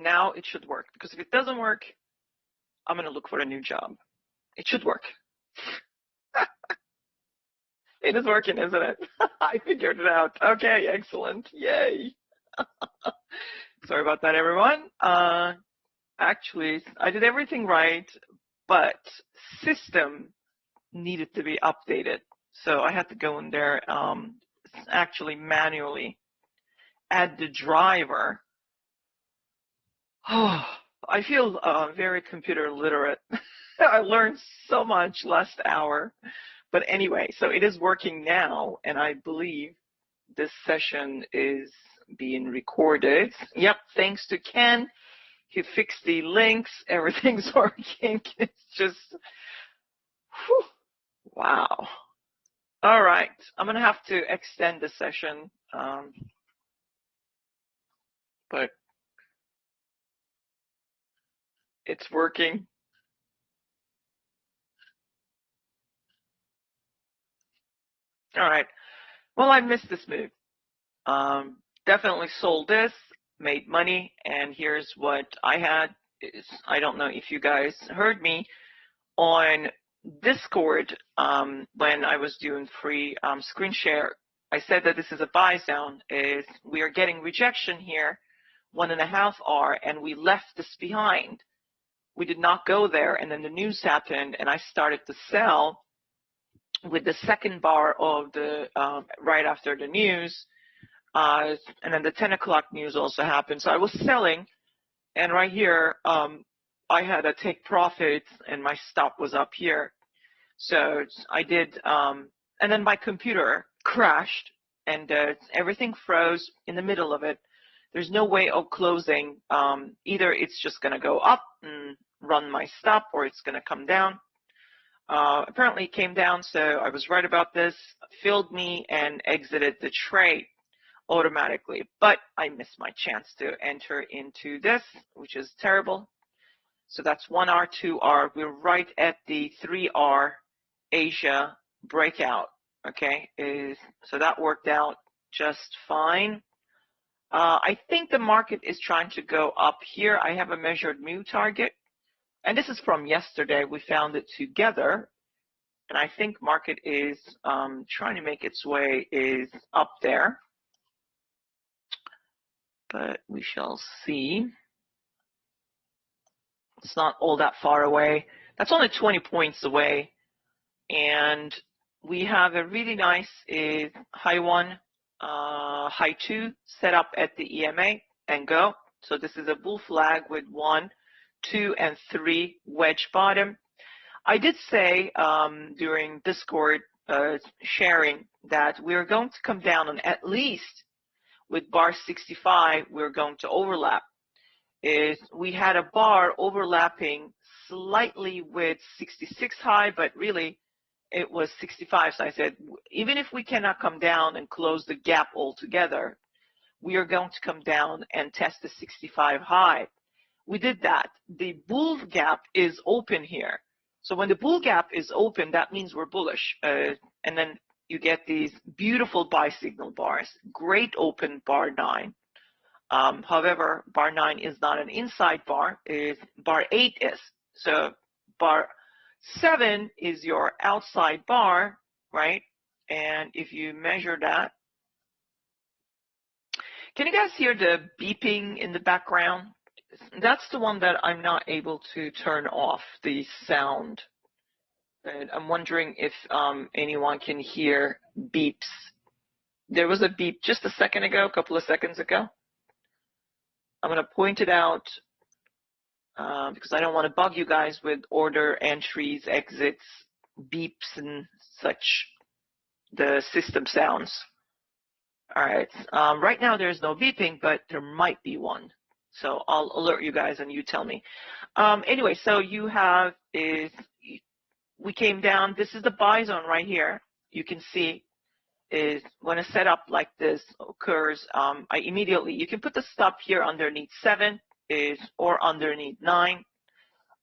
now it should work, because if it doesn't work, I'm going to look for a new job. It should work. It is working, isn't it? I figured it out. Okay, excellent. Yay. Sorry about that, everyone. Actually, I did everything right, but system needed to be updated. So I had to go in there, actually manually add the driver. Oh, I feel very computer literate. I learned so much last hour. But anyway, so it is working now, and I believe this session is being recorded. Yep, thanks to Ken. He fixed the links. Everything's working. It's just, whew, wow. All right, I'm going to have to extend the session, but it's working. All right. Well, I missed this move. Definitely sold this, made money, and here's what I had. I don't know if you guys heard me on Discord when I was doing free screen share. I said that this is a buy zone. We are getting rejection here, 1.5 R, and we left this behind. We did not go there, and then the news happened, and I started to sell with the second bar of the right after the news, and then the 10 o'clock news also happened. So I was selling, and right here I had to take profits, and my stop was up here. So I did, and then my computer crashed, and everything froze in the middle of it. There's no way of closing. Either it's just going to go up and run my stop, or it's going to come down. Apparently it came down, so I was right about this, filled me, and exited the trade automatically. But I missed my chance to enter into this, which is terrible. So that's 1R, 2R. We're right at the 3R Asia breakout, okay? So that worked out just fine. I think the market is trying to go up here. I have a measured mu target. And this is from yesterday. We found it together. And I think market is trying to make its way is up there. But we shall see. It's not all that far away. That's only 20 points away. And we have a really nice high 1, high 2 set up at the EMA and go. So this is a bull flag with 1, 2, and 3 wedge bottom. I did say during Discord sharing that we're going to come down on at least with bar 65, we're going to overlap. We had a bar overlapping slightly with 66 high, but really it was 65. So I said, even if we cannot come down and close the gap altogether, we are going to come down and test the 65 high. We did that. The bull gap is open here. So when the bull gap is open, that means we're bullish. And then you get these beautiful buy signal bars. Great open bar 9. However, bar 9 is not an inside bar. Bar 8 is. So bar 7 is your outside bar, right? And if you measure that, can you guys hear the beeping in the background? That's the one that I'm not able to turn off, the sound. And I'm wondering if anyone can hear beeps. There was a beep just a second ago, a couple of seconds ago. I'm going to point it out because I don't want to bug you guys with order entries, exits, beeps, and such, the system sounds. All right. Right now there's no beeping, but there might be one. So I'll alert you guys and you tell me. Anyway, so you have we came down. This is the buy zone right here. You can see when a setup like this occurs, you can put the stop here underneath 7 or underneath 9.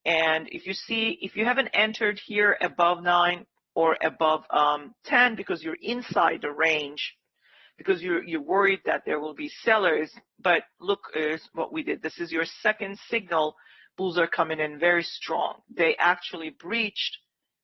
And if you haven't entered here above 9 or above 10 because you're inside the range, because you're worried that there will be sellers. But look is what we did. This is your second signal. Bulls are coming in very strong. They actually breached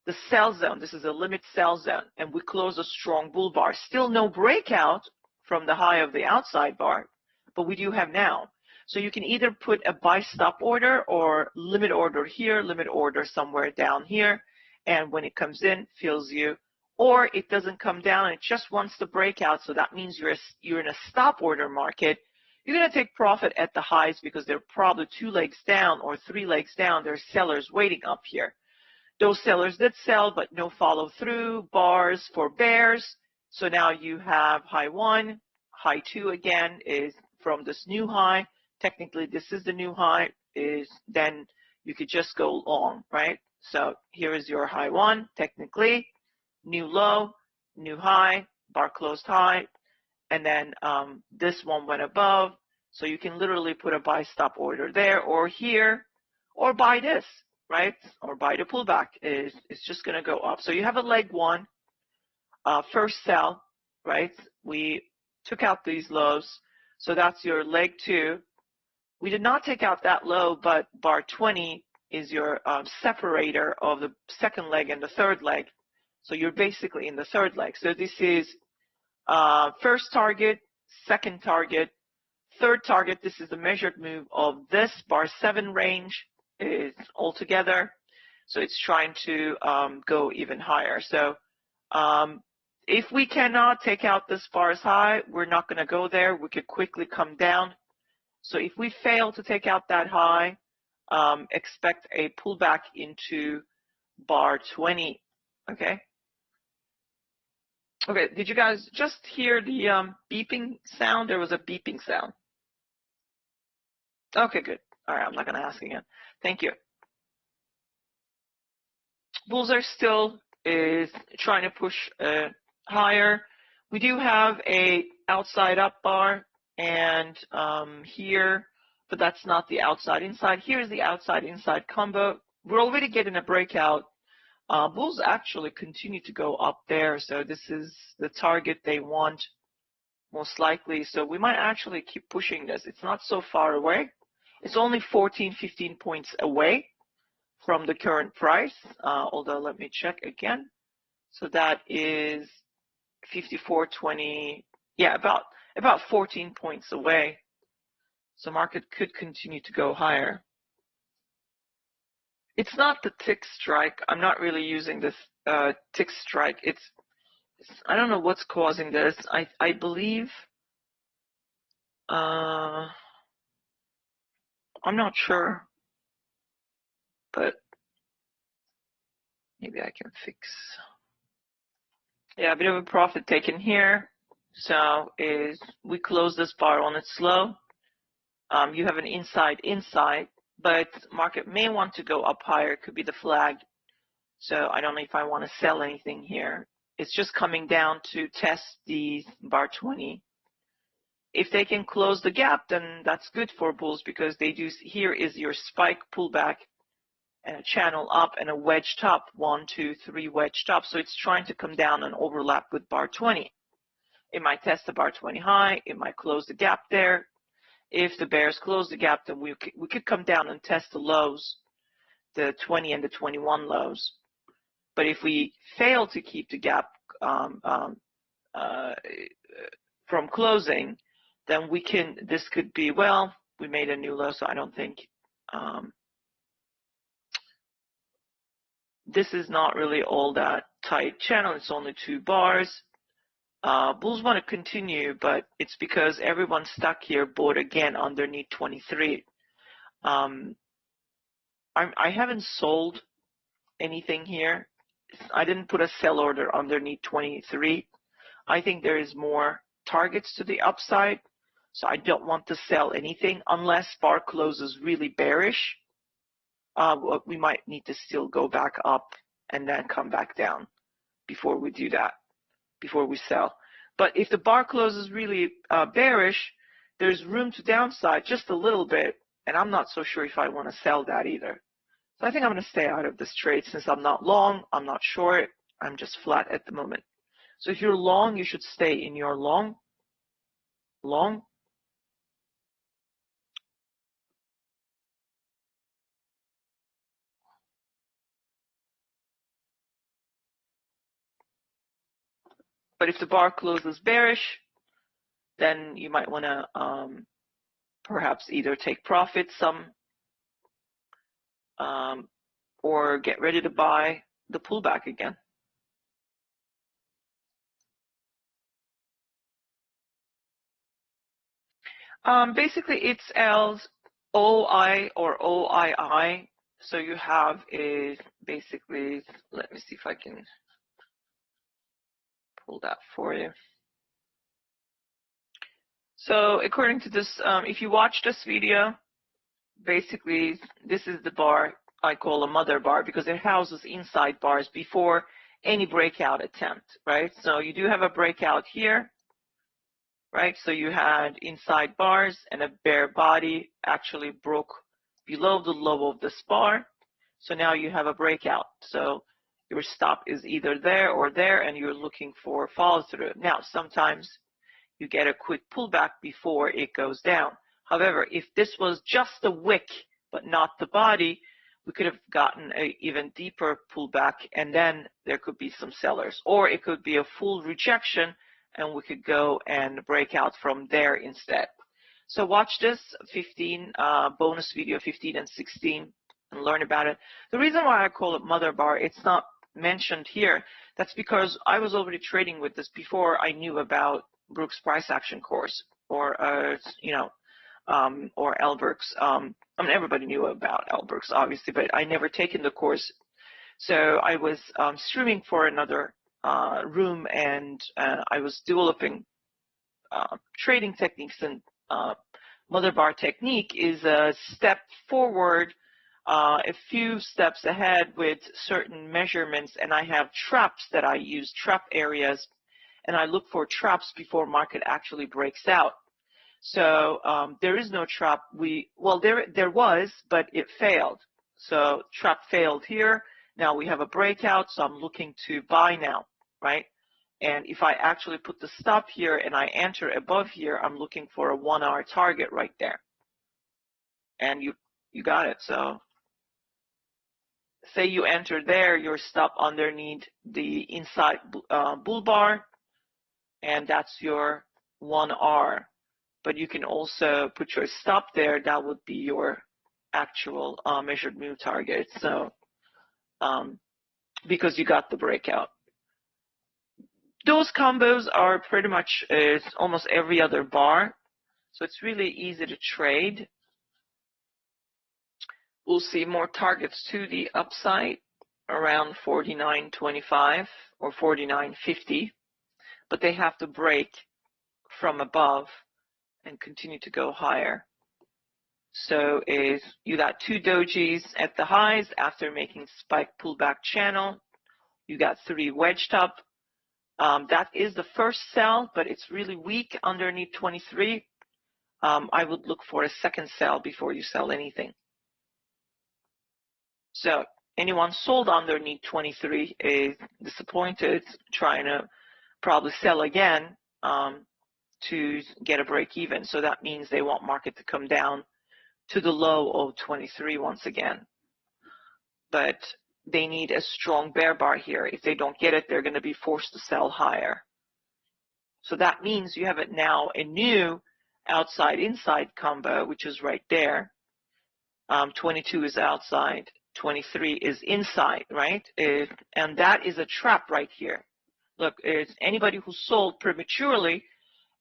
the sell zone. This is a limit sell zone, and we closed a strong bull bar. Still no breakout from the high of the outside bar, but we do have now. So you can either put a buy stop order or limit order here, limit order somewhere down here, and when it comes in, fills you. Or it doesn't come down and it just wants to break out, so that means you're in a stop order market. You're going to take profit at the highs because they're probably 2 legs down or 3 legs down. There's sellers waiting up here. Those sellers did sell, but no follow through, bars for bears. So now you have high 1, high 2 again is from this new high. Technically, this is the new high, then you could just go long, right? So here is your high 1, technically, new low, new high, bar closed high, and then this one went above. So you can literally put a buy stop order there or here, or buy this, right? Or buy the pullback. It's just going to go up. So you have a leg 1, first sell, right? We took out these lows. So that's your leg 2. We did not take out that low, but bar 20 is your separator of the second leg and the third leg. So you're basically in the third leg. So this is first target, second target, third target. This is the measured move of this bar 7 range is altogether. So it's trying to go even higher. So if we cannot take out this bar's high, we're not going to go there. We could quickly come down. So if we fail to take out that high, expect a pullback into bar 20. Okay. Okay. Did you guys just hear the beeping sound? There was a beeping sound. Okay, good. All right. I'm not going to ask again. Thank you. Bulls are still trying to push higher. We do have a outside up bar. And here, but that's not the outside inside. Here's the outside inside combo. We're already getting a breakout. Bulls actually continue to go up there. So this is the target they want most likely. So we might actually keep pushing this. It's not so far away. It's only 14, 15 points away from the current price. Although let me check again. So that is 54.20. Yeah, about 14 points away. So market could continue to go higher. It's not the tick strike. I'm not really using this tick strike. I don't know what's causing this. I believe I'm not sure, but maybe I can fix. Yeah, a bit of a profit taken here. So we close this bar on its low. You have an inside, but market may want to go up higher. It could be the flag. So I don't know if I want to sell anything here. It's just coming down to test the bar 20. If they can close the gap, then that's good for bulls because they do. Here is your spike pullback and a channel up and a wedge top. 1, 2, 3 wedge top. So it's trying to come down and overlap with bar 20. It might test the bar 20 high. It might close the gap there. If the bears close the gap, then we could come down and test the lows, the 20 and the 21 lows. But if we fail to keep the gap from closing, then this could be, well, we made a new low, so I don't think this is not really all that tight channel. It's only 2 bars. Bulls want to continue, but it's because everyone's stuck here, bought again underneath 23. I haven't sold anything here. I didn't put a sell order underneath 23. I think there is more targets to the upside, so I don't want to sell anything unless bar closes really bearish. We might need to still go back up and then come back down before we do that. Before we sell. But if the bar closes really bearish, there's room to downside just a little bit, and I'm not so sure if I want to sell that either. So I think I'm going to stay out of this trade since I'm not long, I'm not short, I'm just flat at the moment. So if you're long, you should stay in your long. long. But if the bar closes bearish, then you might want to perhaps either take profit some or get ready to buy the pullback again. Basically, it's L's OI or OII. So you have is basically, let me see if I can pull that for you. So according to this, if you watch this video, basically this is the bar I call a mother bar because it houses inside bars before any breakout attempt, right? So you do have a breakout here, right? So you had inside bars and a bear body actually broke below the low of this bar. So now you have a breakout. So your stop is either there or there and you're looking for follow through. Now, sometimes you get a quick pullback before it goes down. However, if this was just the wick but not the body, we could have gotten an even deeper pullback and then there could be some sellers. Or it could be a full rejection and we could go and break out from there instead. So watch this 15 bonus video 15 and 16 and learn about it. The reason why I call it mother bar, it's not mentioned here. That's because I was already trading with this before I knew about Brooks price action course or or Elberg's. I mean, everybody knew about Elberg's obviously, but I never taken the course. So I was streaming for another room and I was developing trading techniques, and mother bar technique is a step forward, a few steps ahead with certain measurements, and I have traps that I use, trap areas, and I look for traps before market actually breaks out. So there is no trap. There was, but it failed. So trap failed here. Now we have a breakout, so I'm looking to buy now, right? And if I actually put the stop here and I enter above here, I'm looking for a 1 hour target right there. And you got it. So say you enter there, your stop underneath the inside bull bar, and that's your 1 hour. But you can also put your stop there. That would be your actual measured move target. So because you got the breakout. Those combos are pretty much almost every other bar. So it's really easy to trade. We'll see more targets to the upside around 49.25 or 49.50. But they have to break from above and continue to go higher. So you got 2 dojis at the highs after making spike pullback channel. You got 3 wedged up. That is the first sell, but it's really weak underneath 23. I would look for a second sell before you sell anything. So anyone sold underneath 23 is disappointed, trying to probably sell again to get a break even. So that means they want market to come down to the low of 23 once again. But they need a strong bear bar here. If they don't get it, they're going to be forced to sell higher. So that means you have it now a new outside-inside combo, which is right there. 22 is outside, 23 is inside, right? And that is a trap right here. Look, it's anybody who sold prematurely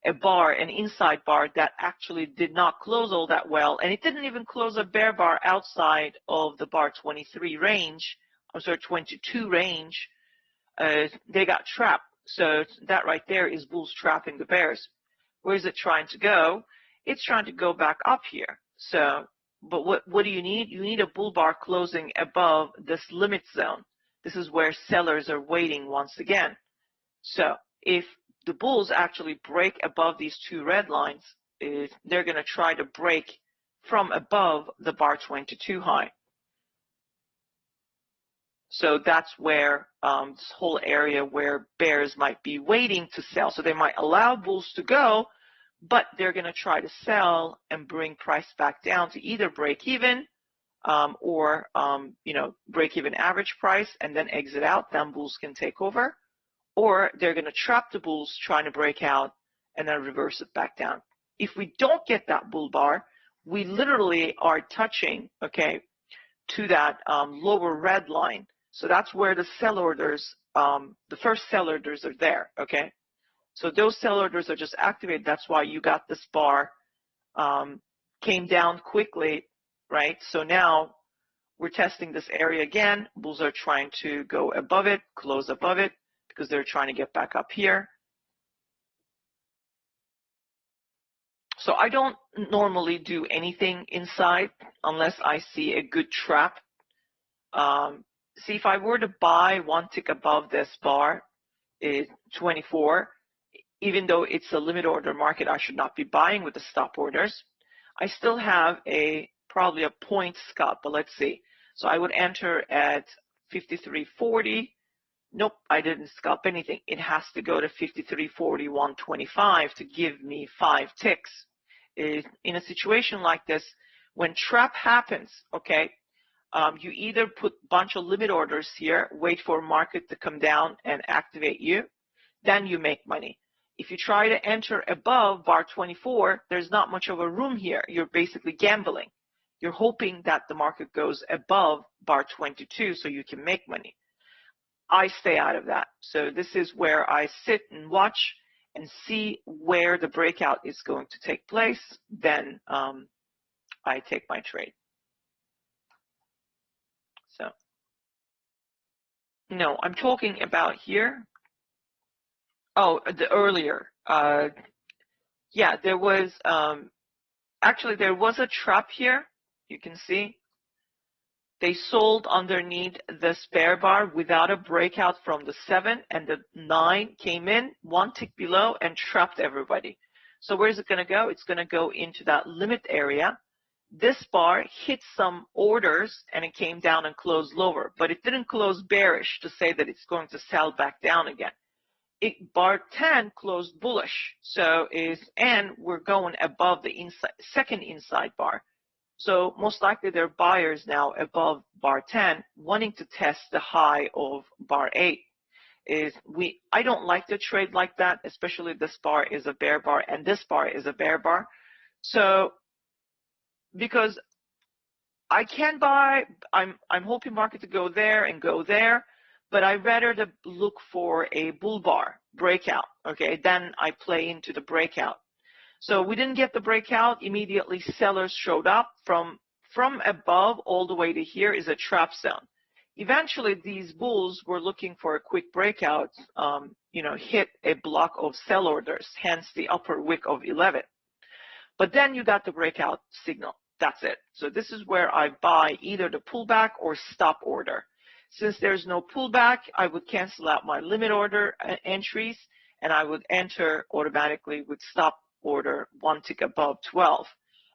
a bar, an inside bar that actually did not close all that well, and it didn't even close a bear bar outside of the bar 23 range, I'm sorry, 22 range, they got trapped. So that right there is bulls trapping the bears. Where is it trying to go? It's trying to go back up here. So, but what do you need? You need a bull bar closing above this limit zone. This is where sellers are waiting once again. So if the bulls actually break above these 2 red lines, they're going to try to break from above the bar 22 high. So that's where this whole area where bears might be waiting to sell. So they might allow bulls to go, but they're going to try to sell and bring price back down to either break even or break even average price and then exit out. Then bulls can take over, or they're going to trap the bulls trying to break out and then reverse it back down. If we don't get that bull bar, we literally are touching, okay, to that lower red line. So that's where the sell orders, the first sell orders are there, okay? So those sell orders are just activated. That's why you got this bar came down quickly, right? So now we're testing this area again. Bulls are trying to go above it, close above it, because they're trying to get back up here. So I don't normally do anything inside unless I see a good trap. See, if I were to buy one tick above this bar, is 24, even though it's a limit order market, I should not be buying with the stop orders. I still have probably a point scalp, but let's see. So I would enter at 53.40. Nope, I didn't scalp anything. It has to go to 53.4125 to give me 5 ticks. In a situation like this, when trap happens, okay, you either put a bunch of limit orders here, wait for market to come down and activate you, then you make money. If you try to enter above bar 24, there's not much of a room here. You're basically gambling. You're hoping that the market goes above bar 22 so you can make money. I stay out of that. So this is where I sit and watch and see where the breakout is going to take place. Then I take my trade. So, no, I'm talking about here. Oh, the earlier. Yeah, there was, actually there was a trap here. You can see. They sold underneath this bear bar without a breakout from the 7, and the 9 came in 1 tick below and trapped everybody. So where is it going to go? It's going to go into that limit area. This bar hit some orders and it came down and closed lower, but it didn't close bearish to say that it's going to sell back down again. Bar 10 closed bullish, and we're going above the second inside bar. So most likely there are buyers now above bar 10 wanting to test the high of bar 8. I don't like to trade like that, especially this bar is a bear bar and this bar is a bear bar. So because I can buy, I'm hoping market to go there and go there, but I rather to look for a bull bar breakout, okay? Then I play into the breakout. So we didn't get the breakout. Immediately sellers showed up. From above all the way to here is a trap zone. Eventually these bulls were looking for a quick breakout, hit a block of sell orders, hence the upper wick of 11. But then you got the breakout signal. That's it. So this is where I buy either the pullback or stop order. Since there's no pullback, I would cancel out my limit order entries and I would enter automatically with stop order 1 tick above 12.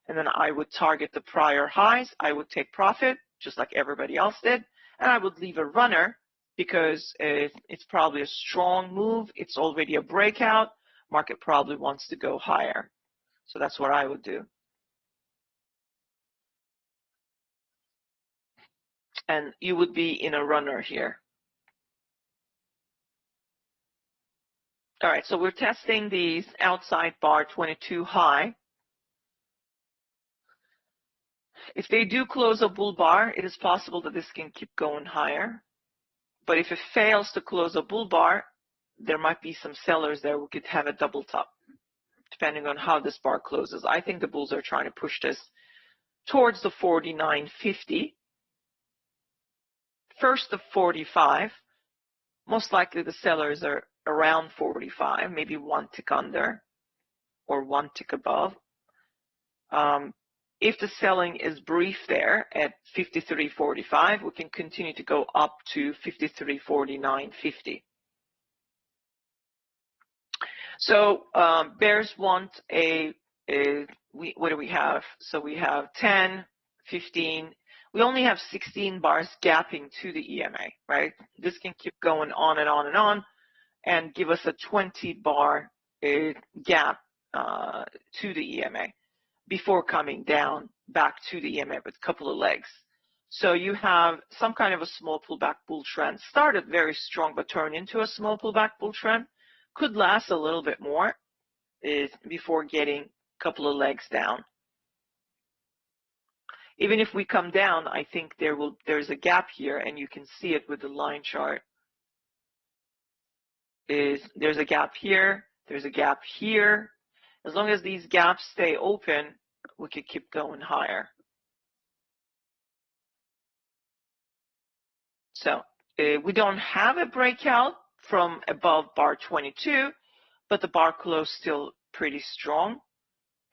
And then I would target the prior highs. I would take profit just like everybody else did. And I would leave a runner because it's probably a strong move. It's already a breakout. Market probably wants to go higher. So that's what I would do. And you would be in a runner here. All right, so we're testing these outside bar 22 high. If they do close a bull bar, it is possible that this can keep going higher. But if it fails to close a bull bar, there might be some sellers there who could have a double top, depending on how this bar closes. I think the bulls are trying to push this towards the 49.50. First the 45. Most likely the sellers are around 45, maybe 1 tick under or 1 tick above. If the selling is brief there at 53.45, we can continue to go up to 53.49.50. So bears want what do we have? So we have 10, 15. We only have 16 bars gapping to the EMA, right? This can keep going on and on and on and give us a 20 bar gap to the EMA before coming down back to the EMA with a couple of legs. So you have some kind of a small pullback bull trend. Started very strong but turned into a small pullback bull trend. Could last a little bit more before getting a couple of legs down. Even if we come down, I think there's a gap here, and you can see it with the line chart. There's a gap here, there's a gap here. As long as these gaps stay open, we could keep going higher. So we don't have a breakout from above bar 22, but the bar closed still pretty strong.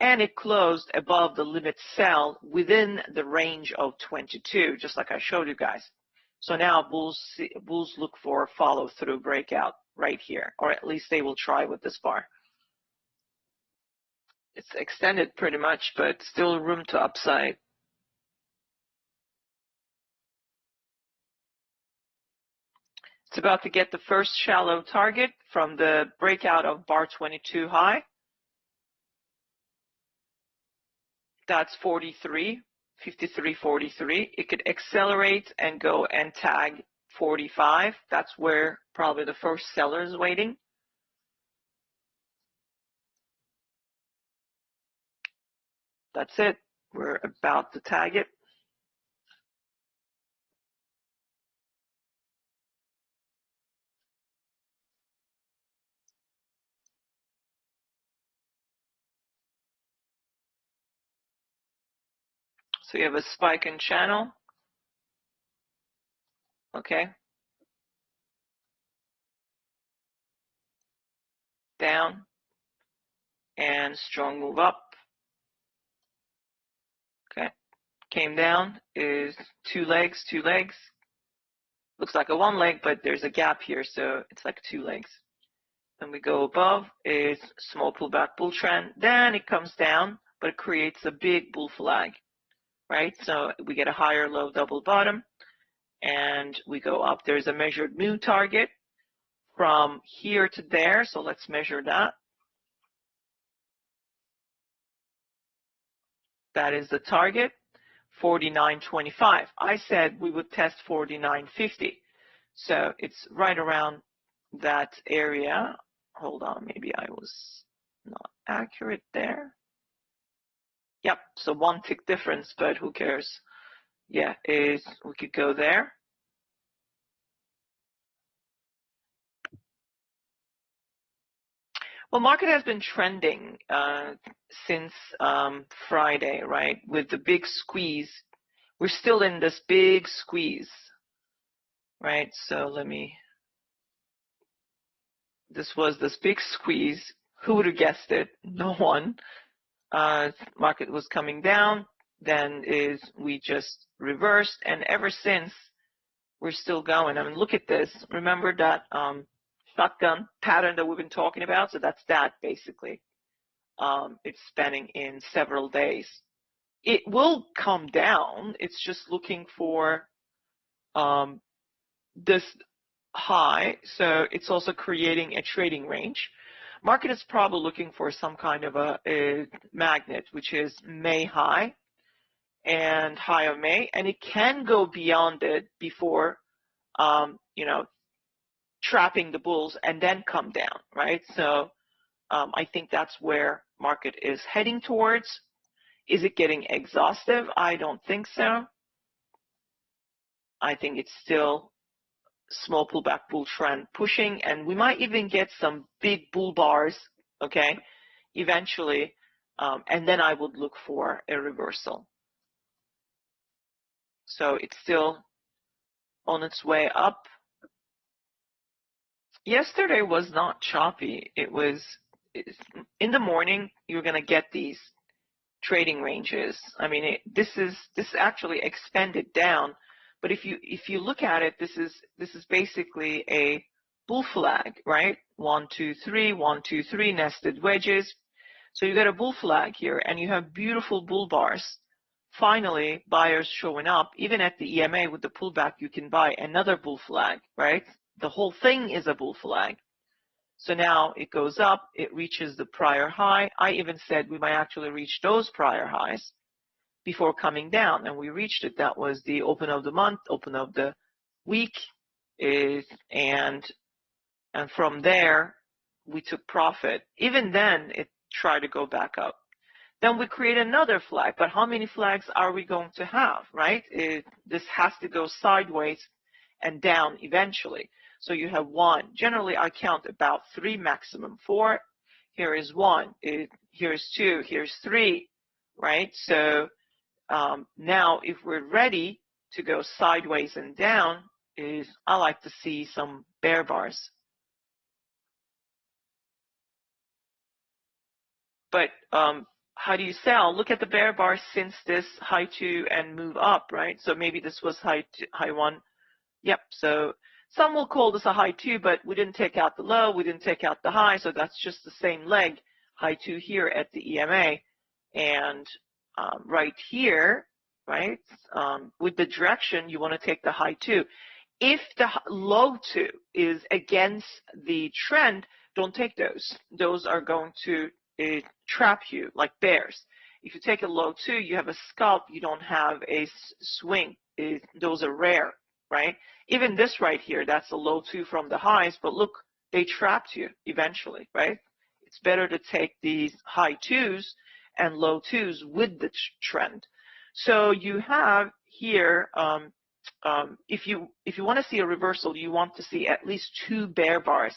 And it closed above the limit sell within the range of 22, just like I showed you guys. So now bulls look for a follow-through breakout right here, or at least they will try with this bar. It's extended pretty much, but still room to upside. It's about to get the first shallow target from the breakout of bar 22 high. That's 43, 53.43. It could accelerate and go and tag 45. That's where probably the first seller is waiting. That's it. We're about to tag it. So you have a spike in channel. Okay. Down. And strong move up. Okay. Came down is two legs. Looks like a one leg, but there's a gap here, so it's like two legs. Then we go above is small pullback bull trend. Then it comes down, but it creates a big bull flag. Right, so we get a higher low double bottom, and we go up. There's a measured moon target from here to there, so let's measure that. That is the target, 49.25. I said we would test 49.50, so it's right around that area. Hold on, maybe I was not accurate there. Yep, so one tick difference, but who cares? Yeah, we could go there. Well, market has been trending since Friday, right? With the big squeeze. We're still in this big squeeze, right? So this was this big squeeze. Who would have guessed it? No one. Market was coming down, then we just reversed, and ever since we're still going. I mean, look at this. Remember that shotgun pattern that we've been talking about? So that's that basically. It's spanning in several days. It will come down. It's just looking for this high, so it's also creating a trading range. Market is probably looking for some kind of a magnet, which is May high and high of May, and it can go beyond it before, trapping the bulls and then come down, right? So I think that's where market is heading towards. Is it getting exhaustive? I don't think so. I think it's still small pullback bull trend pushing, and we might even get some big bull bars, okay, eventually, and then I would look for a reversal. So it's still on its way up. Yesterday was not choppy. In the morning, you're going to get these trading ranges. I mean, this actually expanded down. But if you look at it, this is basically a bull flag, right? 1, 2, 3, 1, 2, 3 nested wedges. So you got a bull flag here, and you have beautiful bull bars. Finally, buyers showing up. Even at the EMA with the pullback, you can buy another bull flag, right? The whole thing is a bull flag. So now it goes up, it reaches the prior high. I even said we might actually reach those prior highs before coming down, and we reached it. That was the open of the month, open of the week, and from there we took profit. Even then it tried to go back up. Then we create another flag, but how many flags are we going to have, right? This has to go sideways and down eventually. So you have one. Generally, I count about 3, maximum 4. Here is 1. Here's 2. Here's 3, right? So now, if we're ready to go sideways and down, I like to see some bear bars. But how do you sell? Look at the bear bar since this high 2 and move up, right? So maybe this was high 1. Yep. So some will call this a high 2, but we didn't take out the low, we didn't take out the high, so that's just the same leg, high 2 here at the EMA, and right here, right, with the direction, you want to take the high 2. If the low 2 is against the trend, don't take those. Those are going to trap you like bears. If you take a low 2, you have a scalp, you don't have a swing. Those are rare, right? Even this right here, that's a low 2 from the highs, but look, they trapped you eventually, right? It's better to take these high 2s and low 2s with the trend. So you have here, if you want to see a reversal, you want to see at least 2 bear bars.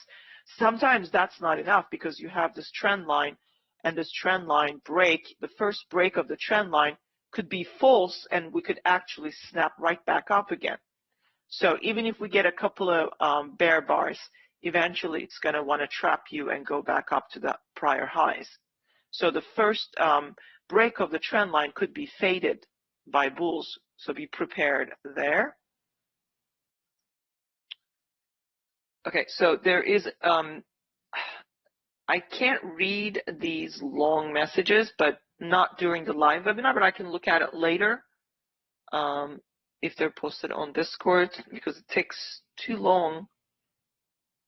Sometimes that's not enough because you have this trend line, and this trend line break, the first break of the trend line could be false, and we could actually snap right back up again. So even if we get a couple of bear bars, eventually it's going to want to trap you and go back up to the prior highs. So the first break of the trend line could be faded by bulls, so be prepared there. Okay, so there is, I can't read these long messages, but not during the live webinar, but I can look at it later if they're posted on Discord, because it takes too long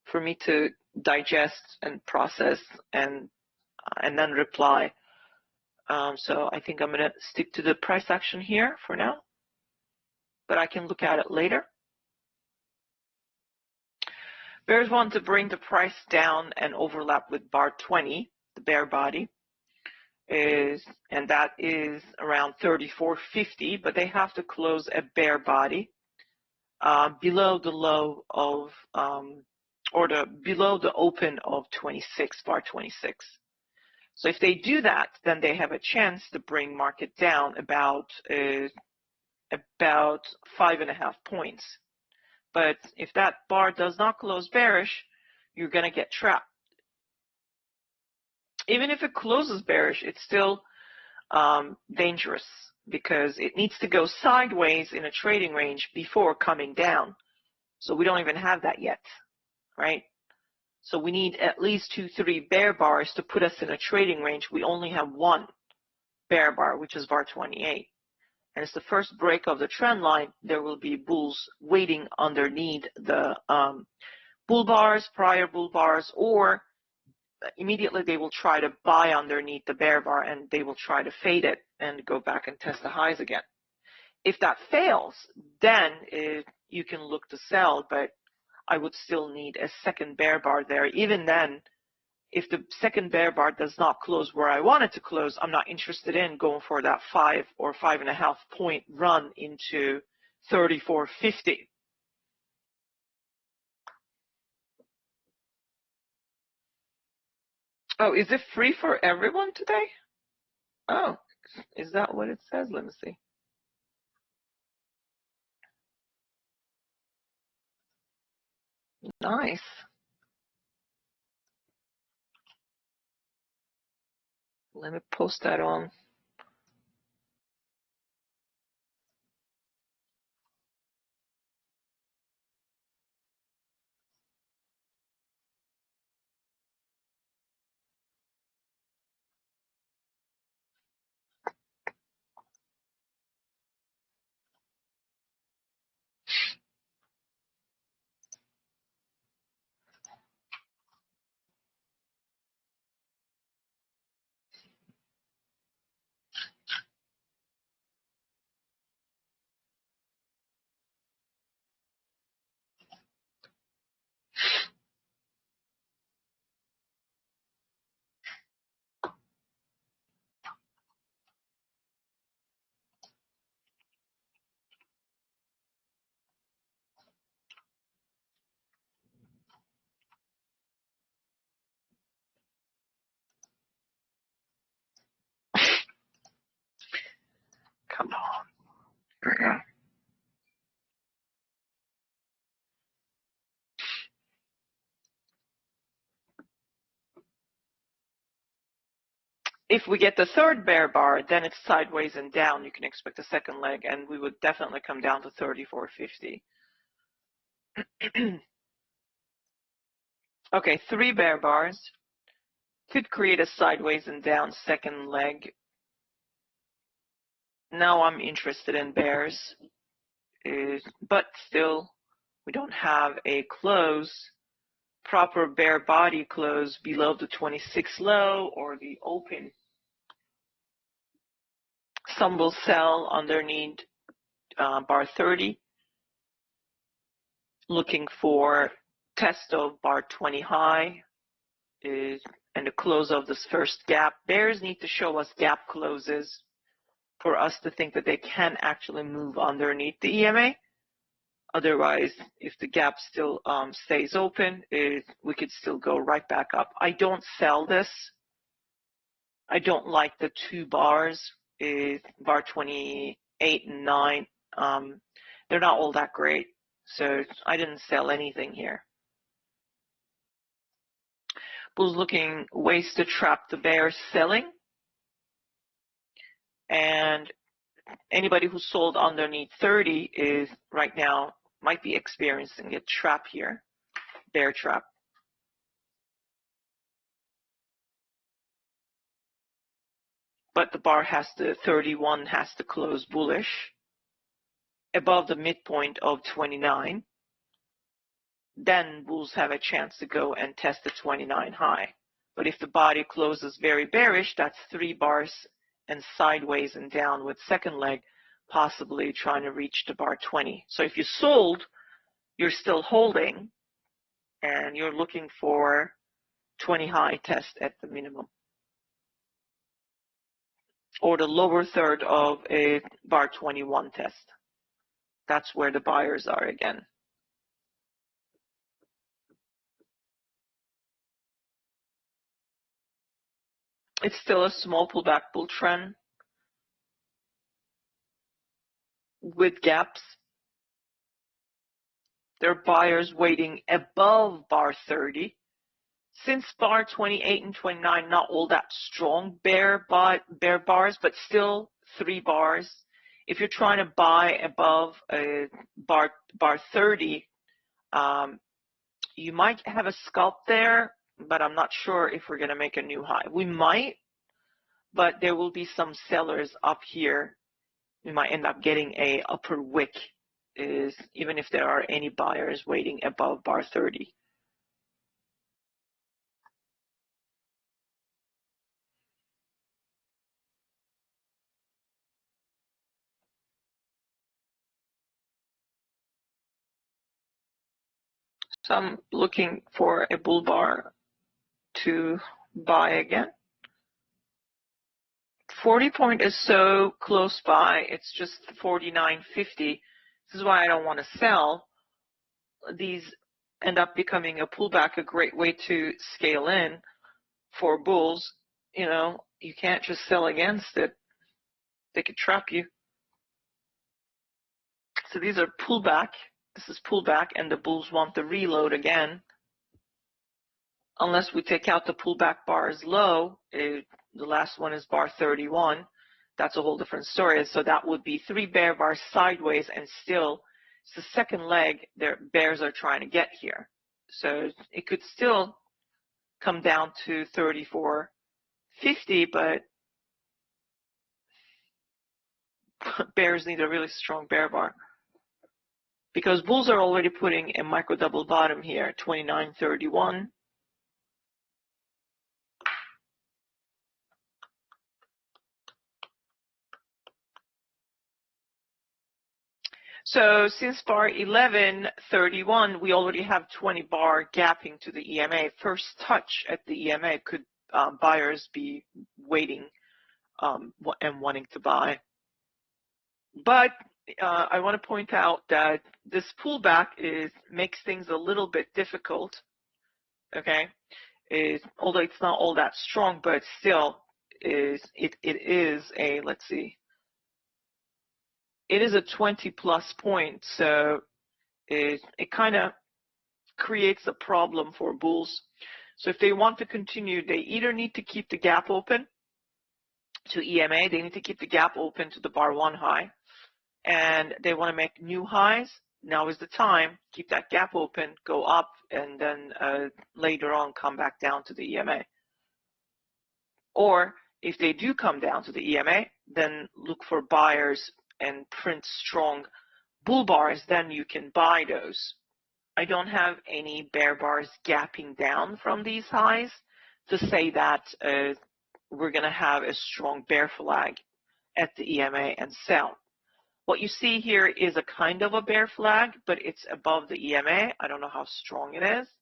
for me to digest and process and then reply. So I think I'm going to stick to the price action here for now, but I can look at it later. Bears want to bring the price down and overlap with bar 20, the bear body, and that is around 34.50, but they have to close a bear body below the low of, below the open of 26, bar 26. So if they do that, then they have a chance to bring market down about 5.5 points. But if that bar does not close bearish, you're going to get trapped. Even if it closes bearish, it's still dangerous because it needs to go sideways in a trading range before coming down. So we don't even have that yet, right? So we need at least 2-3 bear bars to put us in a trading range. We only have one bear bar, which is bar 28. And it's the first break of the trend line. There will be bulls waiting underneath the bull bars, prior bull bars, or immediately they will try to buy underneath the bear bar and they will try to fade it and go back and test the highs again. If that fails, then you can look to sell, but I would still need a second bear bar there. Even then, if the second bear bar does not close where I want it to close, I'm not interested in going for that 5 or 5.5 point run into 34.50. Oh, is it free for everyone today? Oh, is that what it says? Let me see. Nice. Let me post that on. Come on. If we get the third bear bar, then it's sideways and down. You can expect a second leg, and we would definitely come down to 34.50. Okay, 3 bear bars could create a sideways and down second leg. Now I'm interested in bears, but still we don't have a close, proper bear body close below the 26 low or the open. Some will sell underneath bar 30, looking for test of bar 20 high and the close of this first gap. Bears need to show us gap closes for us to think that they can actually move underneath the EMA. Otherwise, if the gap still stays open, we could still go right back up. I don't sell this. I don't like the 2 bars, bar 28 and 9. They're not all that great, so I didn't sell anything here. Bulls looking ways to trap the bears selling. And anybody who sold underneath 30 is right now might be experiencing a trap here, bear trap. But the bar has to, 31 has to close bullish above the midpoint of 29. Then bulls have a chance to go and test the 29 high. But if the body closes very bearish, that's 3 bars and sideways and down with second leg, possibly trying to reach the bar 20. So if you sold, you're still holding and you're looking for 20 high test at the minimum, or the lower third of a bar 21 test. That's where the buyers are again. It's still a small pullback bull trend with gaps. There are buyers waiting above bar 30. Since bar 28 and 29, not all that strong bear bars, but still 3 bars. If you're trying to buy above bar 30, you might have a scalp there, but I'm not sure if we're going to make a new high. We might, but there will be some sellers up here. We might end up getting a upper wick, even if there are any buyers waiting above bar 30. So I'm looking for a bull bar to buy again. 40 point is so close by, it's just 49.50. This is why I don't want to sell. These end up becoming a pullback, a great way to scale in for bulls. You know, you can't just sell against it. They could trap you. So these are pullback. This is pullback, and the bulls want the reload again. Unless we take out the pullback bars low, the last one is bar 31. That's a whole different story. So that would be 3 bear bars sideways, and still it's the second leg their bears are trying to get here. So it could still come down to 34.50, but bears need a really strong bear bar, because bulls are already putting a micro double bottom here, 29.31. So since bar 11.31, we already have 20 bar gapping to the EMA. First touch at the EMA could buyers be waiting and wanting to buy. But I want to point out that this pullback makes things a little bit difficult. Okay, although it's not all that strong, but still it is a, let's see, it is a 20 plus point, so it kind of creates a problem for bulls. So if they want to continue, they either need to keep the gap open to EMA, they need to keep the gap open to the bar 1 high, and they want to make new highs. Now is the time, keep that gap open, go up, and then later on come back down to the EMA. Or if they do come down to the EMA, then look for buyers and print strong bull bars, then you can buy those. I don't have any bear bars gapping down from these highs to say that we're going to have a strong bear flag at the EMA and sell. What you see here is a kind of a bear flag, but it's above the EMA. I don't know how strong it is.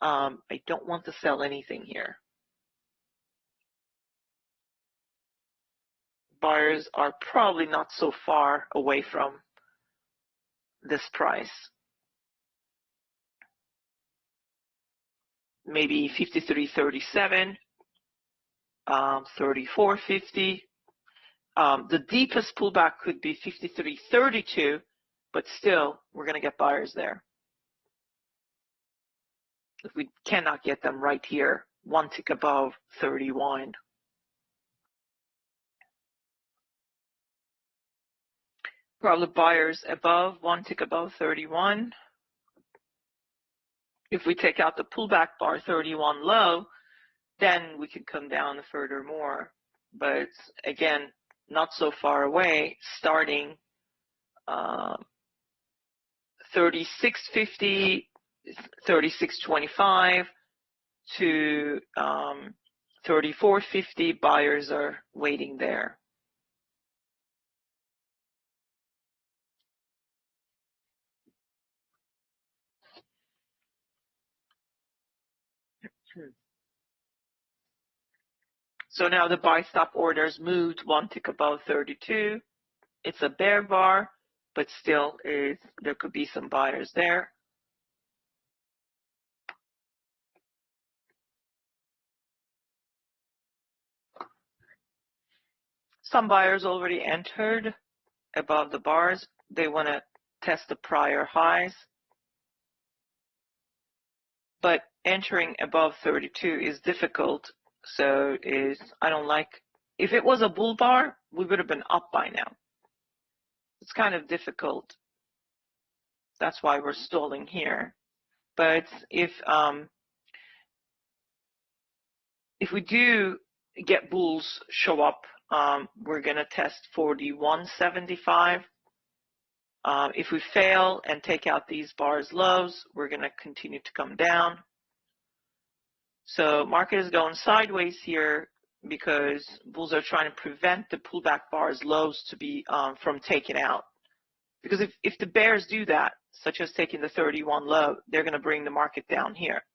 I don't want to sell anything here. Buyers are probably not so far away from this price. Maybe 53.37, 34.50. The deepest pullback could be 53.32, but still, we're going to get buyers there. If we cannot get them right here, one tick above 31. Probably buyers above, one tick above 31. If we take out the pullback bar 31 low, then we can come down further more. But again, not so far away, starting 36.50, 36.25 to 34.50, buyers are waiting there. So now the buy stop orders moved one tick above 32. It's a bear bar, but still there could be some buyers there. Some buyers already entered above the bars. They want to test the prior highs. But entering above 32 is difficult. So I don't like, if it was a bull bar, we would have been up by now. It's kind of difficult. That's why we're stalling here. But if we do get bulls show up, we're going to test 41.75. If we fail and take out these bars lows, we're going to continue to come down. So market is going sideways here because bulls are trying to prevent the pullback bars lows to be from taken out. Because if the bears do that, such as taking the 31 low, they're going to bring the market down here.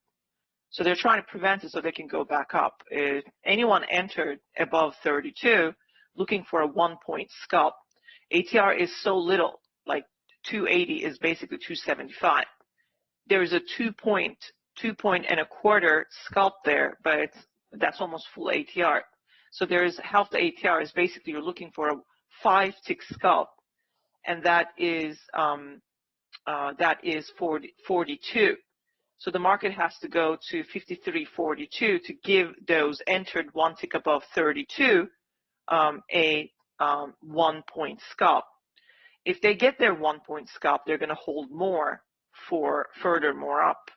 So they're trying to prevent it so they can go back up. If anyone entered above 32 looking for a 1-point scalp, ATR is so little, like 280 is basically 275. There is a 2.25 scalp there, but that's almost full ATR. So there's half the ATR is basically you're looking for a 5-tick scalp, and that is 42. So the market has to go to 53.42 to give those entered 1 tick above 32 a 1-point scalp. If they get their 1-point scalp, they're going to hold more for furthermore up.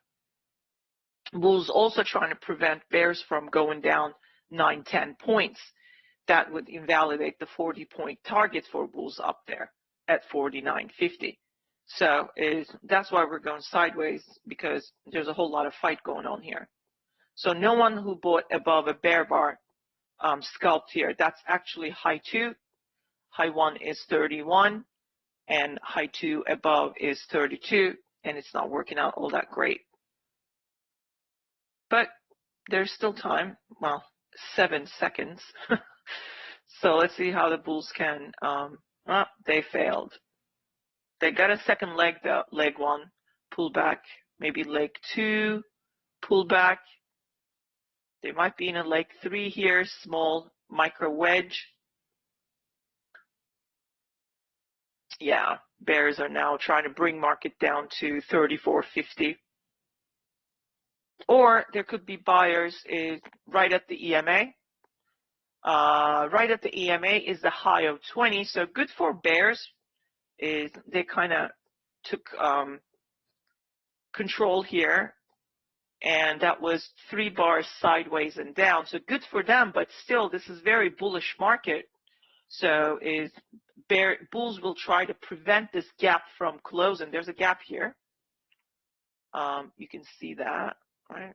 Bulls also trying to prevent bears from going down 9-10 points. That would invalidate the 40-point target for bulls up there at 49.50. So that's why we're going sideways, because there's a whole lot of fight going on here. So no one who bought above a bear bar scalped here. That's actually high 2. High 1 is 31, and high 2 above is 32, and it's not working out all that great. But there's still time. Well, 7 seconds. So let's see how the bulls can. They failed. They got a second leg though. Leg 1, pull back. Maybe leg 2, pull back. They might be in a leg 3 here. Small micro wedge. Yeah, bears are now trying to bring market down to 34.50. Or there could be buyers is right at the EMA. Right at the EMA is the high of 20. So good for bears is they kind of took control here. And that was 3 bars sideways and down. So good for them, but still this is very bullish market. So bulls will try to prevent this gap from closing. There's a gap here. You can see that, right?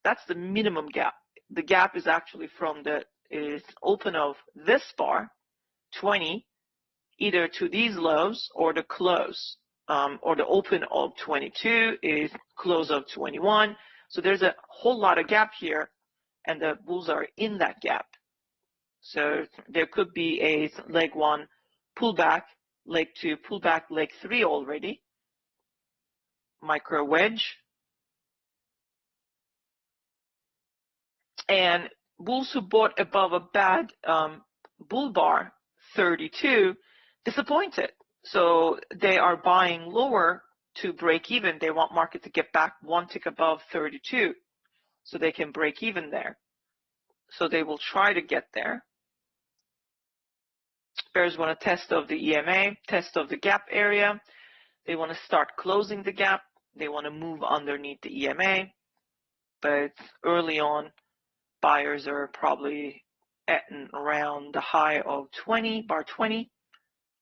That's the minimum gap. The gap is actually from the open of this bar, 20, either to these lows or the close, or the open of 22 is close of 21. So there's a whole lot of gap here, and the bulls are in that gap. So there could be a leg 1 pullback, leg 2 pullback, leg 3 already. Micro wedge. And bulls who bought above a bad bull bar, 32, disappointed. So they are buying lower to break even. They want market to get back 1 tick above 32 so they can break even there. So they will try to get there. Bears want a test of the EMA, test of the gap area. They want to start closing the gap. They want to move underneath the EMA. But early on, buyers are probably at and around the high of 20, bar 20,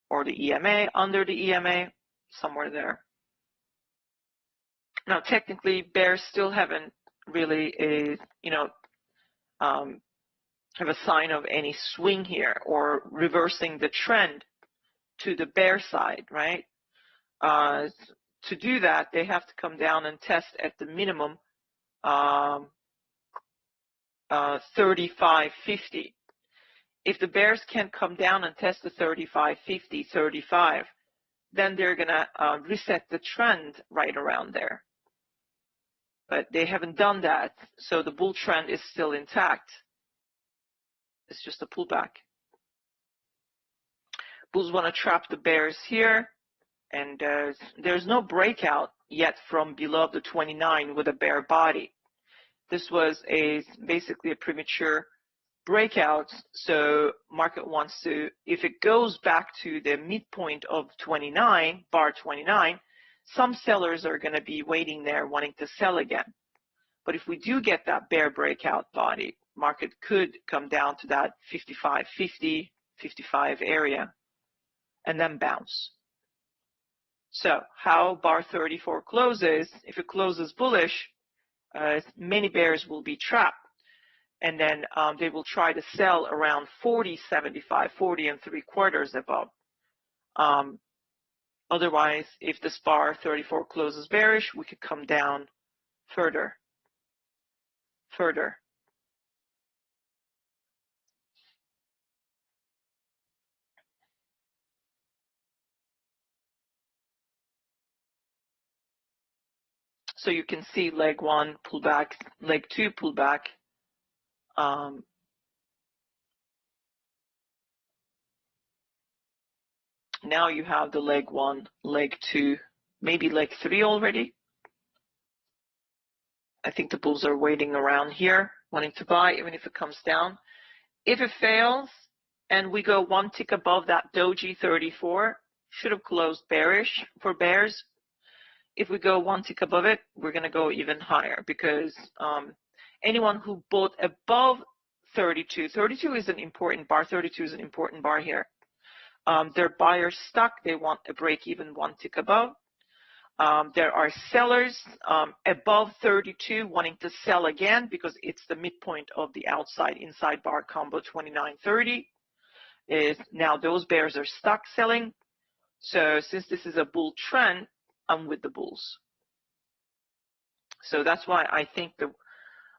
or the EMA, under the EMA, somewhere there. Now, technically, bears still haven't really have a sign of any swing here or reversing the trend to the bear side, right? To do that, they have to come down and test at the minimum 35.50. If the bears can't come down and test the 35.50, 35, then they're going to reset the trend right around there. But they haven't done that, so the bull trend is still intact. It's just a pullback. Bulls want to trap the bears here, and there's no breakout yet from below the 29 with a bear body. This was basically a premature breakout, so market wants to, if it goes back to the midpoint of 29, bar 29, some sellers are going to be waiting there wanting to sell again. But if we do get that bear breakout body, market could come down to that 55.50, 55 area and then bounce. So how bar 34 closes, if it closes bullish, many bears will be trapped. And then they will try to sell around 40.75, 40 3/4 above. Otherwise, if this bar 34 closes bearish, we could come down further. So you can see leg 1 pullback, leg 2 pullback. Now you have the leg 1, leg 2, maybe leg 3 already. I think the bulls are waiting around here, wanting to buy, even if it comes down. If it fails and we go 1 tick above that doji 34, should have closed bearish for bears. If we go 1 tick above it, we're going to go even higher because anyone who bought above 32, 32 is an important bar, 32 is an important bar here. They're buyers stuck, they want a break even 1 tick above. There are sellers above 32 wanting to sell again because it's the midpoint of the outside-inside bar combo 29.30. Now those bears are stuck selling. So since this is a bull trend, I'm with the bulls. So that's why I think the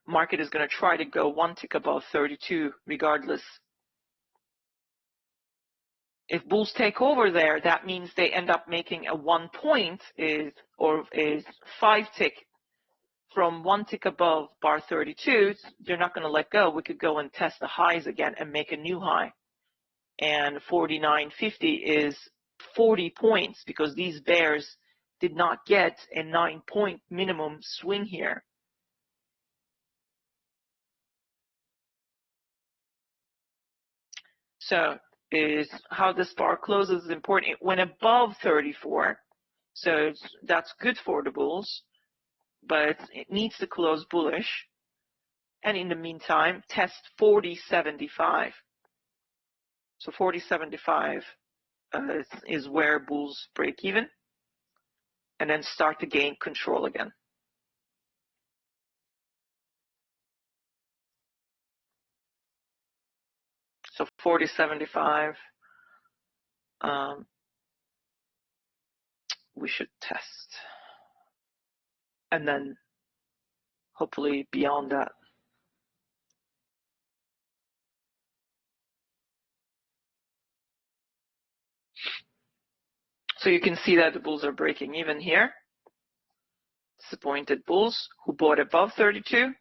market is going to try to go 1 tick above 32 regardless. If bulls take over there, that means they end up making a 1 point or 5 tick from 1 tick above bar 32. They're not going to let go. We could go and test the highs again and make a new high and 49.50 is 40 points because these bears did not get a 9-point minimum swing here. So is how this bar closes is important. It went above 34, so that's good for the bulls, but it needs to close bullish. And in the meantime, test 40.75. So 40.75 is where bulls break even, and then start to gain control again. So 40.75, we should test, and then hopefully beyond that. So you can see that the bulls are breaking even here. Disappointed bulls who bought above 32.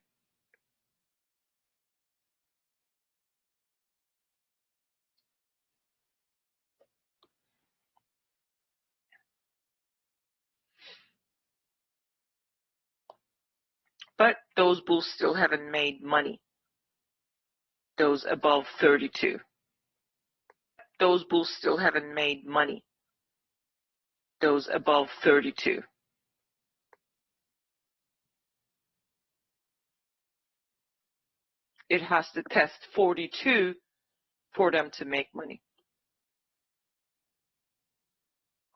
But those bulls still haven't made money. Those above 32. Those bulls still haven't made money. Those above 32. It has to test 42 for them to make money.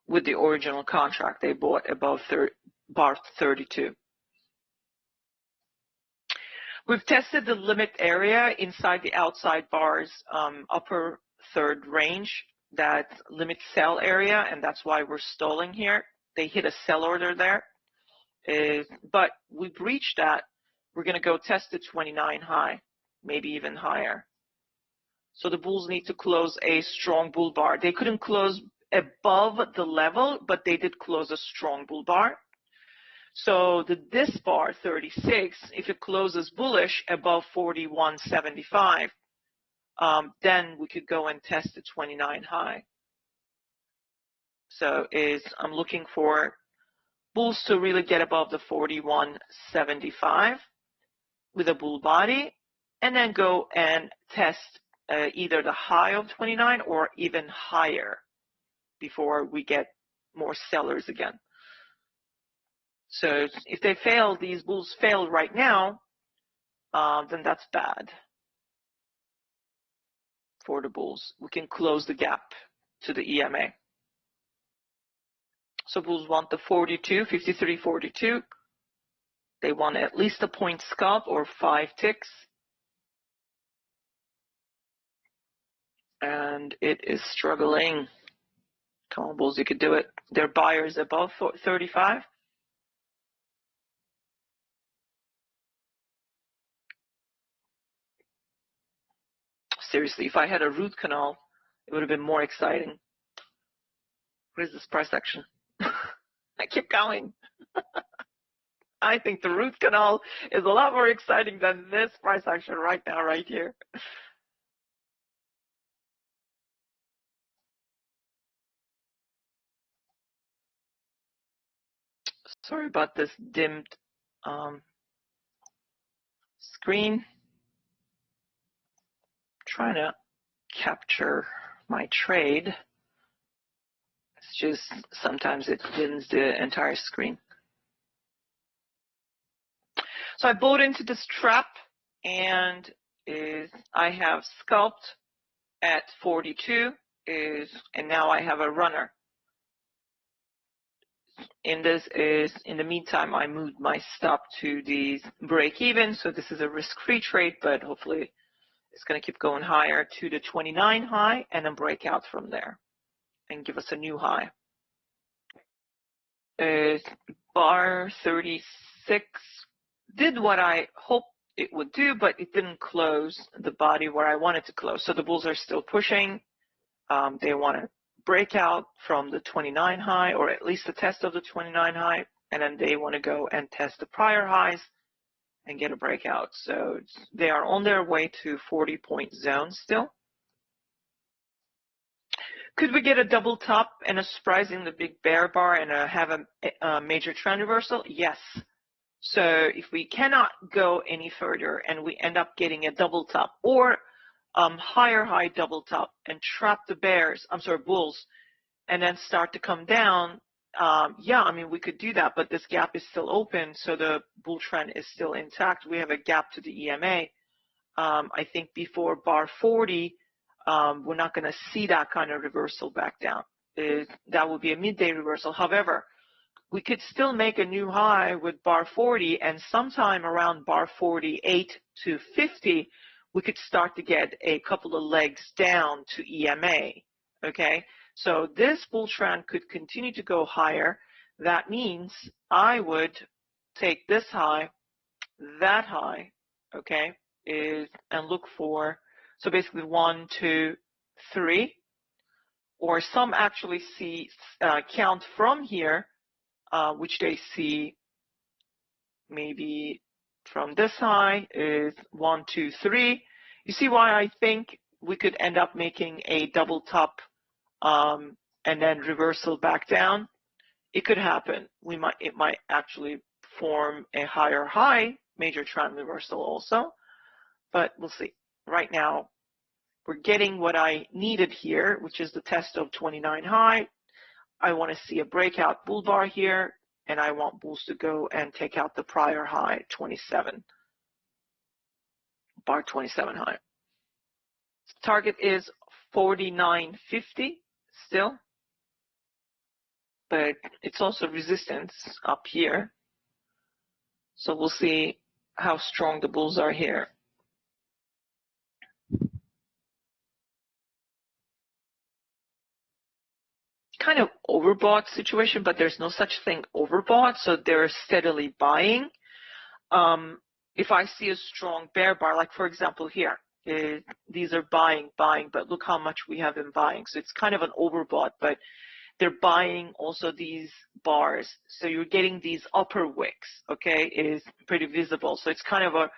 With the original contract, they bought above bar 32. We've tested the limit area inside the outside bar's upper third range, that limit sell area, and that's why we're stalling here. They hit a sell order there, but we breached that. We're going to go test the 29 high, maybe even higher. So the bulls need to close a strong bull bar. They couldn't close above the level, but they did close a strong bull bar. So this bar 36, if it closes bullish above 41.75, then we could go and test the 29 high. So I'm looking for bulls to really get above the 41.75 with a bull body, and then go and test either the high of 29 or even higher before we get more sellers again. So if they fail, these bulls fail right now, then that's bad for the bulls. We can close the gap to the EMA. So bulls want the 42, 53.42. They want at least a point scalp or 5 ticks. And it is struggling. Come on, bulls, you could do it. Their buyers above 35. Seriously, if I had a root canal, it would have been more exciting. What is this price action? I keep going. I think the root canal is a lot more exciting than this price action right now, right here. Sorry about this dimmed screen. Trying to capture my trade. It's just sometimes it dims the entire screen. So I bought into this trap, and I have scalped at 42, and now I have a runner. In the meantime, I moved my stop to the break even, so this is a risk-free trade, but hopefully it's going to keep going higher to the 29 high and then break out from there and give us a new high. Bar 36 did what I hoped it would do, but it didn't close the body where I wanted to close. So the bulls are still pushing. They want to break out from the 29 high, or at least the test of the 29 high, and then they want to go and test the prior highs and get a breakout. So they are on their way to 40-point zone still. Could we get a double top and a surprise in the big bear bar and have a major trend reversal? Yes. So if we cannot go any further and we end up getting a double top or higher high double top and trap the bulls, and then start to come down, yeah, I mean, we could do that, but this gap is still open, so the bull trend is still intact. We have a gap to the EMA. I think before bar 40, we're not going to see that kind of reversal back down. That would be a midday reversal. However, we could still make a new high with bar 40, and sometime around bar 48 to 50, we could start to get a couple of legs down to EMA, okay? So this bull trend could continue to go higher. That means I would take this high, that high, okay, and look for, so basically 1, 2, 3, or some actually see count from here, which they see maybe from this high is 1, 2, 3. You see why I think we could end up making a double top and then reversal back down? It could happen. It might actually form a higher high major trend reversal also, but we'll see. Right now, we're getting what I needed here, which is the test of 29 high. I want to see a breakout bull bar here, and I want bulls to go and take out the prior high, 27, bar 27 high. Target is 49.50 still, but it's also resistance up here. So we'll see how strong the bulls are here. Kind of overbought situation, but there's no such thing overbought, so they're steadily buying. If I see a strong bear bar, like for example here, these are buying, but look how much we have been buying. So it's kind of an overbought, but they're buying also these bars. So you're getting these upper wicks, okay? It is pretty visible. So it's kind of a,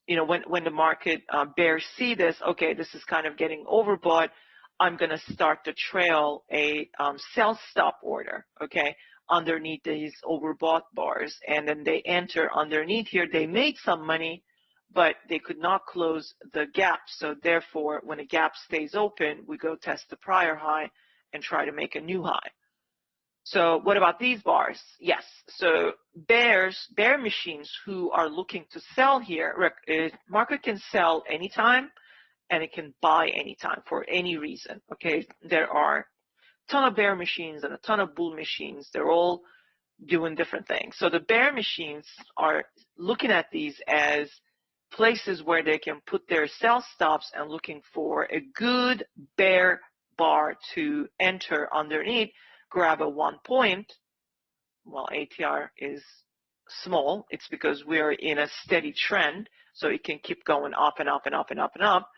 you know, when the market bears see this, okay, this is kind of getting overbought, I'm going to start to trail a sell stop order, okay, underneath these overbought bars. And then they enter underneath here. They made some money, but they could not close the gap. So therefore, when a gap stays open, we go test the prior high and try to make a new high. So what about these bars? Yes. So bear machines who are looking to sell here, market can sell anytime and it can buy anytime for any reason. Okay. There are a ton of bear machines and a ton of bull machines. They're all doing different things. So the bear machines are looking at these as places where they can put their sell stops and looking for a good bear bar to enter underneath, grab a 1 point. Well, ATR is small. It's because we're in a steady trend, so it can keep going up and up and up and up and up.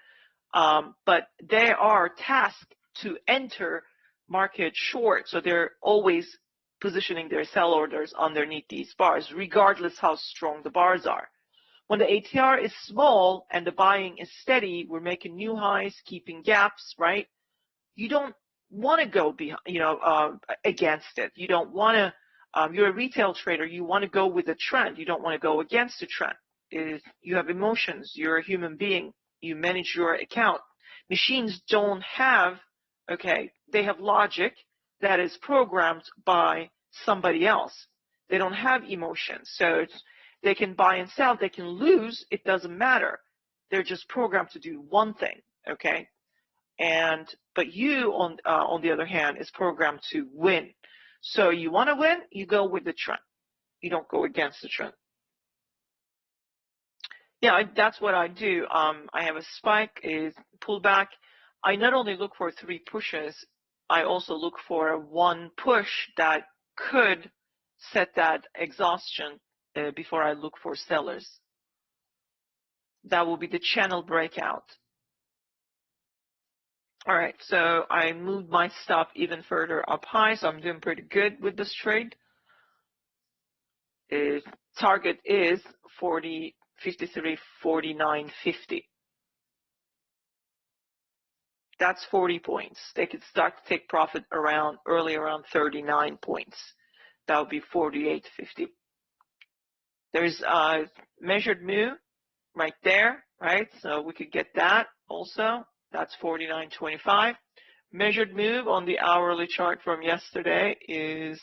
But they are tasked to enter market short, so they're always positioning their sell orders underneath these bars, regardless how strong the bars are. When the ATR is small and the buying is steady, we're making new highs, keeping gaps, right? You don't want to go against it. You don't want to. You're a retail trader. You want to go with the trend. You don't want to go against the trend. You have emotions. You're a human being. You manage your account. Machines don't have. Okay, they have logic that is programmed by somebody else. They don't have emotions, so they can buy and sell. They can lose. It doesn't matter. They're just programmed to do one thing. Okay. But you, on the other hand, is programmed to win. So you want to win, you go with the trend. You don't go against the trend. Yeah, that's what I do. I have a spike, is pullback. I not only look for 3 pushes, I also look for 1 push that could set that exhaustion before I look for sellers. That will be the channel breakout. All right, so I moved my stop even further up high, so I'm doing pretty good with this trade. Target is 53.49.50. That's 40 points. They could start to take profit around 39 points. That would be 48.50. There's measured move right there, right? So we could get that also. That's 49.25. Measured move on the hourly chart from yesterday is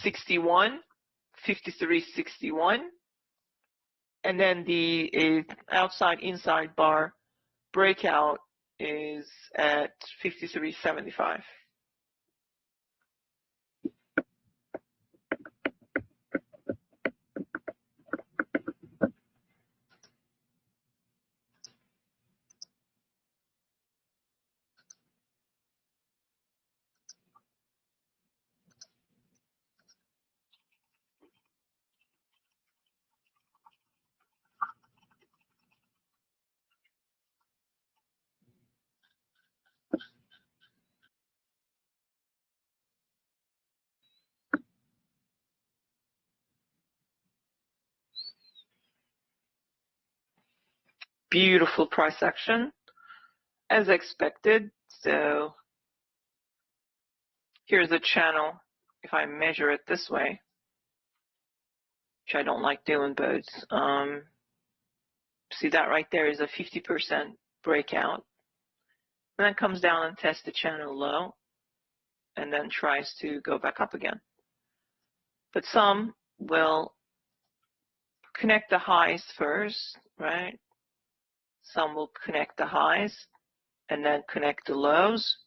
61, 53.61. And then the outside inside bar breakout is at 53.75. Beautiful price action, as expected. So here's a channel. If I measure it this way, which I don't like doing, but see that right there is a 50% breakout. And then comes down and tests the channel low, and then tries to go back up again. But some will connect the highs first, right? Some will connect the highs and then connect the lows.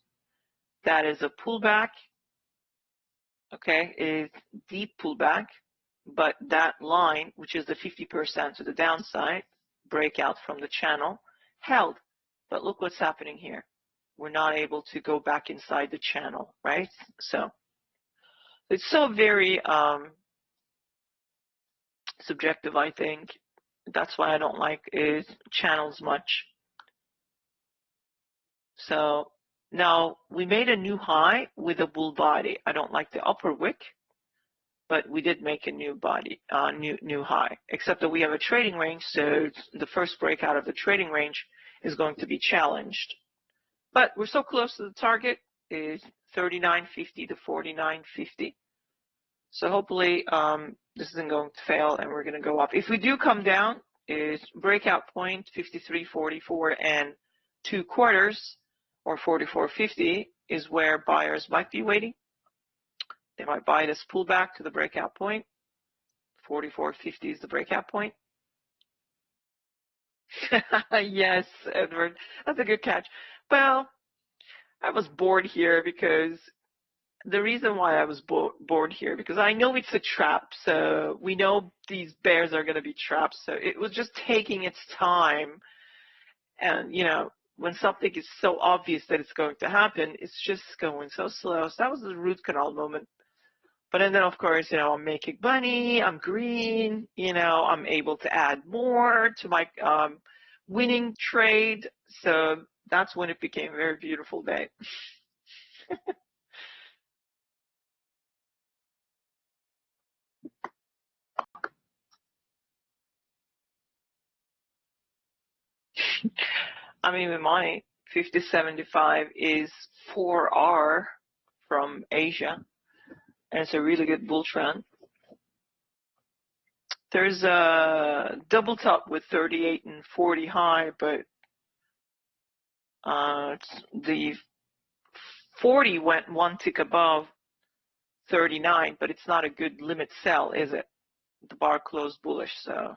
That is a pullback, okay, is deep pullback, but that line, which is the 50% to the downside, breakout from the channel, held. But look what's happening here. We're not able to go back inside the channel, right? So it's so very subjective, I think. That's why I don't like channels much. So now we made a new high with a bull body. I don't like the upper wick, but we did make a new body, new high, except that we have a trading range. So the first breakout of the trading range is going to be challenged. But we're so close to the target, is 39.50 to 49.50. So hopefully this isn't going to fail and we're going to go up. If we do come down, is breakout point 53.44 and 2/4 or 44.50 is where buyers might be waiting. They might buy this pullback to the breakout point. 44.50 is the breakout point. Yes, Edward, that's a good catch. Well, I was bored here because the reason why I was bored here, because I know it's a trap. So we know these bears are going to be trapped. So it was just taking its time. And, you know, when something is so obvious that it's going to happen, it's just going so slow. So that was the root canal moment. But then, of course, you know, I'm making money, I'm green, you know, I'm able to add more to my winning trade. So that's when it became a very beautiful day. I mean, with my 5075 is 4R from Asia, and it's a really good bull trend. There's a double top with 38 and 40 high, but the 40 went one tick above 39, but it's not a good limit sell, is it? The bar closed bullish, so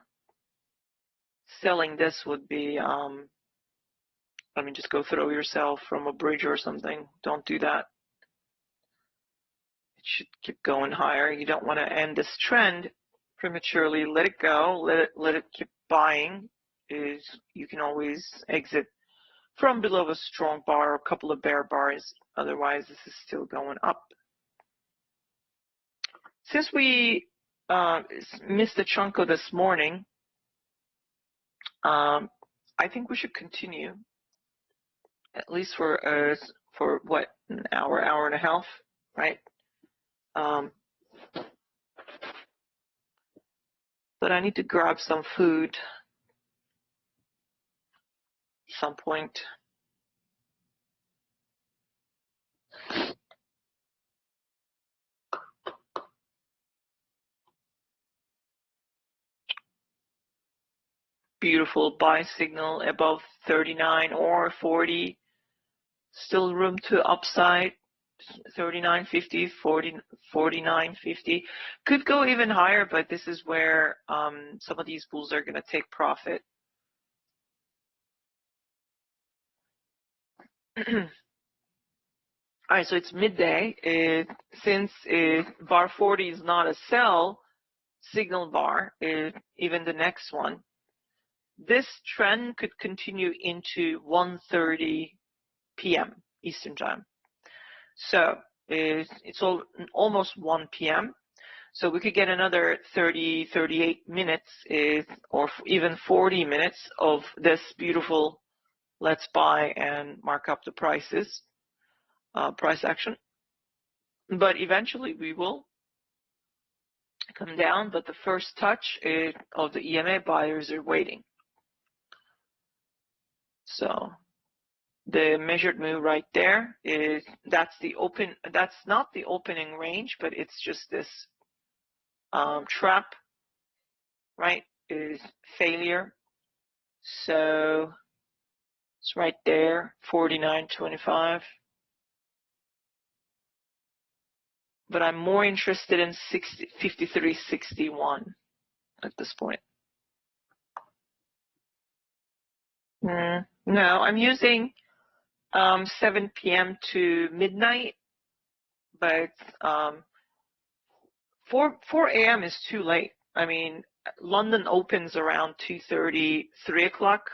selling this would be, I mean, just go throw yourself from a bridge or something. Don't do that. It should keep going higher. You don't want to end this trend prematurely. Let it go. Let it keep buying. You can always exit from below a strong bar or a couple of bear bars. Otherwise, this is still going up. Since we missed a chunk of this morning, I think we should continue at least for what, an hour and a half, right? But I need to grab some food. some point. Beautiful buy signal above 39 or 40. Still room to upside. 39.50, 49.50. Could go even higher, but this is where some of these bulls are going to take profit. All right, so it's midday. Since bar 40 is not a sell signal bar, even the next one, this trend could continue into 1:30 p.m. Eastern time. So it's almost 1 p.m. So we could get another 30, 38 minutes or even 40 minutes of this beautiful let's buy and mark up the prices, price action. But eventually we will come down, but the first touch of the EMA buyers are waiting. So the measured move right there that's not the opening range, but it's just this trap, right, is failure. So it's right there, 49.25. But I'm more interested in 53.61 at this point. No, I'm using 7 p.m. to midnight, but 4 a.m. is too late. I mean, London opens around 2:30, 3 o'clock.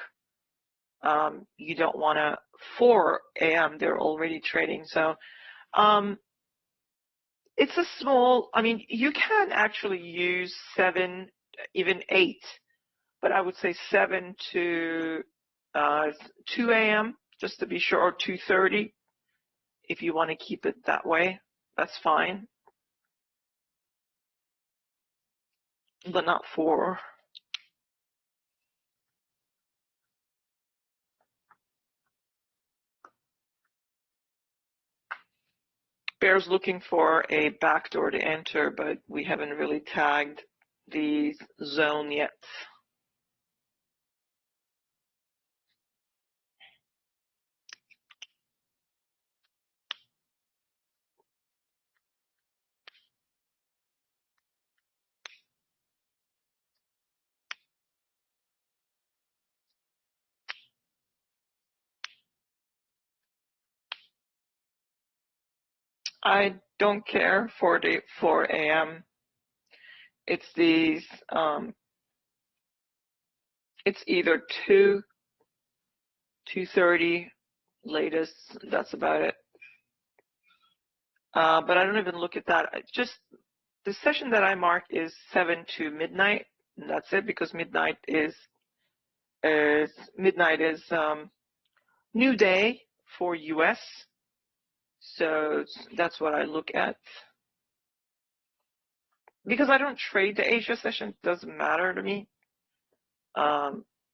You don't want to 4 a.m. They're already trading. So it's a small, I mean, you can actually use 7, even 8, but I would say 7 to 2 a.m. just to be sure, or 2:30. If you want to keep it that way, that's fine. But not 4. Bear's looking for a backdoor to enter, but we haven't really tagged the zone yet. I don't care for the 4 a.m. It's these, it's either 2:30 latest, that's about it. But I don't even look at that. Just the session that I mark is 7 to midnight, and that's it, because midnight is new day for US. So that's what I look at. Because I don't trade the Asia session, it doesn't matter to me.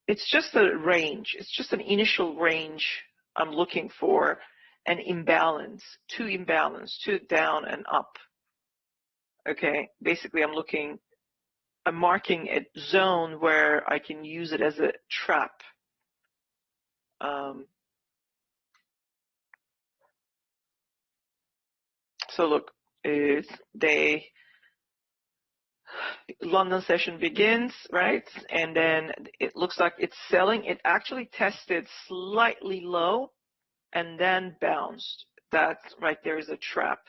It's just a range. It's just an initial range I'm looking for an imbalance, two down and up. Okay, basically I'm marking a zone where I can use it as a trap. So look, London session begins, right? And then it looks like it's selling. It actually tested slightly low and then bounced. That right there is a trap.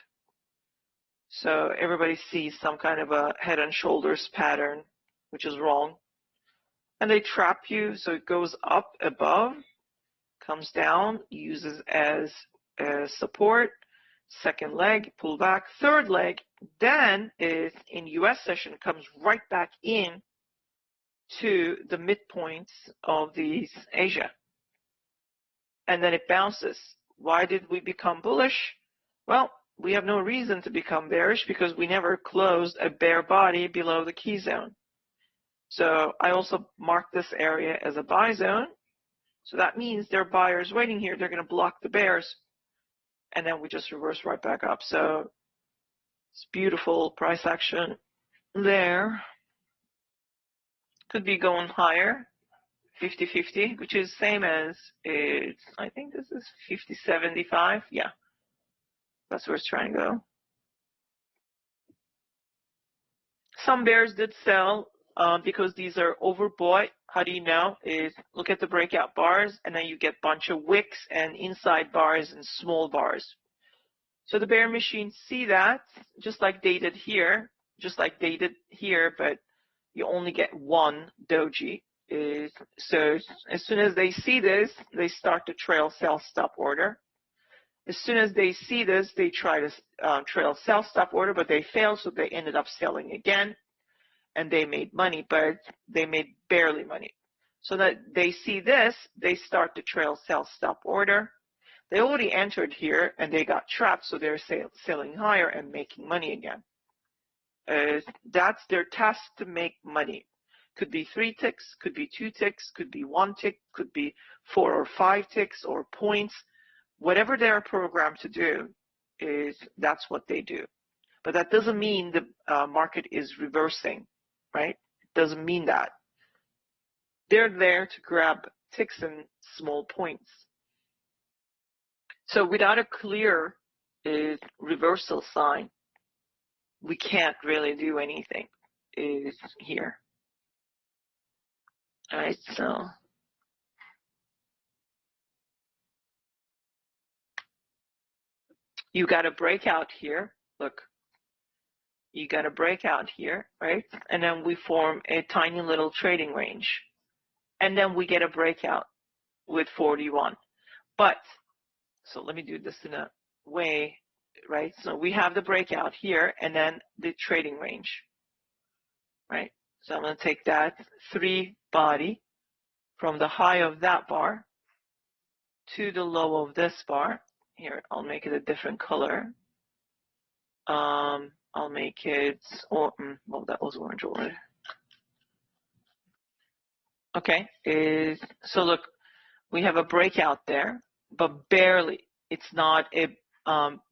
So everybody sees some kind of a head and shoulders pattern, which is wrong. And they trap you, so it goes up above, comes down, uses as support, second leg, pull back, third leg, then is in US session comes right back in to the midpoints of these Asia. And then it bounces. Why did we become bullish? Well, we have no reason to become bearish because we never closed a bear body below the key zone. So I also mark this area as a buy zone. So that means there are buyers waiting here. They're going to block the bears. And then we just reverse right back up. So it's beautiful price action there. Could be going higher, 50-50, which is same as it's, I think this is 50-75. Yeah, that's where it's trying to go. Some bears did sell because these are overbought. How do you know? Is look at the breakout bars, and then you get a bunch of wicks and inside bars and small bars. So the bear machines see that, just like they did here, but you only get one doji. So as soon as they see this, they start to trail sell stop order. As soon as they see this, they try to trail sell stop order, but they fail, so they ended up selling again, and they made money, but they made barely money. So that they see this, they start to trail sell stop order. They already entered here, and they got trapped, so they're selling higher and making money again. That's their task, to make money. Could be 3 ticks, could be 2 ticks, could be 1 tick, could be 4 or 5 ticks or points. Whatever they're programmed to do, that's what they do. But that doesn't mean the market is reversing, right? It doesn't mean that. They're there to grab ticks and small points. So without a clear reversal sign, we can't really do anything here. All right, so you got a breakout here. Look, you got a breakout here, right? And then we form a tiny little trading range. And then we get a breakout with 41. But, so let me do this in a way, right? So we have the breakout here and then the trading range, right? So I'm going to take that 3 body from the high of that bar to the low of this bar. Here, I'll make it a different color. I'll make it, well, that was orange already. Okay, so look, we have a breakout there, but barely. It's not a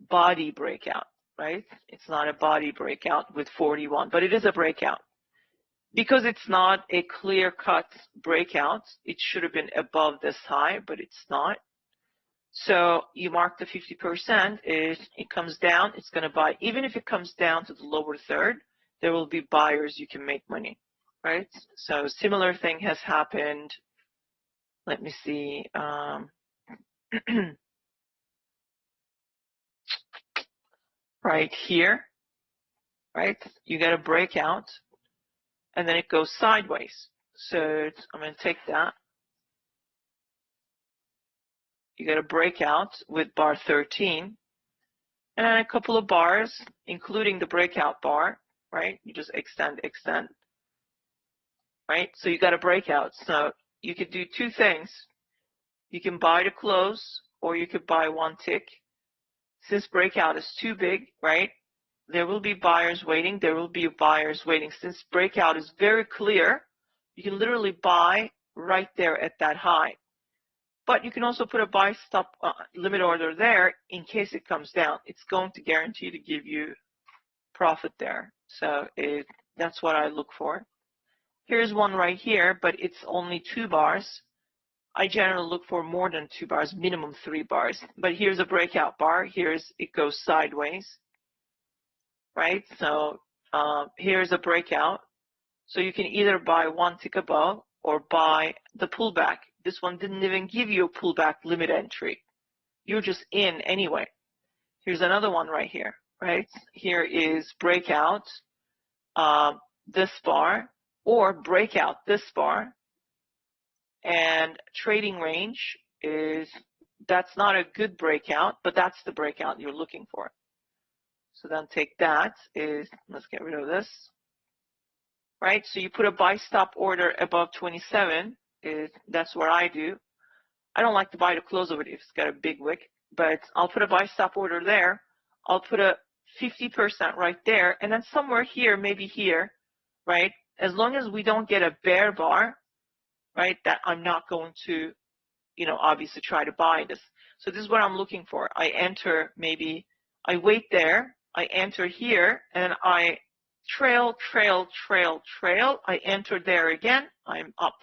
body breakout, right? It's not a body breakout with 41, but it is a breakout. Because it's not a clear-cut breakout, it should have been above this high, but it's not. So you mark the 50%, it comes down, it's going to buy. Even if it comes down to the lower third, there will be buyers, you can make money, right? So similar thing has happened. Let me see. Right here, right? You get a breakout, and then it goes sideways. So I'm going to take that. You get a breakout with bar 13, and then a couple of bars, including the breakout bar, right? You just extend, right? So you got a breakout. So you could do 2 things. You can buy to close, or you could buy 1 tick. Since breakout is too big, right? There will be buyers waiting. There will be buyers waiting. Since breakout is very clear, you can literally buy right there at that high. But you can also put a buy stop limit order there in case it comes down. It's going to guarantee to give you profit there. So that's what I look for. Here's one right here, but it's only 2 bars. I generally look for more than 2 bars, minimum 3 bars. But here's a breakout bar. It goes sideways, right? So here's a breakout. So you can either buy 1 tick above or buy the pullback. This one didn't even give you a pullback limit entry. You're just in anyway. Here's another one right here, right? Here is breakout, this bar, or breakout this bar. And trading range that's not a good breakout, but that's the breakout you're looking for. So then take that, let's get rid of this. Right, so you put a buy stop order above 27, that's what I do. I don't like to buy the close of it if it's got a big wick, but I'll put a buy stop order there. I'll put a 50% right there, and then somewhere here, maybe here, right? As long as we don't get a bear bar, right, that I'm not going to obviously try to buy this. So this is what I'm looking for. I enter, maybe I wait there, I enter here, and I trail. I enter there again, I'm up.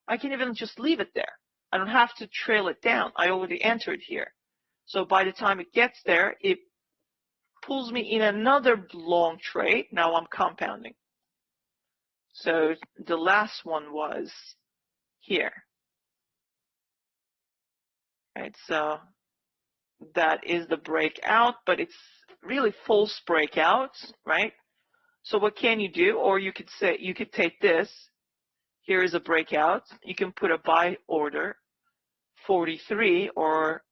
I can even just leave it there. I don't have to trail it down. I already entered here. So by the time it gets there, it pulls me in another long trade. Now I'm compounding. So the last one was here. Right, so that is the breakout, but it's really false breakouts, right? So what can you do? Or you could say, you could take this. Here is a breakout. You can put a buy order, 43, or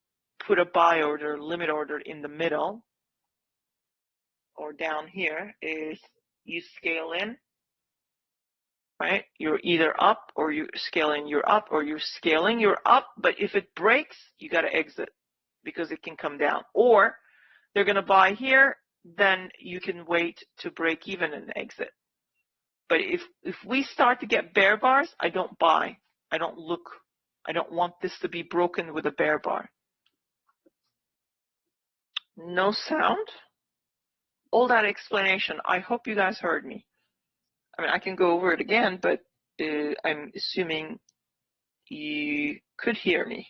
put a buy order, limit order in the middle, or down here is you scale in, right? You're either up or you're scaling, you're up, or you're scaling, you're up. But if it breaks, you got to exit because it can come down. Or they're going to buy here, then you can wait to break even and exit. But if we start to get bear bars, I don't buy. I don't look. I don't want this to be broken with a bear bar. No sound. All that explanation, I hope you guys heard me. I mean, I can go over it again, but I'm assuming you could hear me.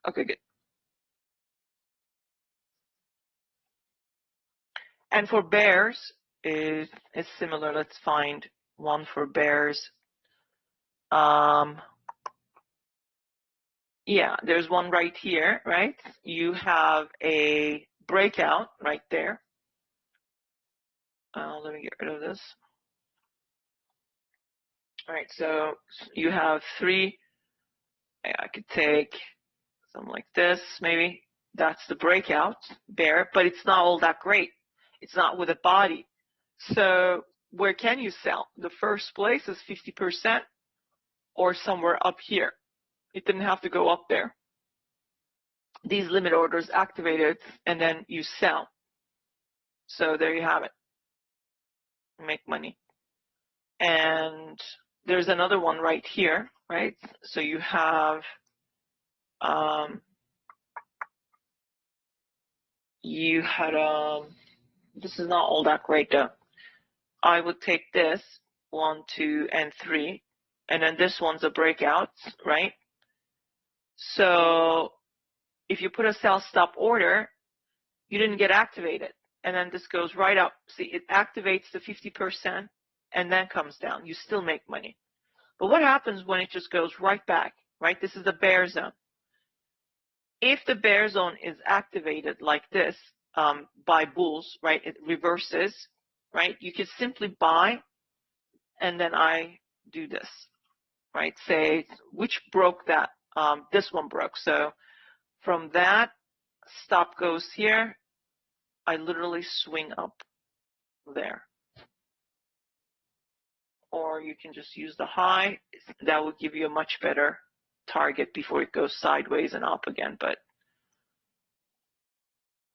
Okay, good. And for bears, is similar. Let's find one for bears. Yeah, there's one right here, right? You have a breakout right there. Let me get rid of this. All right, so you have three. I could take something like this, maybe. That's the breakout bear, but it's not all that great. It's not with a body. So where can you sell? The first place is 50% or somewhere up here. It didn't have to go up there. These limit orders activated, and then you sell. So there you have it. Make money. And there's another one right here, right? So you have this is not all that great though. I would take this 1, 2, and 3, and then this one's a breakout, right? So if you put a sell stop order, you didn't get activated, and then this goes right up. See, it activates the 50% and then comes down. You still make money. But what happens when it just goes right back, right? This is the bear zone. If the bear zone is activated like this by bulls, right, it reverses, right? You can simply buy, and then I do this, right? Say, which broke that? This one broke. So from that, stop goes here. I literally swing up there. Or you can just use the high. That will give you a much better target before it goes sideways and up again. But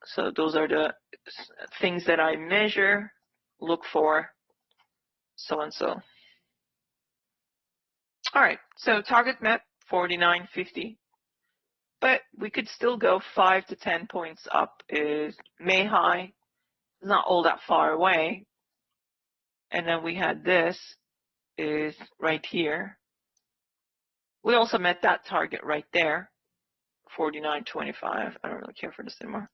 so those are the things that I measure, look for, so and so. All right, so target met 49.50, but we could still go 5 to 10 points up. Is May high, is not all that far away, and then we had this is right here. We also met that target right there, 49.25. I don't really care for this anymore.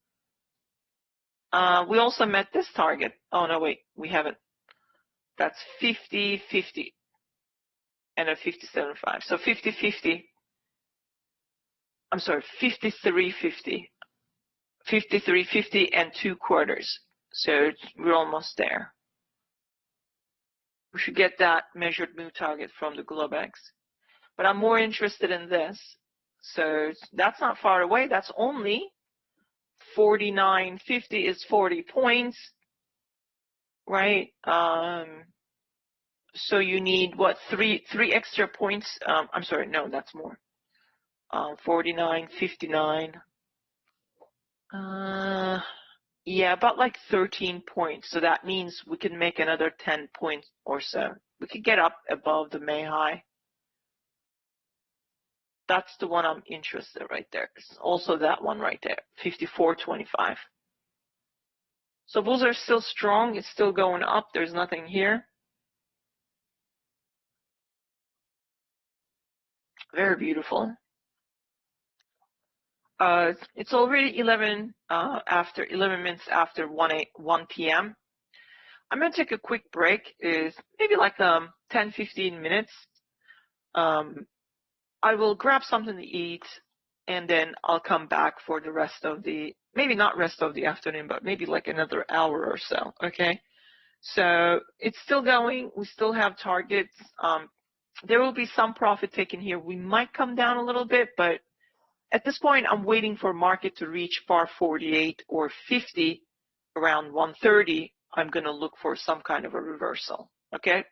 We also met this target. Oh no, wait, we haven't. That's 50.50 and a 57.5. So 50.50. I'm sorry, 53.50. 53.50 and 2/4. So we're almost there. We should get that measured move target from the Globex. But I'm more interested in this. So that's not far away. That's only 49.50 is 40 points, right? So you need what, three extra points? I'm sorry, no, that's more. 49.59. Yeah, about like 13 points. So that means we can make another 10 points or so. We could get up above the May high. That's the one I'm interested in right there. It's also that one right there, 54.25. So bulls are still strong. It's still going up. There's nothing here. Very beautiful. It's already 11 minutes after 1 p.m. I'm gonna take a quick break. Is maybe like 10-15 minutes. I will grab something to eat, and then I'll come back for the rest of the, maybe not rest of the afternoon, but maybe like another hour or so. Okay. So it's still going. We still have targets. There will be some profit taken here. We might come down a little bit, but at this point, I'm waiting for market to reach par 48 or 50 around 130. I'm going to look for some kind of a reversal. Okay.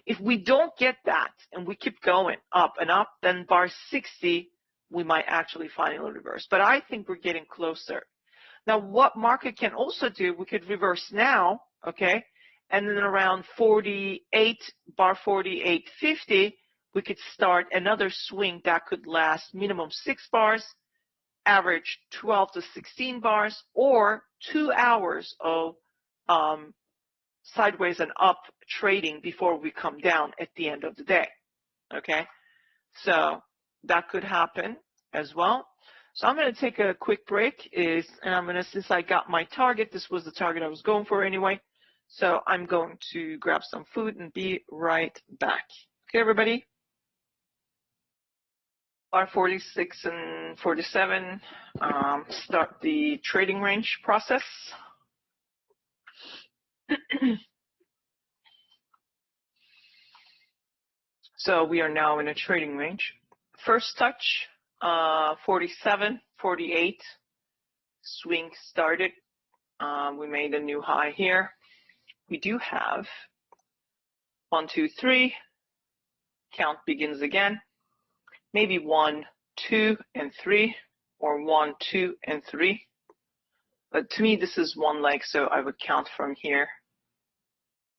If we don't get that and we keep going up and up, then bar 60, we might actually finally reverse. But I think we're getting closer. Now, what market can also do, we could reverse now, okay? And then around 48, bar 48.50, we could start another swing that could last minimum 6 bars, average 12 to 16 bars, or 2 hours of sideways and up trading before we come down at the end of the day. Okay, so that could happen as well. So I'm going to take a quick break. And I'm going to, since I got my target, this was the target I was going for anyway. So I'm going to grab some food and be right back. Okay, everybody. Bar 46 and 47, start the trading range process. So we are now in a trading range. First touch, 47, 48. Swing started. We made a new high here. We do have 1, 2, 3. Count begins again. Maybe 1, 2, and 3, or 1, 2, and 3. But to me, this is one leg, so I would count from here.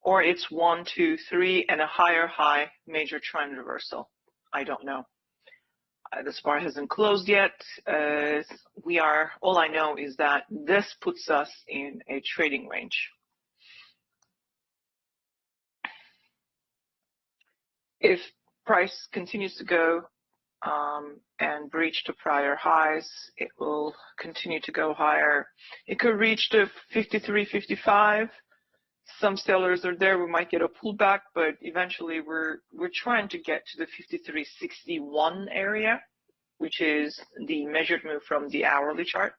Or it's 1, 2, 3, and a higher high major trend reversal. I don't know. This bar hasn't closed yet. All I know is that this puts us in a trading range. If price continues to go and breach the prior highs, it will continue to go higher. It could reach the 53.55. Some sellers are there. We might get a pullback, but eventually we're trying to get to the 53.61 area, which is the measured move from the hourly chart.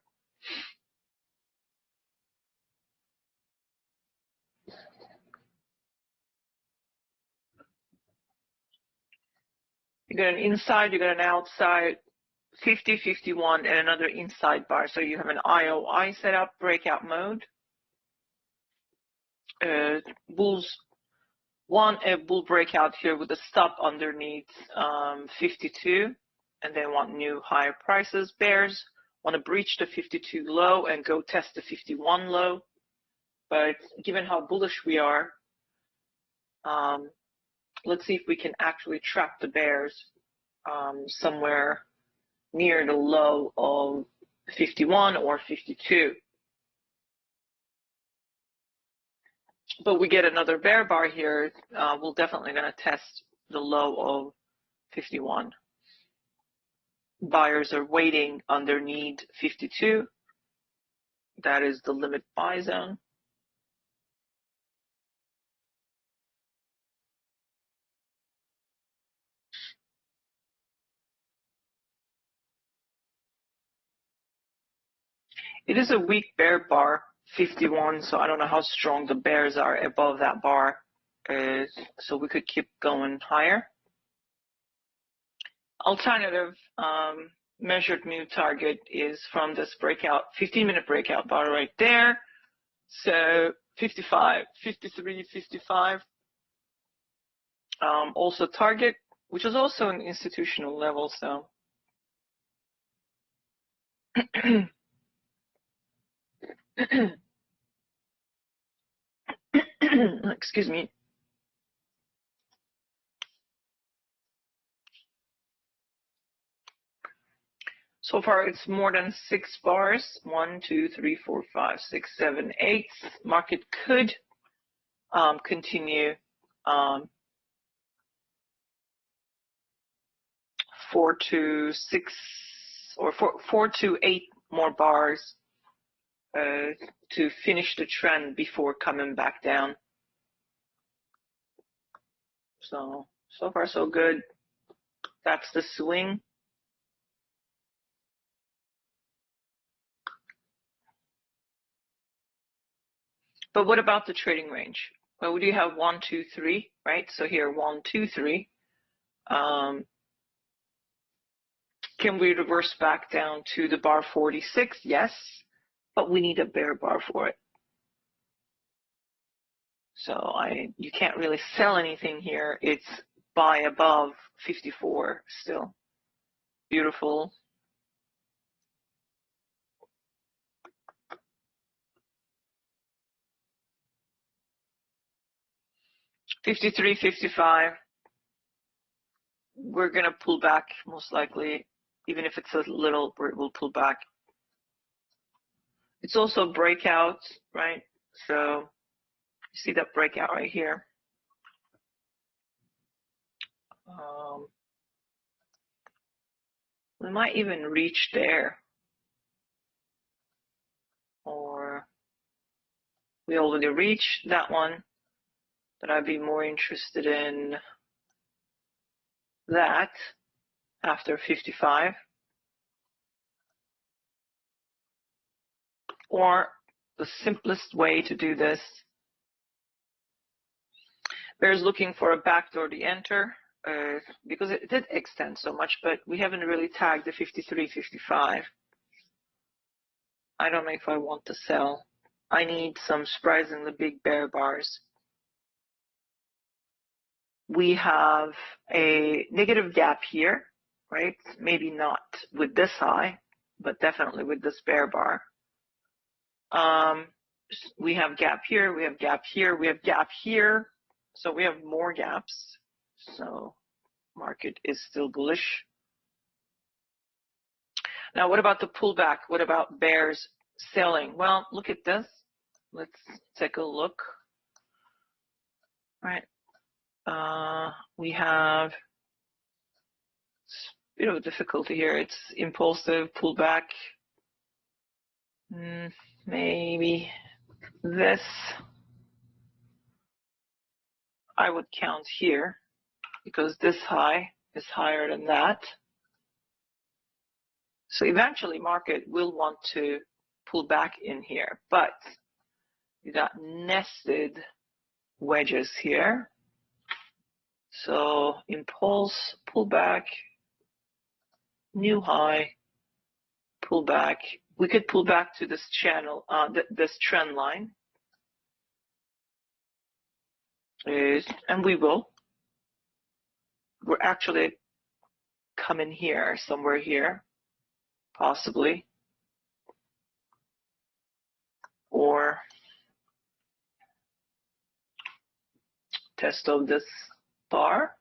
You got an inside, you got an outside, 50, 51, and another inside bar. So you have an IOI setup, breakout mode. Bulls want a bull breakout here with a stop underneath 52, and they want new higher prices. Bears want to breach the 52 low and go test the 51 low. But given how bullish we are, let's see if we can actually trap the bears somewhere near the low of 51 or 52. But we get another bear bar here, we're definitely going to test the low of 51. Buyers are waiting underneath 52. That is the limit buy zone. It is a weak bear bar, 51, so I don't know how strong the bears are above that bar. So we could keep going higher. Alternative measured move target is from this breakout, 15-minute breakout bar right there. So 55, 53, 55. Also target, which is also an institutional level, so. Excuse me. So far, it's more than 6 bars. 1, 2, 3, 4, 5, 6, 7, 8. Market could continue 4 to 6 or 4 to 8 more bars to finish the trend before coming back down. So far so good. That's the swing. But what about the trading range? Well, we do have 1, 2, 3, right? So here, 1, 2, 3. Can we reverse back down to the bar 46? Yes, but we need a bear bar for it. So you can't really sell anything here. It's buy above 54 still. Beautiful. $53, $55. We're gonna pull back most likely, even if it's a little. We'll pull back. It's also a breakout, right? So you see that breakout right here. We might even reach there, or we already reached that one, but I'd be more interested in that after 55. Or the simplest way to do this, bear's looking for a backdoor to enter because it did extend so much, but we haven't really tagged the 53, 55. I don't know if I want to sell. I need some surprisingly big bear bars. We have a negative gap here, right? Maybe not with this high, but definitely with this bear bar. We have gap here, we have gap here, we have gap here. So we have more gaps. So market is still bullish. Now, what about the pullback? What about bears selling? Well, look at this. Let's take a look. All right. We have a bit of a difficulty here. It's impulsive pullback. Maybe this I would count here because this high is higher than that. So eventually market will want to pull back in here, but you got nested wedges here. So impulse, pullback, new high, pullback. We could pull back to this channel, this trend line. And we will. We're actually coming here, somewhere here, possibly. Or test of this bar.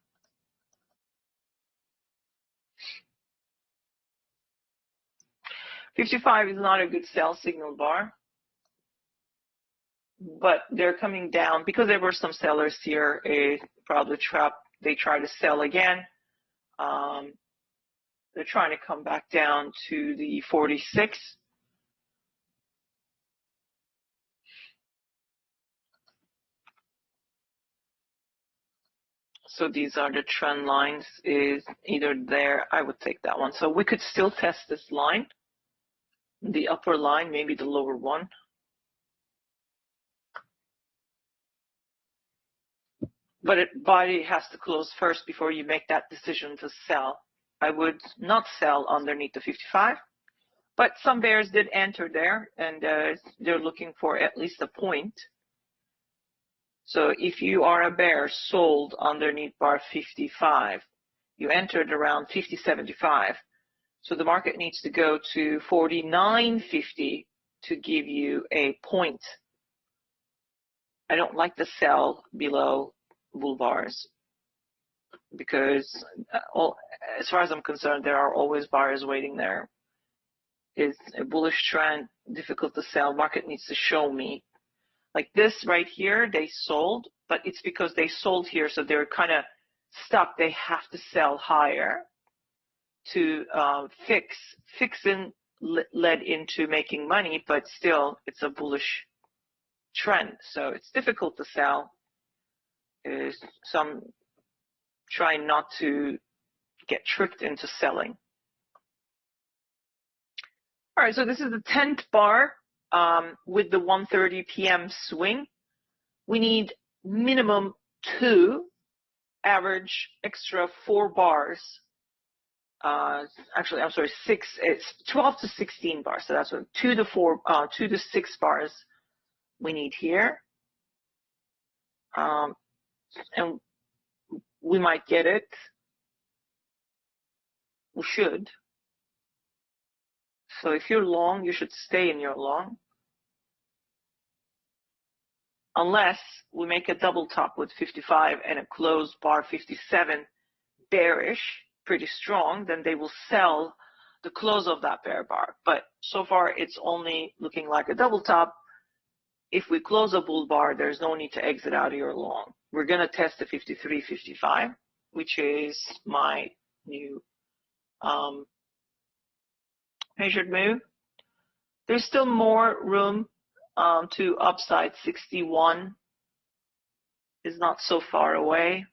$55 is not a good sell signal bar, but they're coming down because there were some sellers here. Probably trapped. They try to sell again. They're trying to come back down to the 46. So these are the trend lines, is either there. I would take that one. So we could still test this line, the upper line, maybe the lower one. But body has to close first before you make that decision to sell. I would not sell underneath the 55, but some bears did enter there, and they're looking for at least a point. So if you are a bear sold underneath bar 55, you entered around 50.75. So the market needs to go to 49.50 to give you a point. I don't like to sell below bull bars because as far as I'm concerned, there are always buyers waiting there. is a bullish trend, difficult to sell. Market needs to show me. Like this right here, they sold, but it's because they sold here, so they're kind of stuck. They have to sell higher to fix. Fixing led into making money, but still it's a bullish trend. So it's difficult to sell. So I'm trying not to get tricked into selling. All right, so this is the 10th bar with the 1:30 p.m. swing. We need minimum 2, average extra 4 bars. Actually, I'm sorry, 6. It's 12 to 16 bars. So that's what 2 to 6 bars we need here. And we might get it. We should. So if you're long, you should stay in your long. Unless we make a double top with 55 and a close bar 57 bearish, pretty strong, then they will sell the close of that bear bar. But so far, it's only looking like a double top. If we close a bull bar, there's no need to exit out of your long. We're going to test the 53.55, which is my new measured move. There's still more room to upside. 61 is not so far away.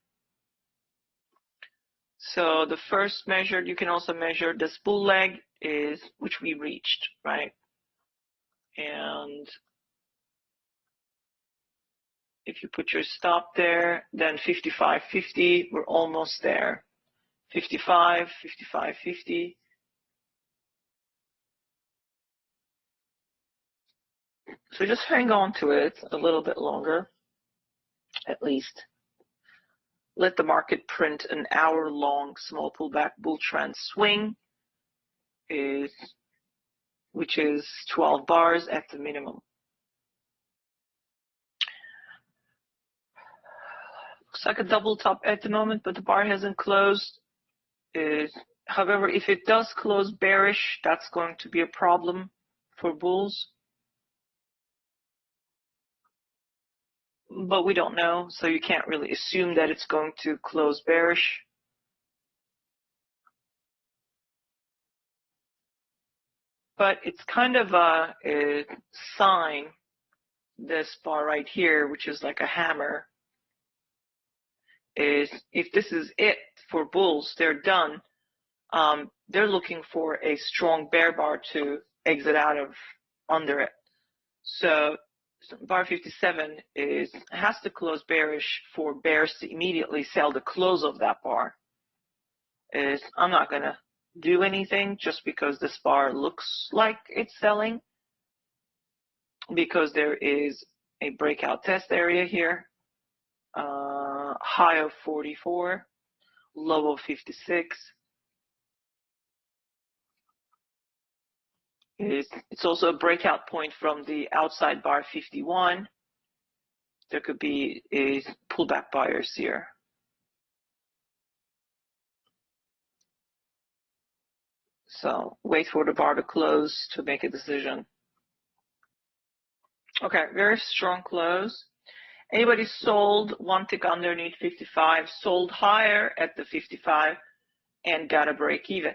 So the first measured, you can also measure this bull leg, is which we reached, right? And if you put your stop there, then 55.50, we're almost there. 55, 55.50. So just hang on to it a little bit longer, at least. Let the market print an hour-long small pullback bull trend swing, which is 12 bars at the minimum. Looks like a double top at the moment, but the bar hasn't closed. However, if it does close bearish, that's going to be a problem for bulls. But we don't know, so you can't really assume that it's going to close bearish. But it's kind of a sign, this bar right here, which is like a hammer, is if this is it for bulls, they're done. They're looking for a strong bear bar to exit out of under it. So bar 57 has to close bearish for bears to immediately sell the close of that bar. I'm not going to do anything just because this bar looks like it's selling, because there is a breakout test area here, high of 44, low of 56. It's also a breakout point from the outside bar 51. There could be pullback buyers here. So wait for the bar to close to make a decision. Okay, very strong close. Anybody sold one tick underneath 55, sold higher at the 55, and got a break even.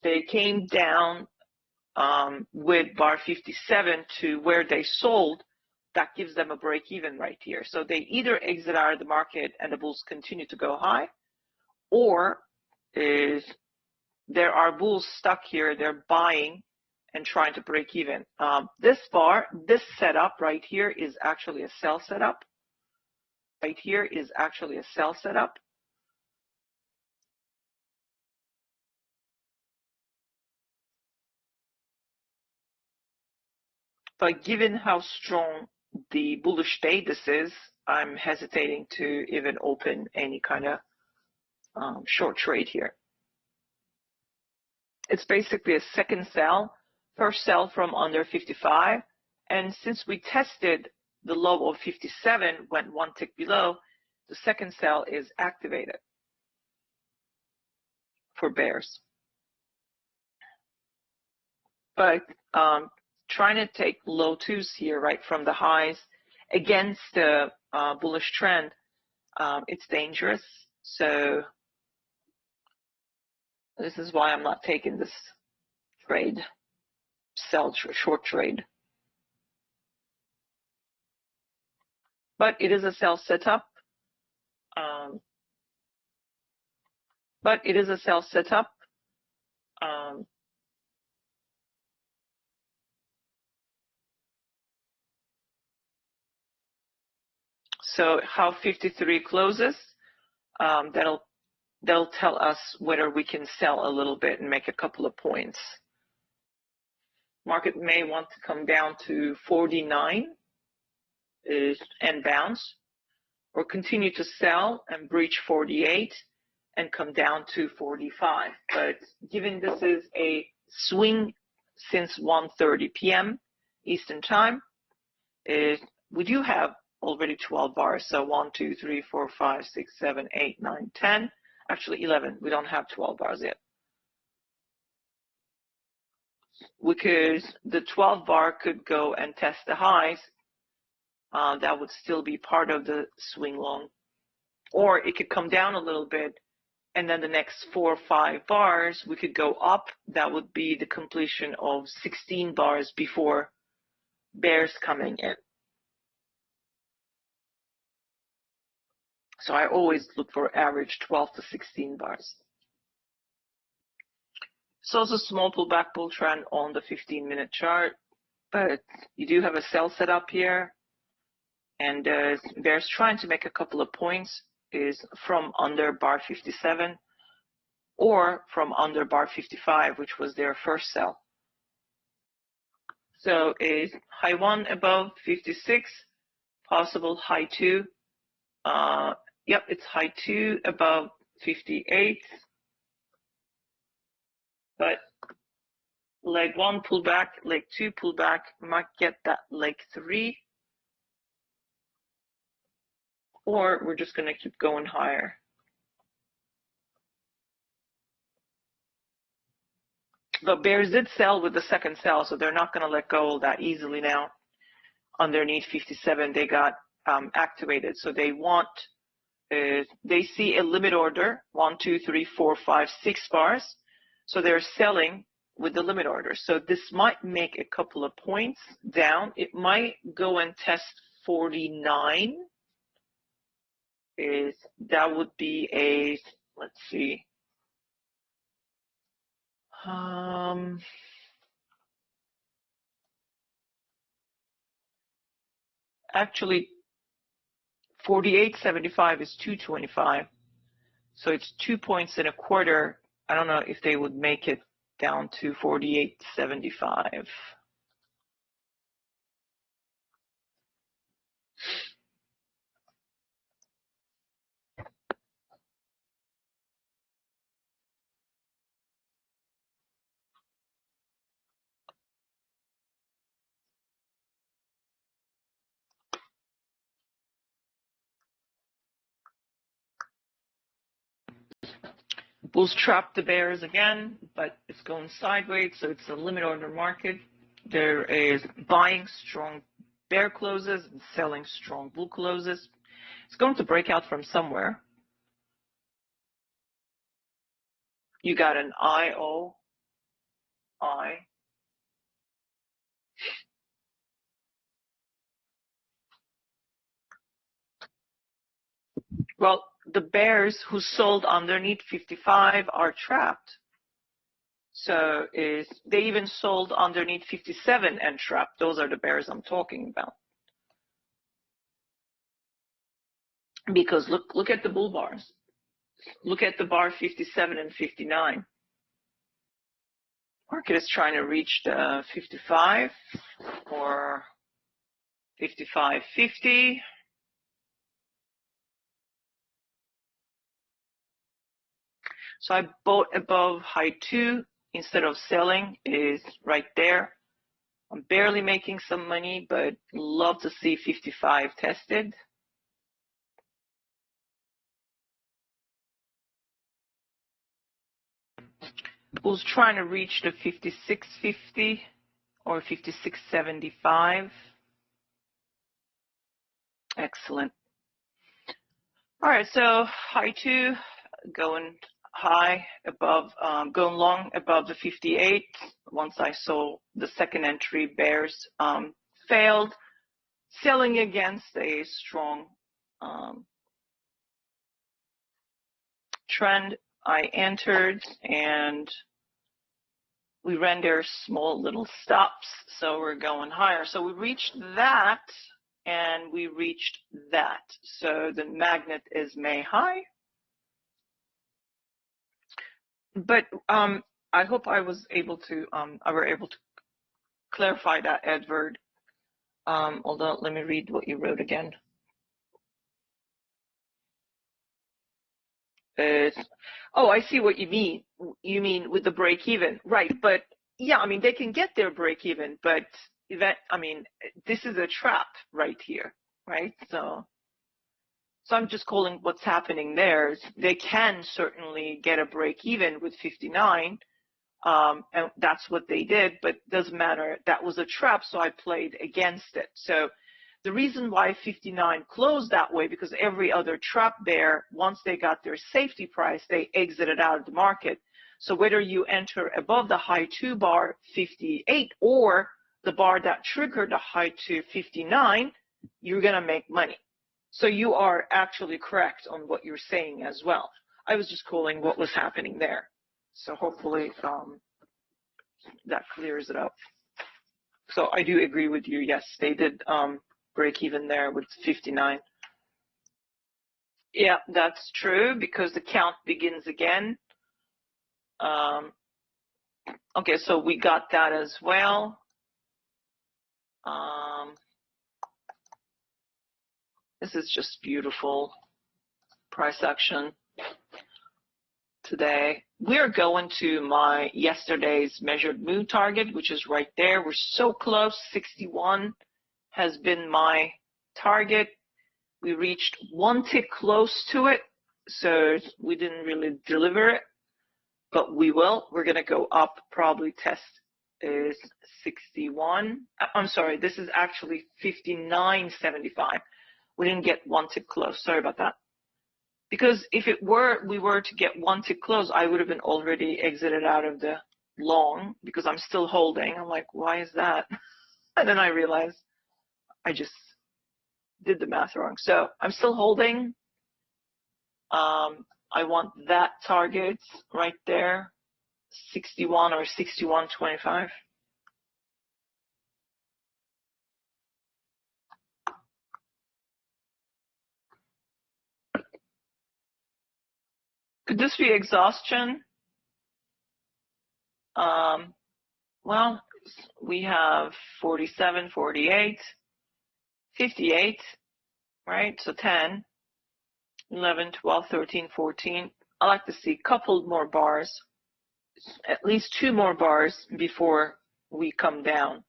They came down with bar 57 to where they sold. That gives them a break even right here. So they either exit out of the market and the bulls continue to go high, or there are bulls stuck here. They're buying and trying to break even. This bar, this setup right here is actually a sell setup. Right here is actually a sell setup. But given how strong the bullish day this is, I'm hesitating to even open any kind of short trade here. It's basically a second sell, first sell from under 55. And since we tested the low of 57, went one tick below, the second sell is activated for bears. but trying to take low twos here, right from the highs against the bullish trend, it's dangerous. So this is why I'm not taking this trade, short trade. But it is a sell setup. So how 53 closes, that'll tell us whether we can sell a little bit and make a couple of points. Market may want to come down to 49 and bounce, or continue to sell and breach 48 and come down to 45. But given this is a swing since 1:30 p.m. Eastern time, we do have already 12 bars. So 1, 2, 3, 4, 5, 6, 7, 8, 9, 10. Actually 11. We don't have 12 bars yet. Because the 12 bar could go and test the highs. That would still be part of the swing long. Or it could come down a little bit, and then the next 4 or 5 bars, we could go up. That would be the completion of 16 bars before bears coming in. So I always look for average 12 to 16 bars. So it's a small pullback bull trend on the 15-minute chart, but you do have a sell set up here, and bears trying to make a couple of points is from under bar 57 or from under bar 55, which was their first sell. So is high 1 above 56, possible high 2. Yep, it's high 2 above 58. But leg 1 pull back, leg 2 pull back, might get that leg 3. Or we're just going to keep going higher. But bears did sell with the second sell, so they're not going to let go that easily now. Underneath 57, they got activated. So they want, they see a limit order, 1, 2, 3, 4, 5, 6 bars. So they're selling with the limit order. So this might make a couple of points down. It might go and test 49. That would be a, let's see. Actually, 48.75 is 225. So it's 2 points and a quarter. I don't know if they would make it down to 48.75. Bulls trapped the bears again, but it's going sideways, so it's a limit order market. There is buying strong bear closes and selling strong bull closes. It's going to break out from somewhere. You got an IOI. Well, the bears who sold underneath 55 are trapped. So they even sold underneath 57 and trapped. Those are the bears I'm talking about. Because look at the bull bars. Look at the bar 57 and 59. Market is trying to reach the 55 or 55.50. So I bought above high 2 instead of selling. Is right there. I'm barely making some money, but love to see 55 tested. was trying to reach the 56.50 or 56.75. Excellent. All right, so high 2 going high above, going long above the 58. Once I saw the second entry bears failed, selling against a strong trend, I entered and we ran their small little stops, so we're going higher. So we reached that and we reached that. So the magnet is May high. But I hope I was able to clarify that, Edward. Although let me read what you wrote again. Oh, I see what you mean. You mean with the break even, right? But yeah, I mean they can get their break even, but this is a trap right here, right? So I'm just calling what's happening there. They can certainly get a break even with 59. And that's what they did, but it doesn't matter. That was a trap, so I played against it. So the reason why 59 closed that way, because every other trap bear, once they got their safety price, they exited out of the market. So whether you enter above the high 2 bar 58 or the bar that triggered the high 2 59, you're going to make money. So you are actually correct on what you're saying as well. I was just calling what was happening there. So hopefully that clears it up. So I do agree with you. Yes, they did break even there with 59. Yeah, that's true because the count begins again. Okay, so we got that as well. This is just beautiful price action today. We're going to my yesterday's measured move target, which is right there. We're so close. 61 has been my target. We reached one tick close to it, so we didn't really deliver it, but we will. We're going to go up, probably test is 61. I'm sorry, this is actually 59.75. We didn't get one tick close. Sorry about that. Because if we were to get one tick close, I would have been already exited out of the long because I'm still holding. I'm like, why is that? And then I realized I just did the math wrong. So I'm still holding. I want that target right there, 61 or 61.25. Could this be exhaustion? Well, we have 47, 48, 58, right? So 10, 11, 12, 13, 14. I like to see a couple more bars, at least 2 more bars before we come down.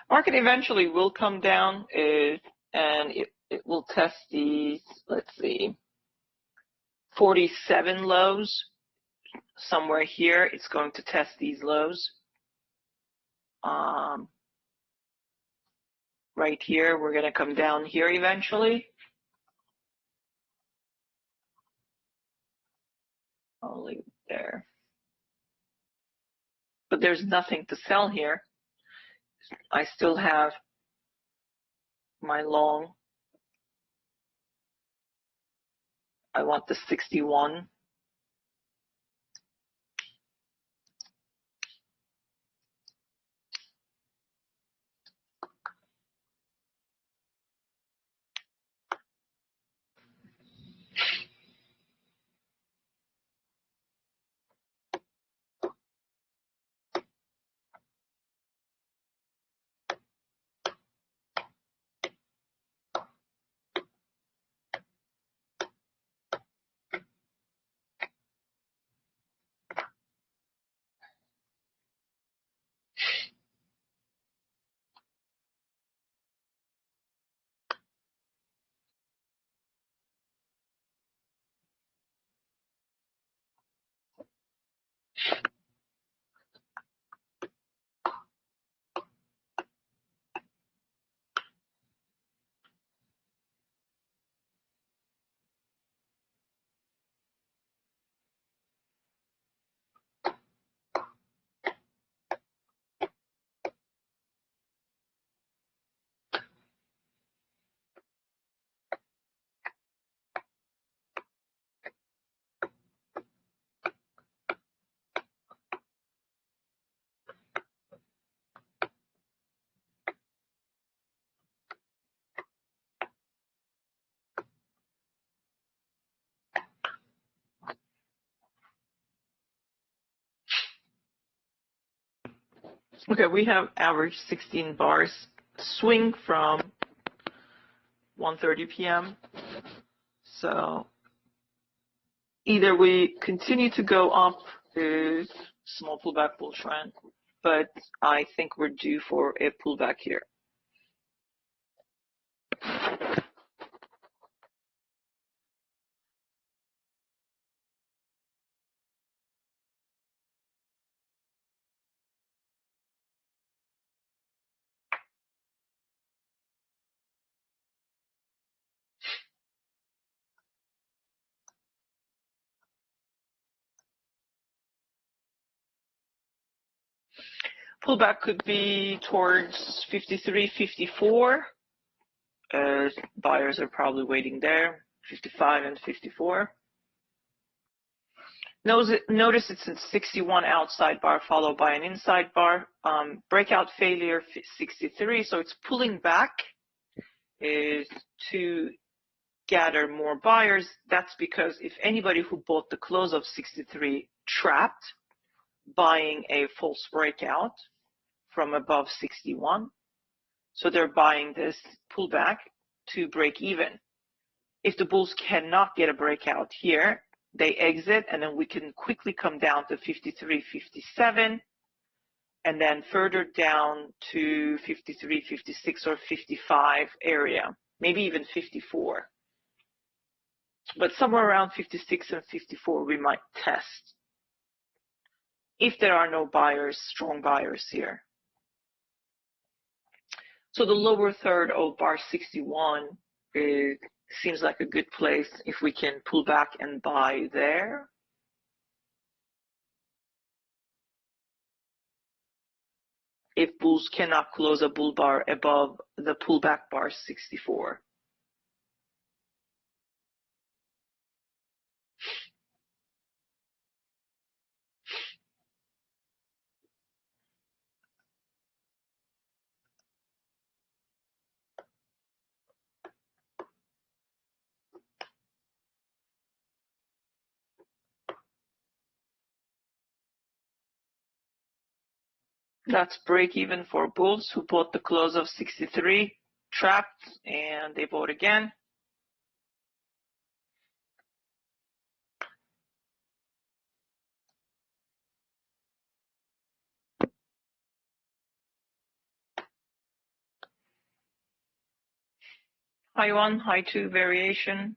Market eventually will come down and it will test these, let's see, 47 lows. Somewhere here, it's going to test these lows. Right here, we're going to come down here eventually. I'll leave it there. But there's nothing to sell here. I still have my long. I want the 61. Okay, we have average 16 bars swing from 1:30 p.m. So either we continue to go up to small pullback bull trend, but I think we're due for a pullback here. Pullback could be towards 53, 54. Buyers are probably waiting there, 55 and 54. Notice it's a 61 outside bar followed by an inside bar. Breakout failure 63, so it's pulling back is to gather more buyers. That's because if anybody who bought the close of 63 trapped buying a false breakout from above 61, so they're buying this pullback to break even. If the bulls cannot get a breakout here, they exit, and then we can quickly come down to 53, 57, and then further down to 53, 56, or 55 area, maybe even 54. But somewhere around 56 and 54 we might test if there are no buyers, strong buyers here. So the lower third of bar 61 seems like a good place if we can pull back and buy there. If bulls cannot close a bull bar above the pullback bar 64. That's break even for bulls who bought the close of 63, trapped, and they bought again. High 1, high 2 variation.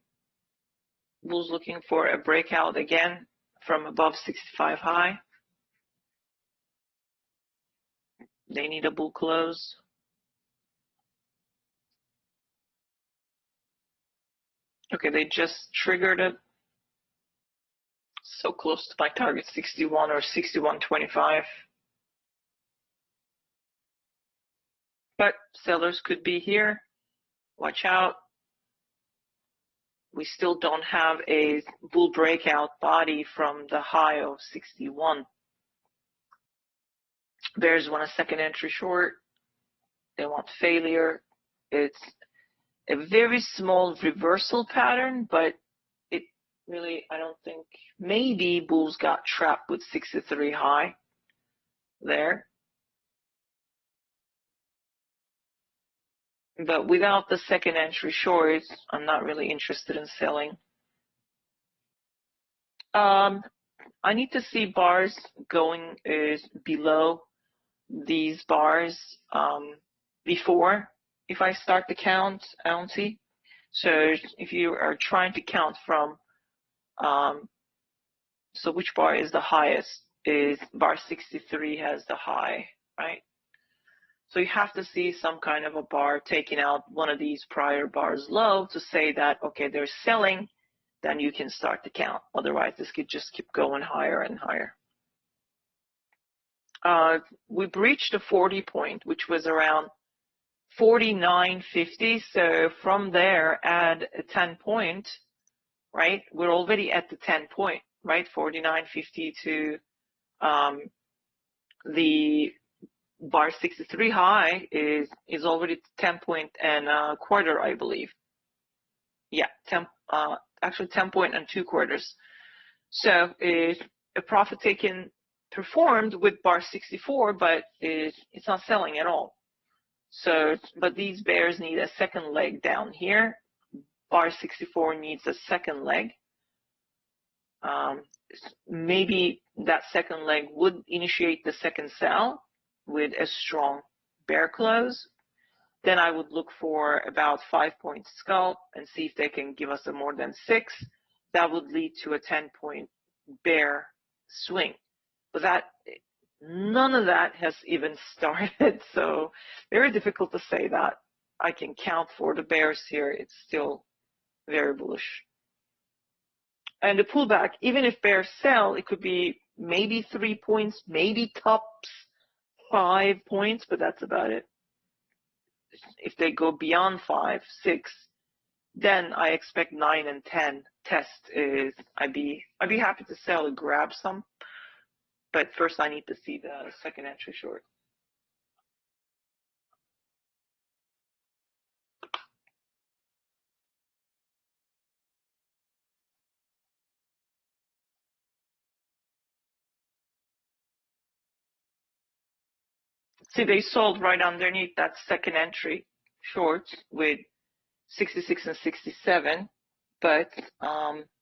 Bulls looking for a breakout again from above 65 high. They need a bull close. Okay, they just triggered it. So close to my target 61 or 61.25. But sellers could be here. Watch out. We still don't have a bull breakout body from the high of 61. Bears want a second entry short. They want failure. It's a very small reversal pattern, but it really, I don't think, maybe bulls got trapped with 63 high there. But without the second entry shorts, I'm not really interested in selling. I need to see bars going below these bars before if I start the count, I don't see. So if you are trying to count from, so which bar is the highest? Is bar 63 has the high, right? So you have to see some kind of a bar taking out one of these prior bars low to say that, okay, they're selling, then you can start the count. Otherwise, this could just keep going higher and higher. We breached the 40 point, which was around 49.50. So from there, add a 10 point, right? We're already at the 10 point, right? 49.50 to the bar 63 high is already 10 point and a quarter, I believe. Yeah, actually 10 point and 2 quarters. So a profit taken performed with bar 64, but it's not selling at all. So, but these bears need a second leg down here. Bar 64 needs a second leg. Maybe that second leg would initiate the second sell with a strong bear close. Then I would look for about 5-point scalp and see if they can give us a more than 6. That would lead to a 10-point bear swing. But that, none of that has even started, so very difficult to say that I can count for the bears here. It's still very bullish. And the pullback, even if bears sell, it could be maybe 3 points, maybe tops 5 points, but that's about it. If they go beyond 5, 6, then I expect 9 and 10 test is I'd be happy to sell and grab some, but first I need to see the second entry short. See, they sold right underneath that second entry short with 66 and 67, but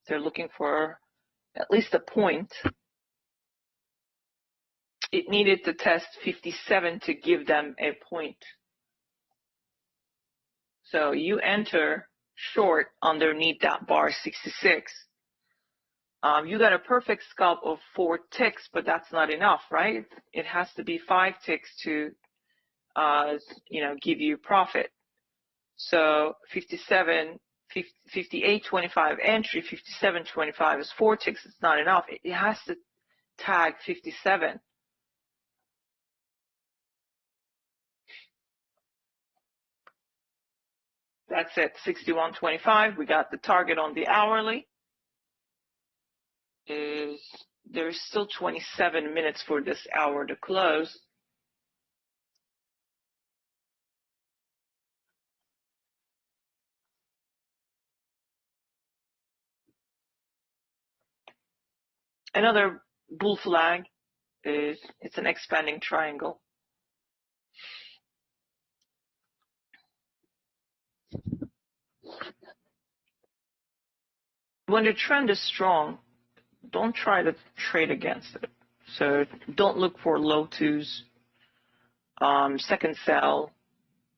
they're looking for at least a point. It needed to test 57 to give them a point. So you enter short underneath that bar 66. You got a perfect scalp of 4 ticks, but that's not enough, right? It has to be 5 ticks to, give you profit. So 57, 58.25 entry, 57.25 is 4 ticks. It's not enough. It has to tag 57. That's it. 61.25. We got the target on the hourly. There's still 27 minutes for this hour to close. Another bull flag is it's an expanding triangle. When the trend is strong, don't try to trade against it. So don't look for low twos, second sell,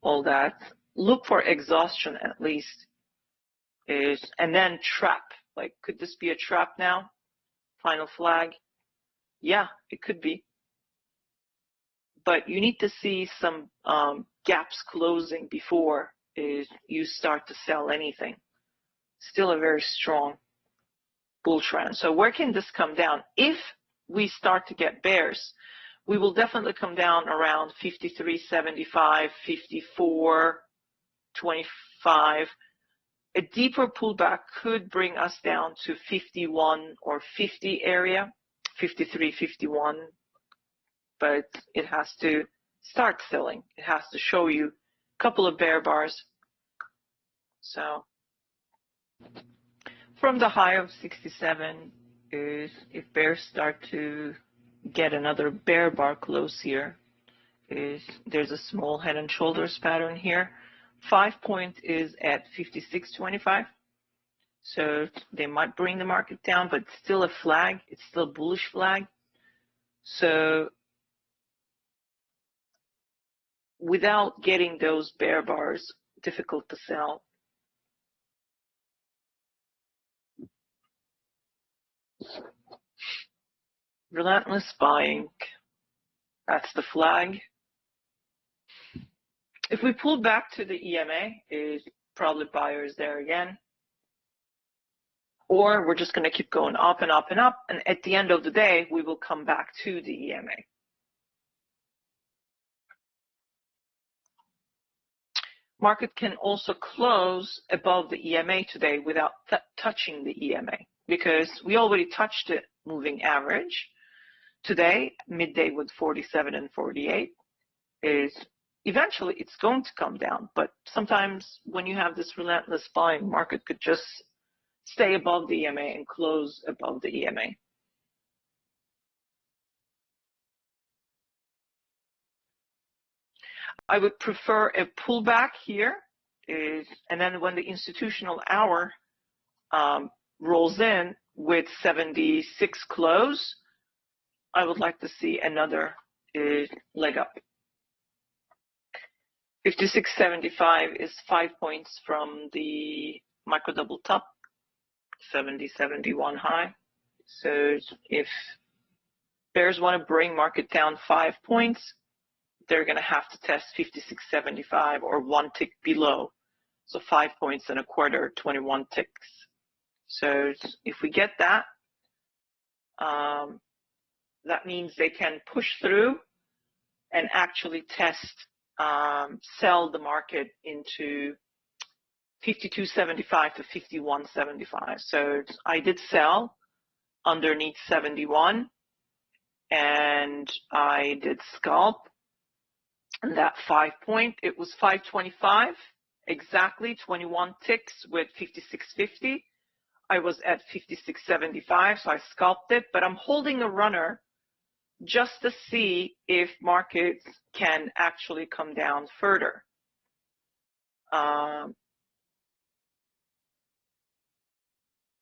all that. Look for exhaustion at least, and then trap. Like, could this be a trap now? Final flag? Yeah, it could be. But you need to see some gaps closing before you start to sell anything. Still a very strong bull trend. So where can this come down? If we start to get bears, we will definitely come down around 53.75, 54.25. A deeper pullback could bring us down to 51 or 50 area, 53, 51, but it has to start selling. It has to show you a couple of bear bars. So from the high of 67 is if bears start to get another bear bar close here, there's a small head and shoulders pattern here. 5 point is at 56.25. So they might bring the market down, but it's still a flag. It's still a bullish flag. So without getting those bear bars, difficult to sell. Relentless buying. That's the flag. If we pull back to the EMA, is probably buyers there again. Or we're just going to keep going up and up and up, and at the end of the day, we will come back to the EMA. Market can also close above the EMA today without touching the EMA, because we already touched the moving average. Today, midday with 47 and 48 is eventually it's going to come down, but sometimes when you have this relentless buying, market could just stay above the EMA and close above the EMA. I would prefer a pullback here, and then when the institutional hour rolls in with 76 close, I would like to see another leg up. 56.75 is 5 points from the micro double top, 70.71 high. So if bears want to bring market down 5 points, they're going to have to test 56.75 or 1 tick below. So 5 points and a quarter, 21 ticks. So if we get that, that means they can push through and actually test, sell the market into 52.75 to 51.75. So I did sell underneath 71, and I did scalp. And that 5 point, it was 525, exactly 21 ticks with 56.50. I was at 56.75, so I scalped it, but I'm holding a runner just to see if markets can actually come down further.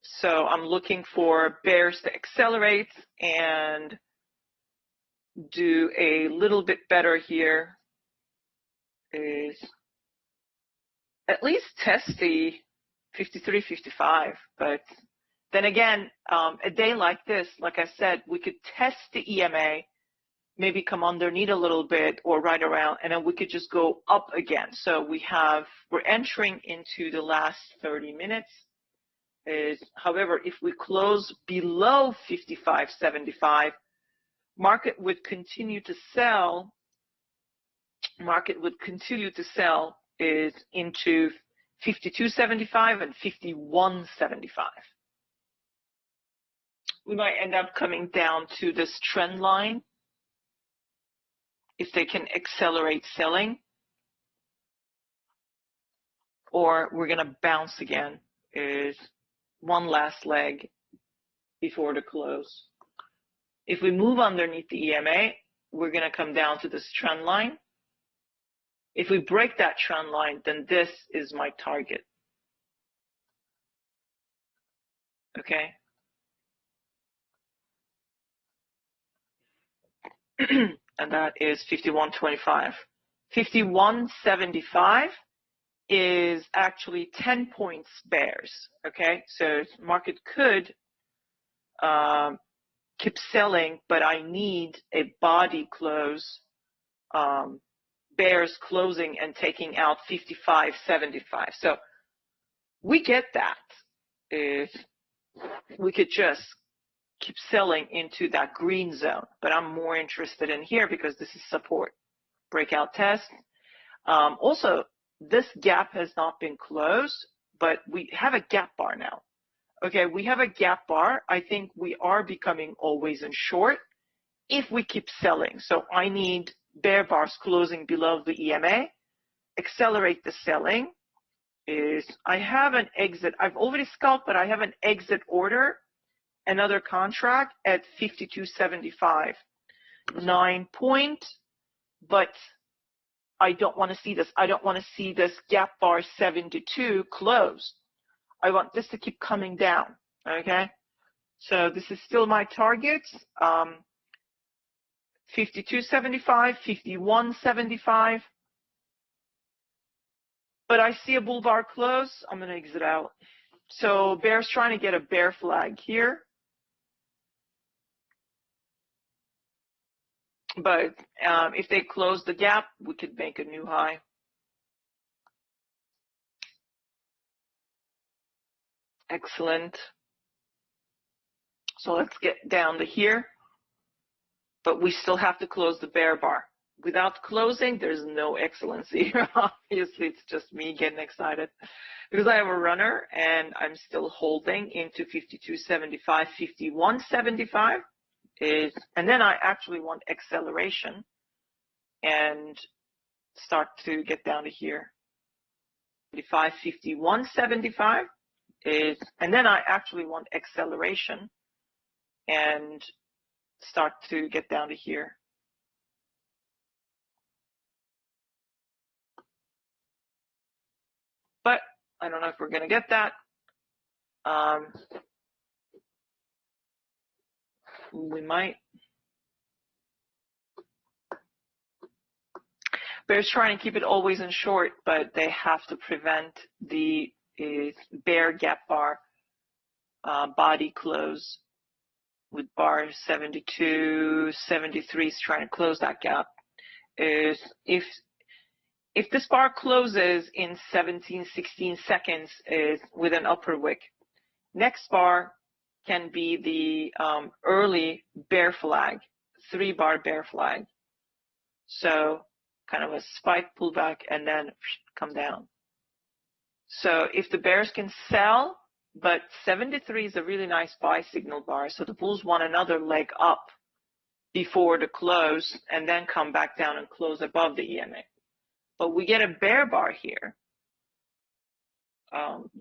So I'm looking for bears to accelerate and do a little bit better here, is at least test the 53.55. But then again, a day like this, like I said, we could test the EMA, maybe come underneath a little bit or right around, and then we could just go up again. So we're entering into the last 30 minutes. However, if we close below 55.75, market would continue to sell. Market would continue to sell is into 52.75 and 51.75. We might end up coming down to this trend line if they can accelerate selling, or we're going to bounce again, is one last leg before the close. If we move underneath the EMA, we're going to come down to this trend line. If we break that trend line, then this is my target. Okay. And that is 51.25. 51.75 is actually 10 points bears. Okay, so market could keep selling, but I need a body close, bears closing and taking out 55.75. So we get that. If we could just keep selling into that green zone, but I'm more interested in here because this is support. Breakout test. Also, this gap has not been closed, but we have a gap bar now. Okay, we have a gap bar. I think we are becoming always in short if we keep selling. So I need bear bars closing below the EMA, accelerate the selling. I have an exit. I've already scalped, but I have an exit order, another contract at 52.75. 9 point, but I don't want to see this. I don't want to see this gap bar 72 closed. I want this to keep coming down. Okay, so this is still my targets. 52.75, 51.75. But I see a bull bar close. I'm going to exit out. So bear's trying to get a bear flag here. But if they close the gap, we could make a new high. Excellent. So let's get down to here. But we still have to close the bear bar. Without closing, there's no excellency. Obviously, it's just me getting excited because I have a runner and I'm still holding into 52.75, 51.75. And then I actually want acceleration and start to get down to here. 51.75 and then I actually want acceleration and start to get down to here. but I don't know if we're going to get that. We might. Bears trying to keep it always in short, but they have to prevent the bear gap bar body close with bar 72, 73 is trying to close that gap. Is if this bar closes in 17, 16 seconds is with an upper wick, next bar can be the early bear flag, 3-bar bear flag. So kind of a spike pullback and then come down. So if the bears can sell, but 73 is a really nice buy signal bar, so the bulls want another leg up before the close and then come back down and close above the EMA. But we get a bear bar here,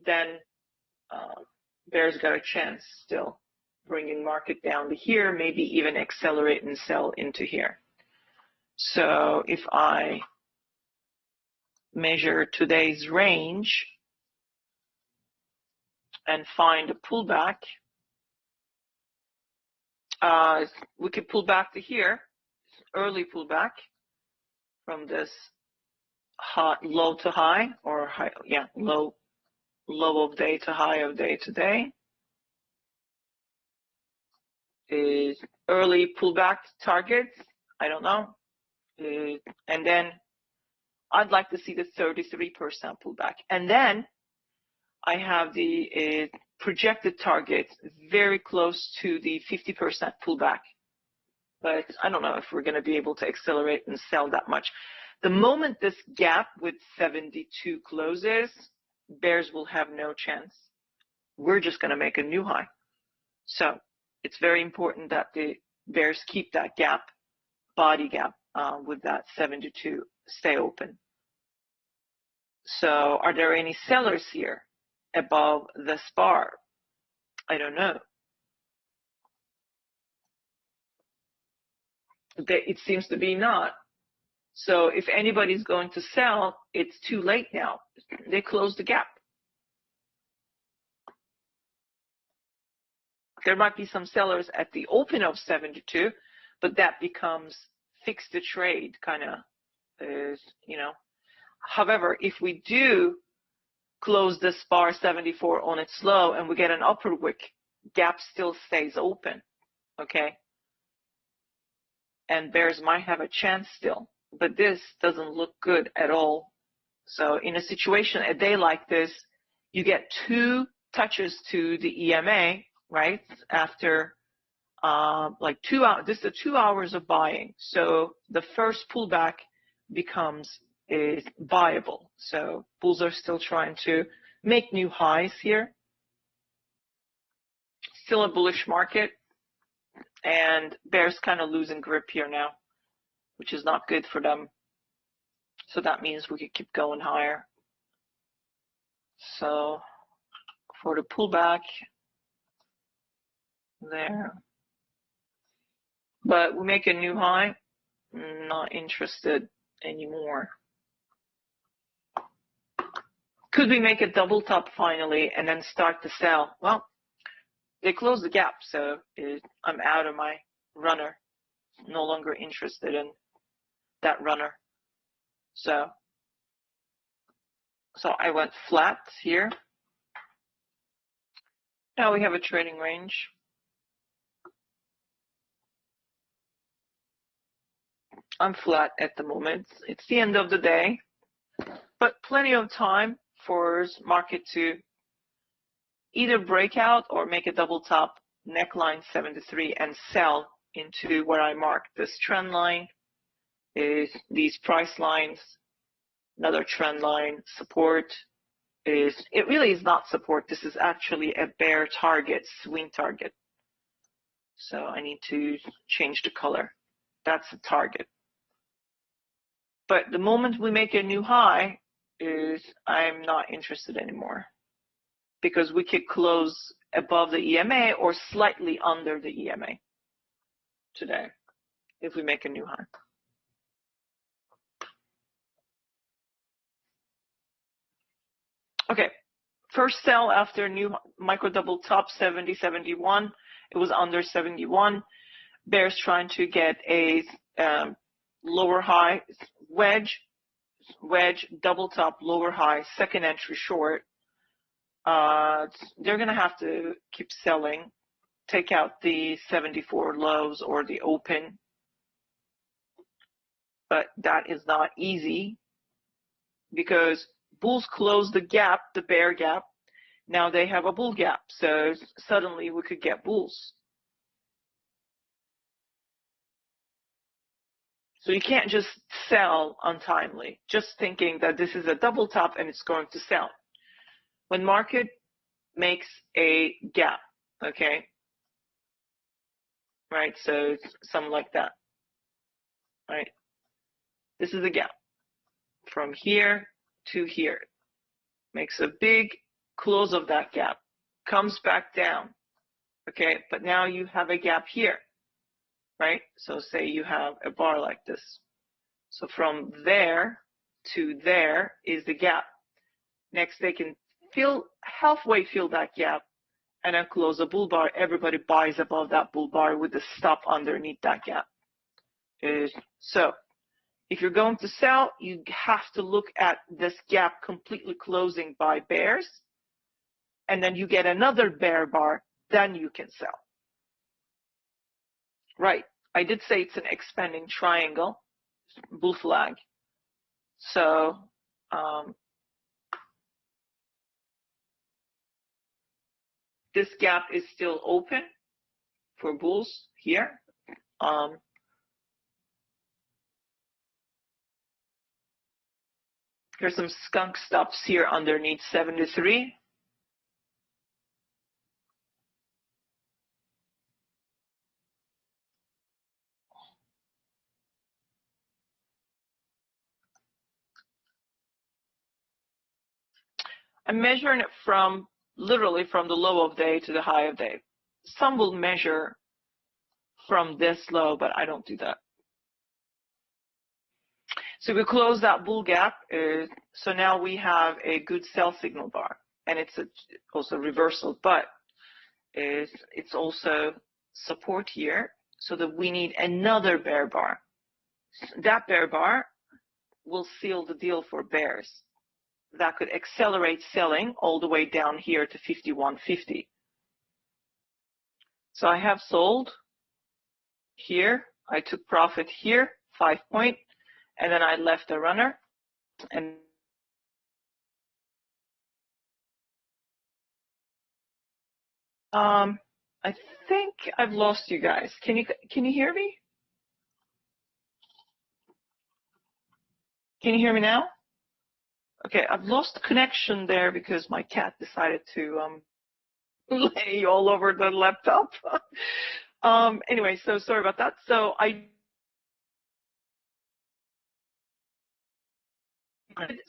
then bears got a chance still, bringing market down to here, maybe even accelerate and sell into here. So if I measure today's range and find a pullback, we could pull back to here, early pullback from this low to high, or high, yeah, low of day to high of day today. Is early pullback targets, I don't know. And then I'd like to see the 33% pullback. And then I have the projected targets very close to the 50% pullback. But I don't know if we're going to be able to accelerate and sell that much. The moment this gap with 72 closes, bears will have no chance. We're just going to make a new high. So it's very important that the bears keep that gap, body gap, with that 72 stay open. So are there any sellers here above this bar? I don't know. It seems to be not. So if anybody's going to sell, it's too late now. They closed the gap. There might be some sellers at the open of 72, but that becomes fix the trade kind of, you know. However, if we do close this bar 74 on its low and we get an upper wick, gap still stays open, okay? And bears might have a chance still, but this doesn't look good at all. So in a situation, a day like this, you get 2 touches to the EMA, right? After like 2 hours, this is 2 hours of buying. So the first pullback becomes viable. So bulls are still trying to make new highs here. Still a bullish market, and bears kind of losing grip here now, which is not good for them. So that means we could keep going higher. So for the pullback there, but we make a new high, not interested anymore. Could we make a double top finally and then start to sell? Well, they closed the gap, so I'm out of my runner. No longer interested in that runner. So I went flat here. Now we have a trading range. I'm flat at the moment. It's the end of the day, but plenty of time for market to either break out or make a double top neckline 73 and sell into where I marked this trend line, is these price lines, another trend line, support is, it really is not support, this is actually a bear target, swing target. So I need to change the color. That's the target. But the moment we make a new high, I'm not interested anymore, because we could close above the EMA or slightly under the EMA today if we make a new high. Okay, first sell after new micro double top 70, 71. It was under 71. Bears trying to get a lower high wedge, double top, lower high, second entry short. They're going to have to keep selling, take out the 74 lows or the open, but that is not easy because bulls closed the gap, the bear gap. Now they have a bull gap, so suddenly we could get bulls. So you can't just sell untimely, just thinking that this is a double top and it's going to sell. When market makes a gap, okay, right, so it's something like that, right? This is a gap from here to here, makes a big close of that gap, comes back down, okay, but now you have a gap here, right? So say you have a bar like this. So from there to there is the gap. Next, they can halfway fill that gap and then close a bull bar. Everybody buys above that bull bar with the stop underneath that gap. So if you're going to sell, you have to look at this gap completely closing by bears, and then you get another bear bar, then you can sell. Right, I did say it's an expanding triangle, bull flag. So this gap is still open for bulls here. There's some skunk stops here underneath 73. I'm measuring it from literally from the low of day to the high of day. Some will measure from this low, but I don't do that. So we close that bull gap. So now we have a good sell signal bar, and it's also reversal, but it's also support here, so that we need another bear bar. That bear bar will seal the deal for bears. That could accelerate selling all the way down here to 51.50. So I have sold here. I took profit here, 5 point, and then I left a runner. And I think I've lost you guys. Can you hear me? Can you hear me now? Okay, I've lost the connection there because my cat decided to lay all over the laptop. Anyway, so sorry about that. So I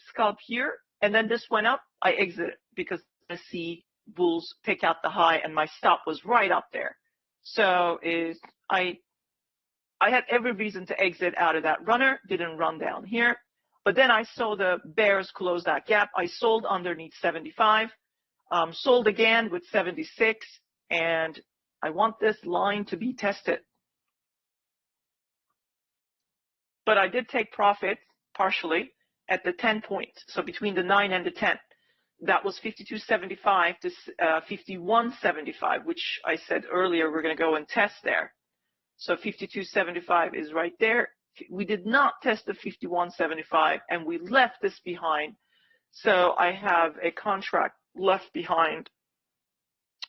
scalp here, and then this went up. I exited because I see bulls pick out the high, and my stop was right up there. So I had every reason to exit out of that runner. Didn't run down here, but then I saw the bears close that gap. I sold underneath 75. Sold again with 76, and I want this line to be tested. But I did take profit partially at the 10 points, so between the 9 and the 10. That was 52.75 to 51.75, which I said earlier we're going to go and test there. So 52.75 is right there. We did not test the 51.75, and we left this behind. So I have a contract left behind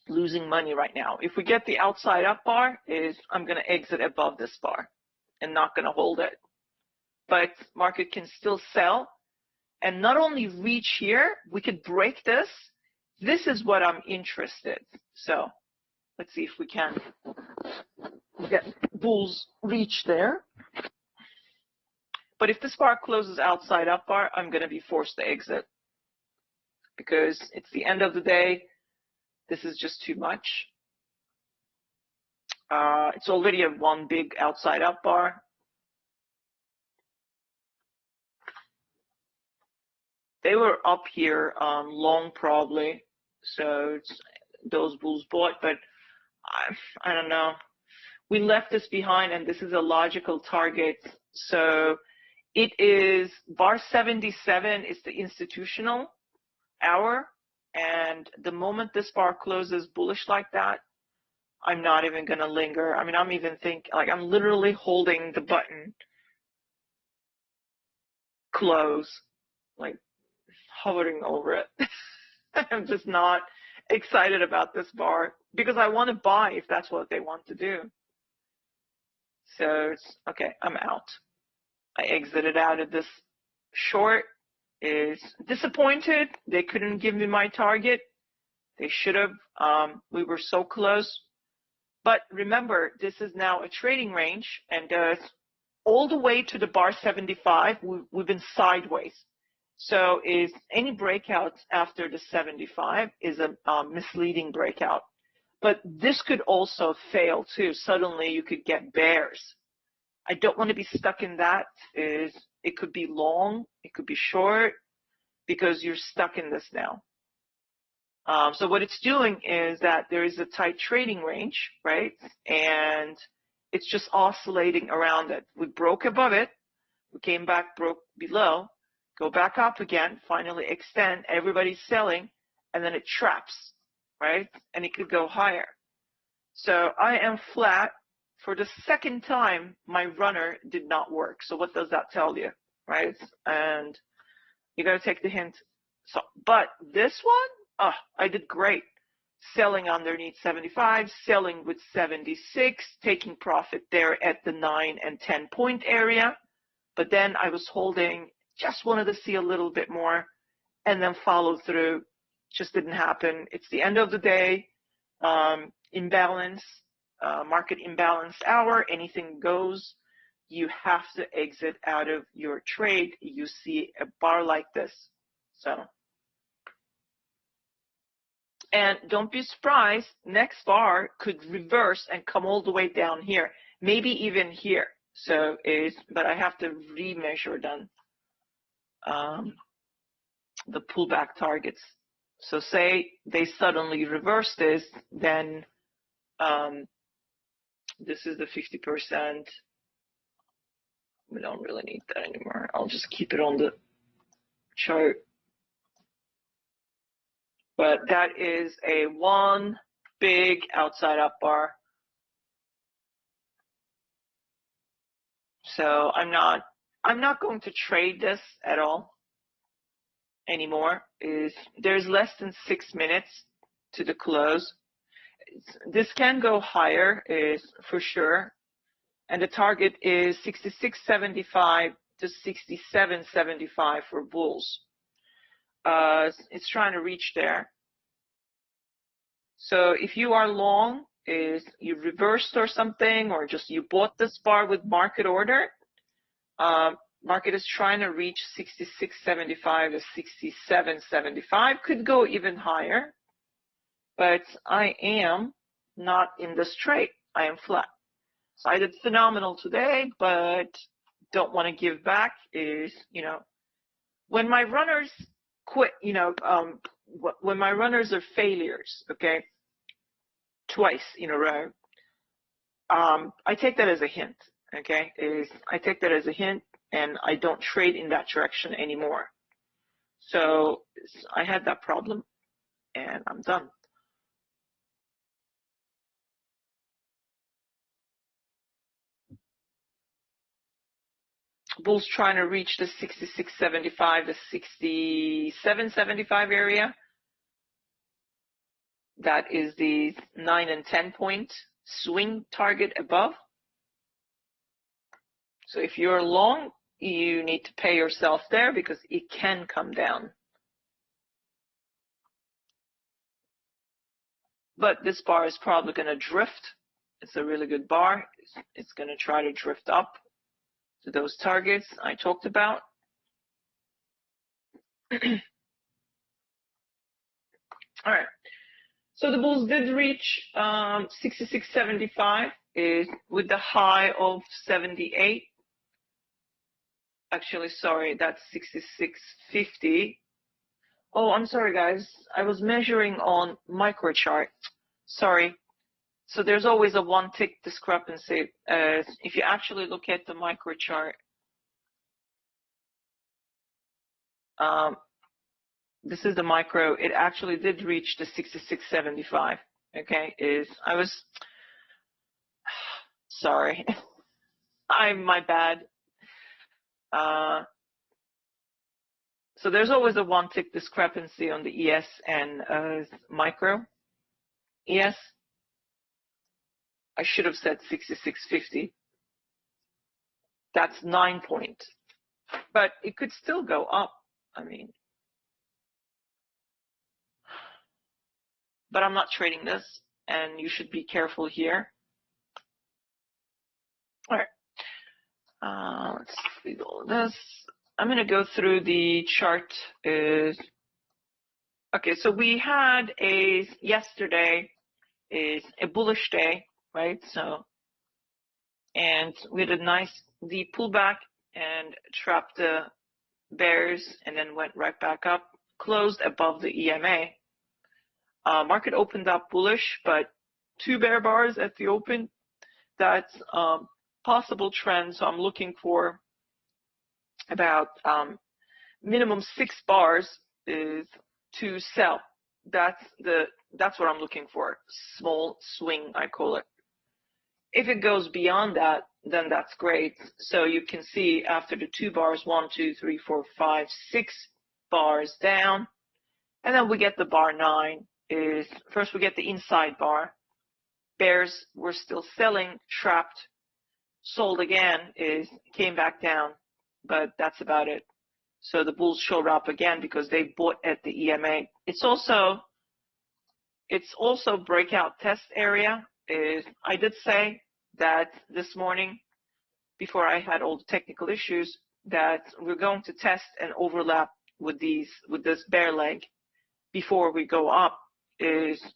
losing money right now. If we get the outside up bar, I'm going to exit above this bar and not going to hold it. But market can still sell and not only reach here, we could break this. This is what I'm interested. So let's see if we can get bulls reach there. But if this bar closes outside up bar, I'm going to be forced to exit because it's the end of the day. This is just too much. It's already a one big outside up bar. they were up here long probably, so those bulls bought, but I don't know. We left this behind, and this is a logical target. So it is bar 77 is the institutional hour, and the moment this bar closes bullish like that, I'm not even going to linger. I mean, I'm literally holding the button close, like hovering over it. I'm just not excited about this bar because I want to buy if that's what they want to do. So it's okay, I'm out. I exited out of this short. Is disappointed they couldn't give me my target. They should have. We were so close. But remember, this is now a trading range, and all the way to the bar 75, we've been sideways. So is any breakouts after the 75 is a misleading breakout. But this could also fail too. Suddenly you could get bears. I don't want to be stuck in that. It could be long, it could be short, because you're stuck in this now. So what it's doing is that there is a tight trading range, right? And it's just oscillating around it. We broke above it. We came back, broke below, go back up again, finally extend. Everybody's selling, and then it traps, right? And it could go higher. So I am flat. For the second time, my runner did not work. So what does that tell you, right? And you got to take the hint. So, but this one, I did great. Selling underneath 75, selling with 76, taking profit there at the 9 and 10 point area. But then I was holding, just wanted to see a little bit more, and then follow through. Just didn't happen. It's the end of the day. Imbalance. Market imbalance hour, anything goes. You have to exit out of your trade. You see a bar like this. So, and don't be surprised, next bar could reverse and come all the way down here, maybe even here. So but I have to remeasure then the pullback targets. So say they suddenly reverse this, then this is the 50%. We don't really need that anymore. I'll just keep it on the chart. But that is a one big outside up bar. So I'm not going to trade this at all anymore. There's less than 6 minutes to the close. This can go higher, is for sure. And the target is 66.75 to 67.75 for bulls. It's trying to reach there. So if you are long, you reversed or something, or just you bought this bar with market order, market is trying to reach 66.75 to 67.75, could go even higher. But I am not in this trade. I am flat. So I did phenomenal today, but don't want to give back. When my runners quit, when my runners are failures, okay, twice in a row, I take that as a hint, okay? I take that as a hint, and I don't trade in that direction anymore. So I had that problem, and I'm done. Bulls trying to reach the 66.75 to 67.75 area. That is the 9 and 10 point swing target above. So if you're long, you need to pay yourself there because it can come down. But this bar is probably going to drift. It's a really good bar. It's going to try to drift up to those targets I talked about. All right. So the bulls did reach 66.75 with the high of 78. Actually, sorry, that's 66.50 Oh, I'm sorry, guys. I was measuring on micro chart. Sorry. So there's always a one tick discrepancy. If you actually look at the micro chart, this is the micro. It actually did reach the 66.75. Okay, I was sorry. My bad. So there's always a one tick discrepancy on the ES and micro. ES, I should have said 66.50. That's 9 point, but it could still go up. I mean, but I'm not trading this, and you should be careful here. All right, let's leave all of this. I'm going to go through the chart. Okay, so we had yesterday is a bullish day, right? So, and we had a nice deep pullback and trapped the bears and then went right back up, closed above the EMA. Market opened up bullish, but 2 bear bars at the open. That's possible trend. So I'm looking for about minimum 6 bars is to sell. That's what I'm looking for. Small swing, I call it. If it goes beyond that, then that's great. So you can see after the 2 bars, 1, 2, 3, 4, 5, 6 bars down, and then we get the bar 9. First we get the inside bar. Bears were still selling, trapped, sold again, came back down, but that's about it. So the bulls showed up again because they bought at the EMA. It's also breakout test area. I did say that this morning, before I had all the technical issues, that we're going to test and overlap with this bear leg before we go up.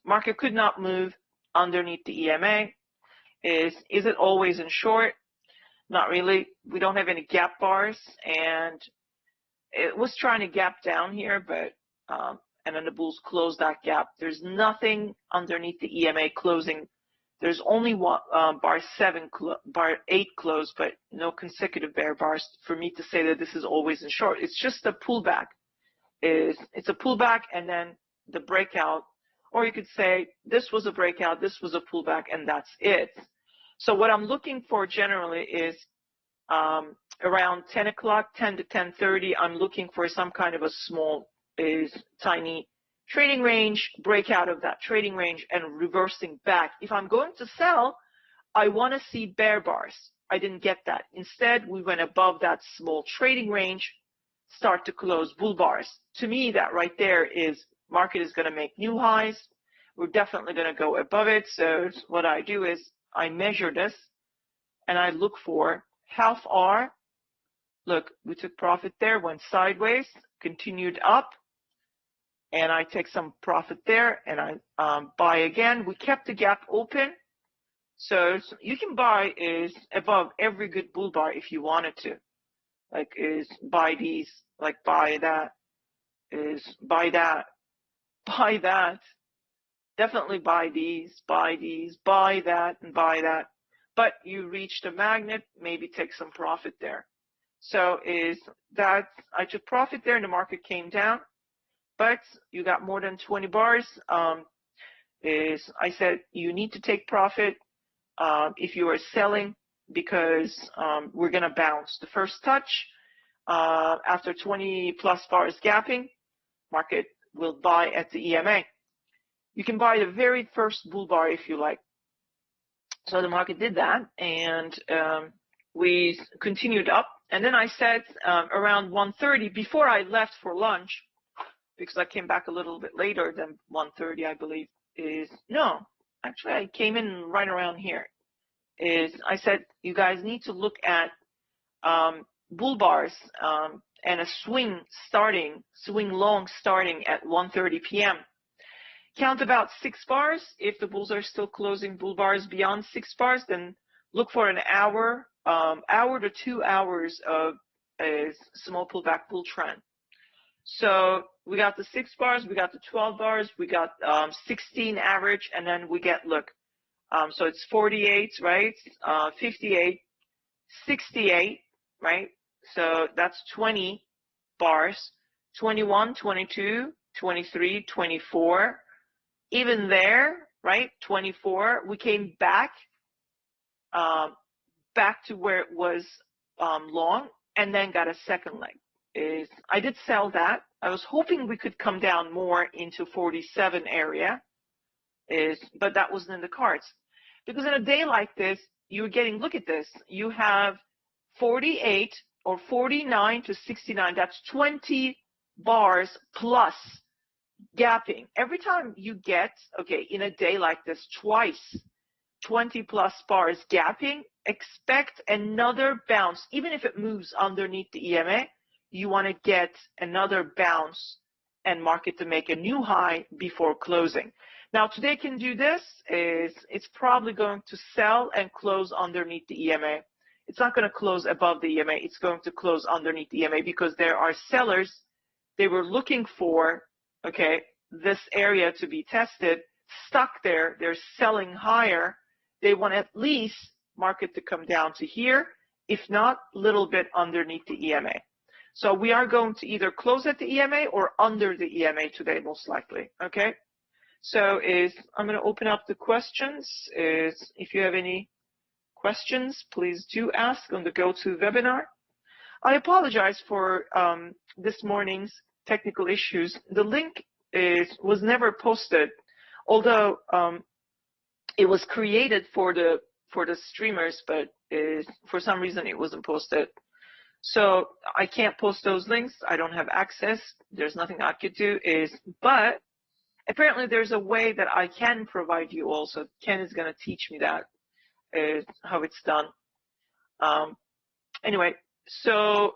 Market could not move underneath the EMA. Is it always in short? Not really. We don't have any gap bars, and it was trying to gap down here, but and then the bulls closed that gap. There's nothing underneath the EMA closing. There's only one bar 8 closed, but no consecutive bear bars for me to say that this is always in short. It's just a pullback. It's a pullback and then the breakout, or you could say this was a breakout, this was a pullback, and that's it. So what I'm looking for generally is around 10 o'clock, 10 to 10:30. I'm looking for some kind of a small, tiny trading range, breakout of that trading range, and reversing back. If I'm going to sell, I want to see bear bars. I didn't get that. Instead, we went above that small trading range, start to close bull bars. To me, that right there is market is going to make new highs. We're definitely going to go above it. So what I do is I measure this and I look for how far. Look, we took profit there, went sideways, continued up, and I take some profit there and I buy again. We kept the gap open. So you can buy above every good bull bar if you wanted to. Like buy these, like buy that, buy that, buy that. Definitely buy these, buy that, and buy that. But you reached a magnet, maybe take some profit there. So I took profit there and the market came down, but you got more than 20 bars. I said you need to take profit if you are selling because we're going to bounce. The first touch after 20 plus bars gapping, market will buy at the EMA. You can buy the very first bull bar if you like. So the market did that, and we continued up. And then I said around 1:30, before I left for lunch, because I came back a little bit later than 1:30, I believe, actually I came in right around here, I said, you guys need to look at bull bars and a swing long starting at 1:30 p.m. Count about 6 bars. If the bulls are still closing bull bars beyond 6 bars, then look for an hour to 2 hours of a small pullback bull trend. So we got the 6 bars, we got the 12 bars, we got 16 average, and then we get, look, so it's 48, right? 58, 68, right? So that's 20 bars, 21, 22, 23, 24. Even there, right? 24, we came back to where it was long, and then got a second leg. I did sell that. I was hoping we could come down more into 47 area, but that wasn't in the cards. Because in a day like this, you're getting, look at this, you have 48 or 49 to 69, that's 20 bars plus gapping. Every time you get, okay, in a day like this, twice 20 plus bars gapping, expect another bounce. Even if it moves underneath the EMA, you want to get another bounce and market to make a new high before closing. Now today can do this, it's probably going to sell and close underneath the EMA. It's not going to close above the EMA, it's going to close underneath the EMA because there are sellers, they were looking for, okay, this area to be tested, stuck there, they're selling higher, they want at least market to come down to here, if not, a little bit underneath the EMA. So we are going to either close at the EMA or under the EMA today, most likely, okay? So I'm going to open up the questions. If you have any questions, please do ask on the GoToWebinar. I apologize for this morning's technical issues. The link was never posted, although it was created for the streamers, but for some reason it wasn't posted. So I can't post those links. I don't have access. There's nothing I could do. But apparently there's a way that I can provide you also. Ken is going to teach me that, how it's done. Anyway, so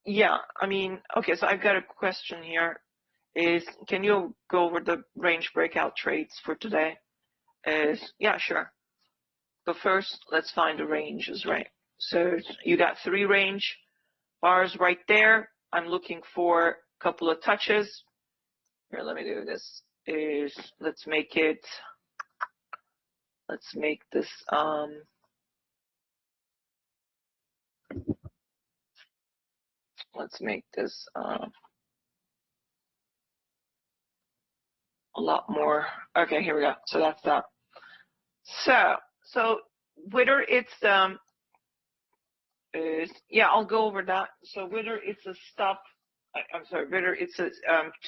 yeah, I mean, okay, so I've got a question here. Can you go over the range breakout trades for today? Yeah, sure. But first, let's find the ranges, right? So you got 3 range bars right there. I'm looking for a couple of touches. Here, let me do this. Let's make this a lot more. Okay, here we go. So that's that. So whether it's yeah, I'll go over that. So whether it's a stop, I'm sorry, whether it's a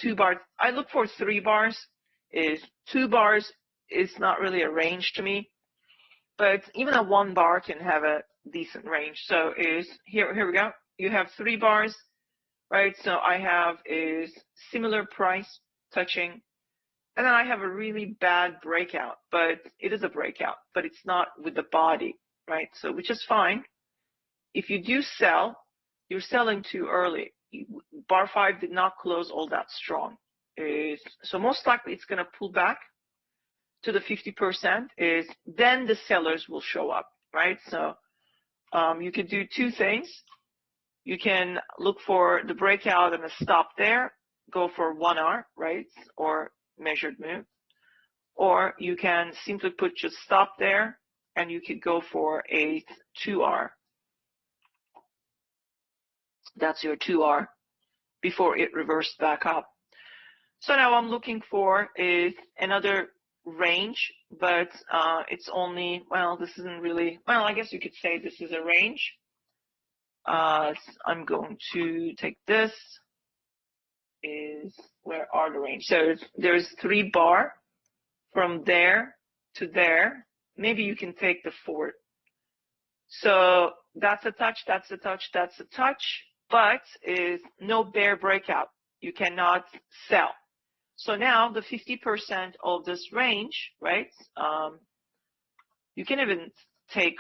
2 bars, I look for 3 bars. 2 bars is not really a range to me, but even a 1 bar can have a decent range. So here we go. You have 3 bars, right? So I have similar price touching, and then I have a really bad breakout, but it is a breakout, but it's not with the body, right? So which is fine. If you do sell, you're selling too early. Bar 5 did not close all that strong. So most likely it's going to pull back to the 50%. Then the sellers will show up, right? So you could do 2 things. You can look for the breakout and a stop there, go for 1 hour, right? Or measured move. Or you can simply put just stop there and you could go for a 2 hour. That's your 2 hour before it reversed back up. So now I'm looking for another range, but it's only, well, this isn't really, well, I guess you could say this is a range. I'm going to take this. Where are the range? So there's 3 bar from there to there. Maybe you can take the 4. So that's a touch, that's a touch, that's a touch, but no bear breakout. You cannot sell. So now the 50% of this range, right? You can even take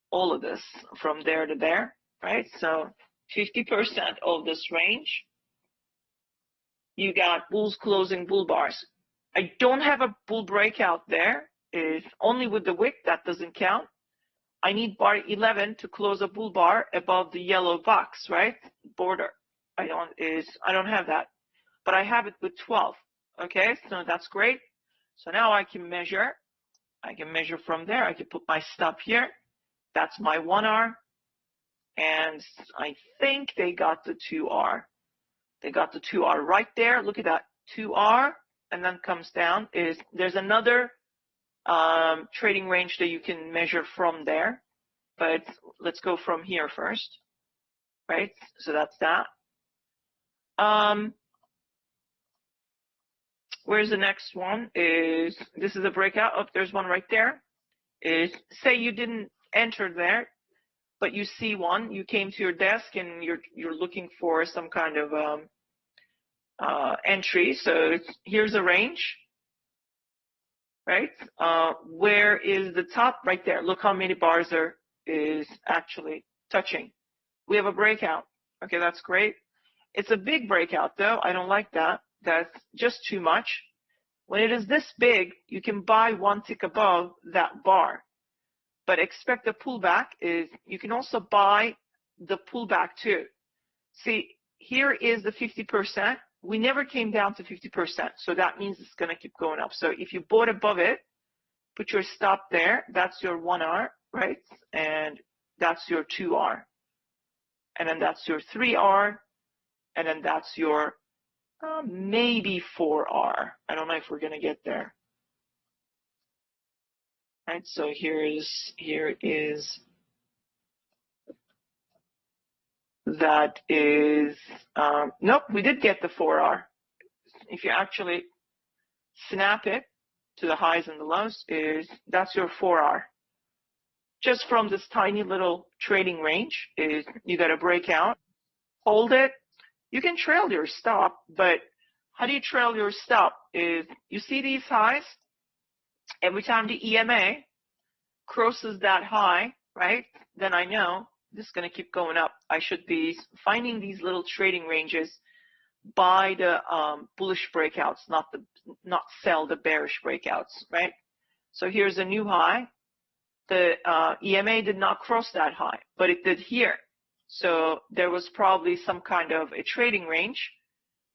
all of this from there to there, right? So 50% of this range, you got bulls closing bull bars. I don't have a bull breakout there. Only with the wick, that doesn't count. I need bar 11 to close a bull bar above the yellow box, right? Border. I don't have that, but I have it with 12. Okay, so that's great. So now I can measure. I can measure from there. I can put my stop here. That's my 1R. And I think they got the 2R. They got the 2R right there. Look at that, 2R, and then comes down. There's another trading range that you can measure from there, but let's go from here first, right? So that's that. Where's the next one? This is a breakout. Oh, there's one right there. Say you didn't enter there, but you see one. You came to your desk and you're looking for some kind of entry. So here's a range, right? Where is the top? Right there. Look how many bars is actually touching. We have a breakout. Okay, that's great. It's a big breakout though. I don't like that. That's just too much. When it is this big, you can buy one tick above that bar. But expect a pullback you can also buy the pullback too. See, here is the 50%. We never came down to 50%. So that means it's going to keep going up. So if you bought above it, put your stop there. That's your 1R, right? And that's your 2R. And then that's your 3R. And then that's your maybe 4R. I don't know if we're going to get there. Right, so here is that is nope, we did get the 4R. If you actually snap it to the highs and the lows, that's your 4R. Just from this tiny little trading range, you got to break out, hold it. You can trail your stop, but how do you trail your stop? You see these highs? Every time the EMA crosses that high, right, then I know this is going to keep going up. I should be finding these little trading ranges, buy the bullish breakouts, not sell the bearish breakouts, right? So here's a new high. The EMA did not cross that high, but it did here. So there was probably some kind of a trading range.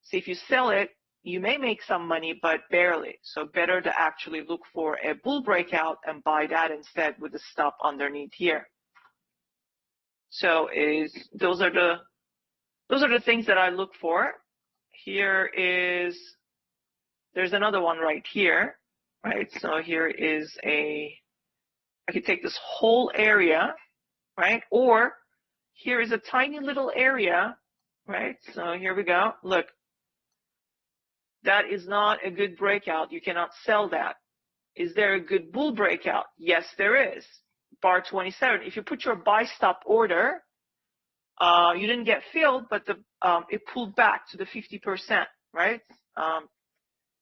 So if you sell it, you may make some money, but barely. So better to actually look for a bull breakout and buy that instead with a stop underneath here. So those are the things that I look for. There's another one right here, right? So here is I could take this whole area, right? Or here is a tiny little area, right? So here we go. Look. That is not a good breakout. You cannot sell that. Is there a good bull breakout? Yes, there is. Bar 27. If you put your buy stop order, you didn't get filled, but it pulled back to the 50%, right?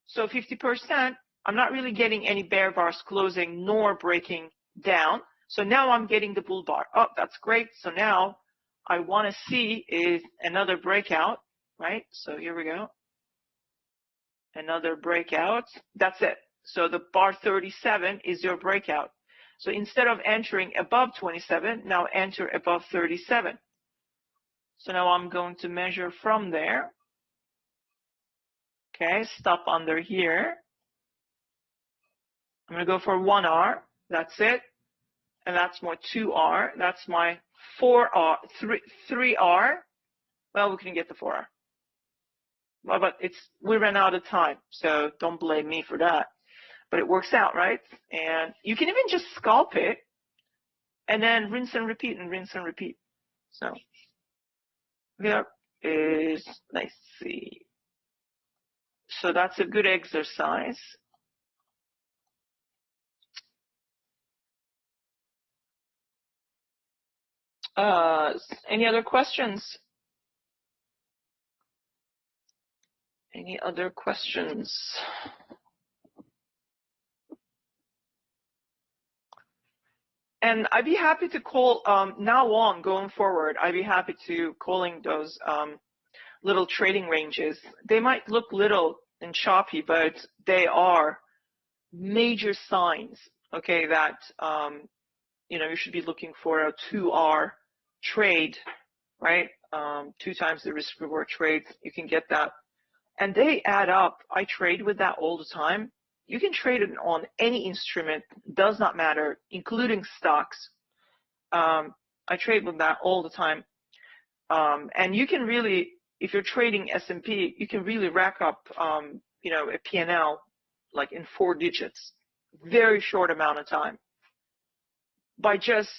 So 50%, I'm not really getting any bear bars closing nor breaking down. So now I'm getting the bull bar. Oh, that's great. So now I want to see is another breakout, right? So here we go. Another breakout. That's it. So the bar 37 is your breakout. So instead of entering above 27, now enter above 37. So now I'm going to measure from there. Okay, stop under here. I'm going to go for 1R. That's it. And that's my 2R. That's my 4R, 3R. Well, we can get the 4R. Well, but we ran out of time, so don't blame me for that. But it works out, right? And you can even just scalp it and then rinse and repeat and rinse and repeat. So here is, let's see. So that's a good exercise. Any other questions? Any other questions? And I'd be happy to call, now on, going forward, I'd be happy to calling those little trading ranges. They might look little and choppy, but they are major signs, okay, that, you know, you should be looking for a 2R trade, right? 2 times the risk reward trades, you can get that. And they add up. I trade with that all the time. You can trade it on any instrument, does not matter, including stocks. I trade with that all the time. And you can really, if you're trading S&P, you can really rack up, a P&L like in 4 digits, very short amount of time by just,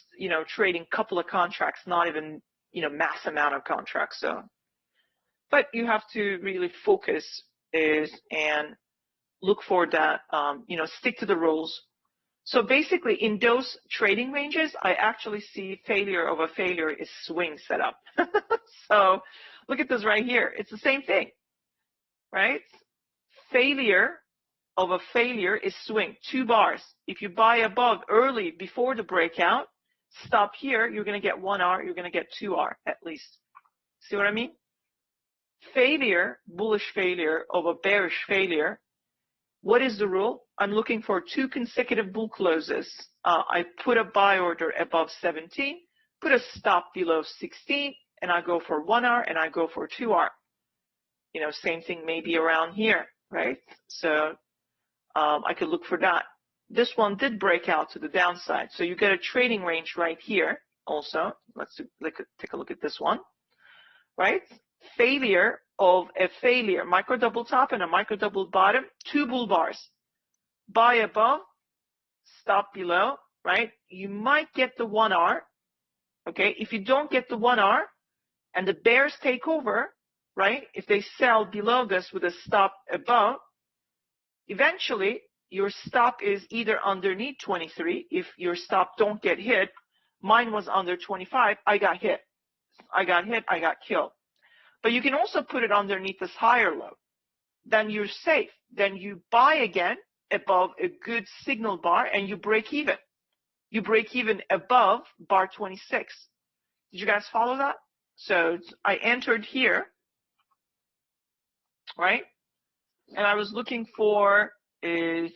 trading a couple of contracts, not even, mass amount of contracts. So, but you have to really focus and look for that, stick to the rules. So basically in those trading ranges, I actually see failure of a failure is swing setup. So look at this right here. It's the same thing, right? Failure of a failure is swing, 2 bars. If you buy above early before the breakout, stop here, you're going to get 1R, you're going to get 2R at least. See what I mean? Failure, bullish failure of a bearish failure. What is the rule? I'm looking for 2 consecutive bull closes. I put a buy order above 17, put a stop below 16, and I go for 1R and I go for 2R. Same thing maybe around here, right? So I could look for that. This one did break out to the downside. So you get a trading range right here also. Let's take a look at this one, right? Failure of a failure, micro double top and a micro double bottom, 2 bull bars. Buy above, stop below, right? You might get the 1R, okay? If you don't get the 1R and the bears take over, right? If they sell below this with a stop above, eventually your stop is either underneath 23. If your stop don't get hit, mine was under 25, I got hit. I got killed. But you can also put it underneath this higher low. Then you're safe. Then you buy again above a good signal bar and you break even. You break even above bar 26. Did you guys follow that? So I entered here, right? And I was looking for is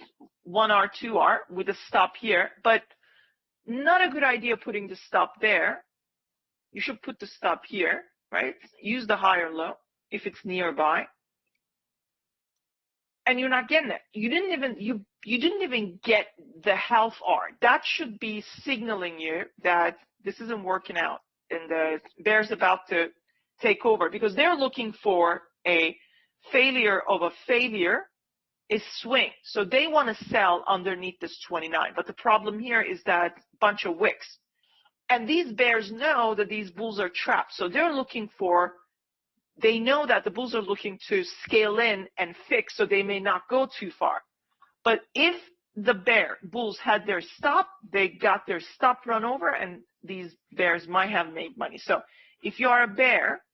1R, 2R with a stop here, but not a good idea putting the stop there. You should put the stop here, right? Use the higher low if it's nearby. And you're not getting it. You didn't even get the half R. That should be signaling you that this isn't working out and the bear's about to take over, because they're looking for a failure of a failure is swing. So they want to sell underneath this 29. But the problem here is that bunch of wicks. And these bears know that these bulls are trapped. So they're looking for, they know that the bulls are looking to scale in and fix, so they may not go too far. But if the bulls had their stop, they got their stop run over, and these bears might have made money. So if you are a bear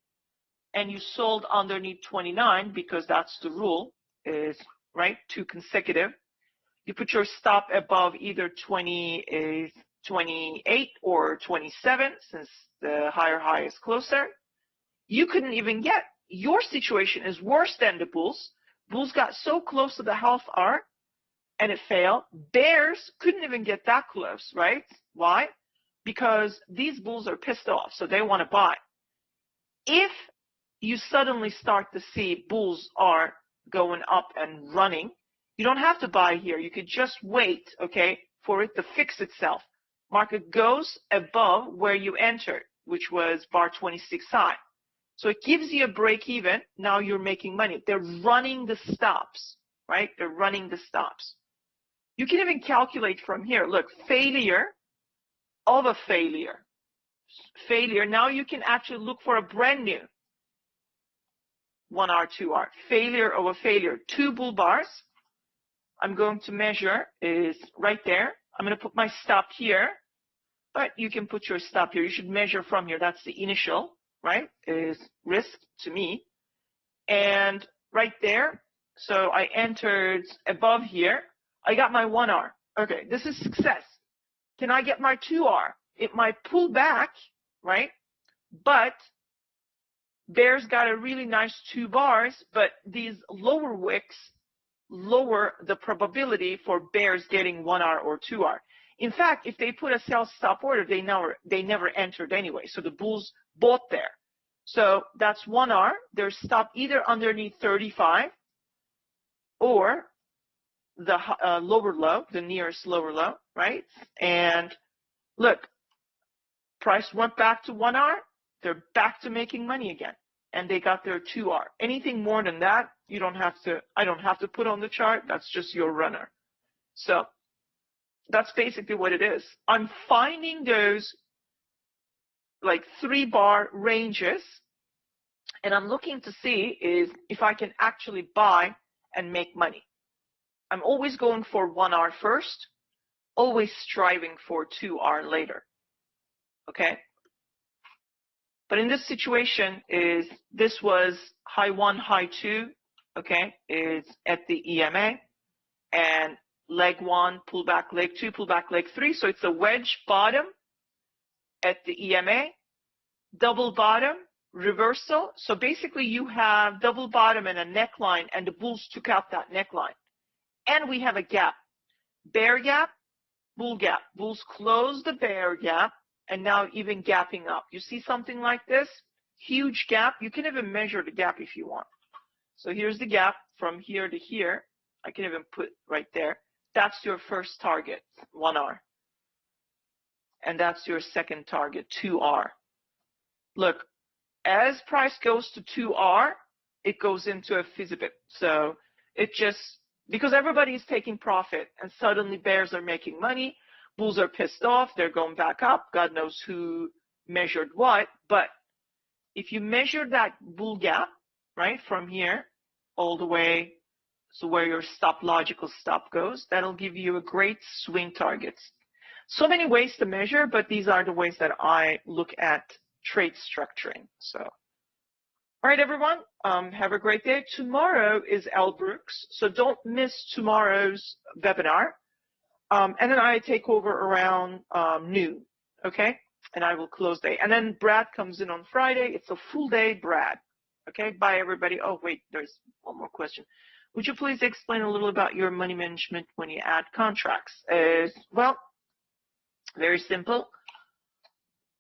and you sold underneath 29, because that's the rule, is right, 2 consecutive, you put your stop above either 28 or 27, since the higher high is closer. You couldn't even get. Your situation is worse than the bulls. Bulls got so close to the half R and it failed. Bears couldn't even get that close, right? Why? Because these bulls are pissed off, so they want to buy. If you suddenly start to see bulls are going up and running, you don't have to buy here. You could just wait, okay, for it to fix itself. Market goes above where you entered, which was bar 26 high. So it gives you a break even. Now you're making money. They're running the stops, right? They're running the stops. You can even calculate from here. Look, failure of a failure. Failure. Now you can actually look for a brand new 1R, 2R. Failure of a failure. 2 bull bars. I'm going to measure is right there. I'm going to put my stop here, but you can put your stop here. You should measure from here. That's the initial, right, is risk to me. And right there, so I entered above here. I got my 1R. Okay, this is success. Can I get my 2R? It might pull back, right? But bears got a really nice 2 bars, but these lower wicks lower the probability for bears getting 1R or 2R. In fact, if they put a sell stop order, they never entered anyway. So the bulls bought there. So that's 1R. There's stop either underneath 35 or the lower low, the nearest lower low, right? And look, price went back to 1R. They're back to making money again. And they got their 2R. Anything more than that, you don't have to, I don't have to put on the chart. That's just your runner. So that's basically what it is. I'm finding those like 3-bar ranges, and I'm looking to see is if I can actually buy and make money. I'm always going for 1R first, always striving for 2R later. Okay? But in this situation is this was high 1, high 2, okay, is at the EMA, and leg 1, pullback, leg 2, pullback, leg 3. So it's a wedge bottom at the EMA, double bottom, reversal. So basically you have double bottom and a neckline, and the bulls took out that neckline. And we have a gap, bear gap, bull gap. Bulls close the bear gap, and now even gapping up. You see something like this? Huge gap. You can even measure the gap if you want. So here's the gap from here to here. I can even put right there. That's your first target, 1R. And that's your second target, 2R. Look, as price goes to 2R, it goes into a fizz-a-bit. So it just, because everybody is taking profit and suddenly bears are making money, bulls are pissed off, they're going back up. God knows who measured what. But if you measure that bull gap, right, from here all the way to where your logical stop goes, that'll give you a great swing targets. So many ways to measure, but these are the ways that I look at trade structuring. So, all right, everyone, have a great day. Tomorrow is Al Brooks, so don't miss tomorrow's webinar. And then I take over around noon, okay? And I will close day. And then Brad comes in on Friday. It's a full day, Brad. Okay, bye, everybody. Oh, wait, there's one more question. Would you please explain a little about your money management when you add contracts? Well, very simple.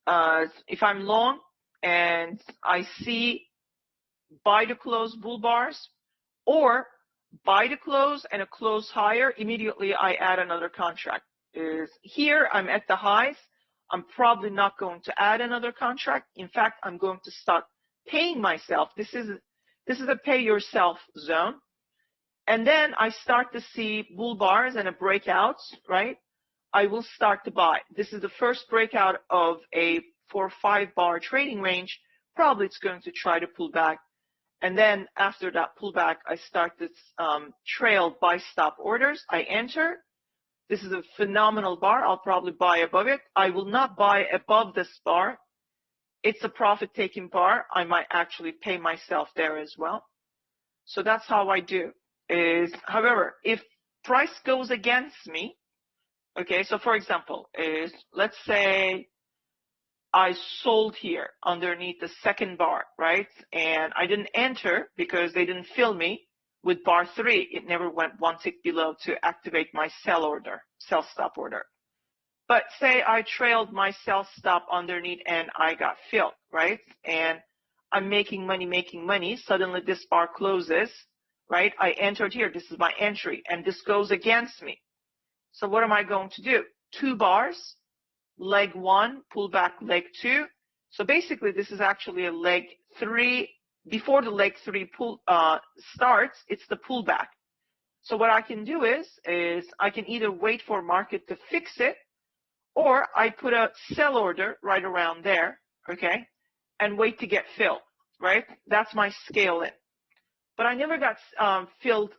If I'm long and I see buy to close bull bars or buy to close and a close higher, immediately I add another contract. Here I'm at the highs. I'm probably not going to add another contract. In fact, I'm going to start paying myself. This is a pay yourself zone. And then I start to see bull bars and a breakout, right? I will start to buy. This is the first breakout of a 4 or 5 bar trading range. Probably it's going to try to pull back. And then after that pullback, I start this trail buy stop orders. I enter. This is a phenomenal bar. I'll probably buy above it. I will not buy above this bar. It's a profit-taking bar. I might actually pay myself there as well. So that's how I do. However, if price goes against me, okay, so for example, let's say I sold here underneath the second bar, right? And I didn't enter because they didn't fill me with bar 3. It never went one tick below to activate my sell stop order. But say I trailed my sell stop underneath and I got filled, right? And I'm making money. Suddenly this bar closes, right? I entered here. This is my entry, and this goes against me. So what am I going to do? 2 bars, leg 1, pull back leg 2. So basically, this is actually a leg 3. Before the leg 3 starts, it's the pullback. So what I can do is I can either wait for market to fix it, or I put a sell order right around there, okay, and wait to get filled, right? That's my scale in. But I never got filled.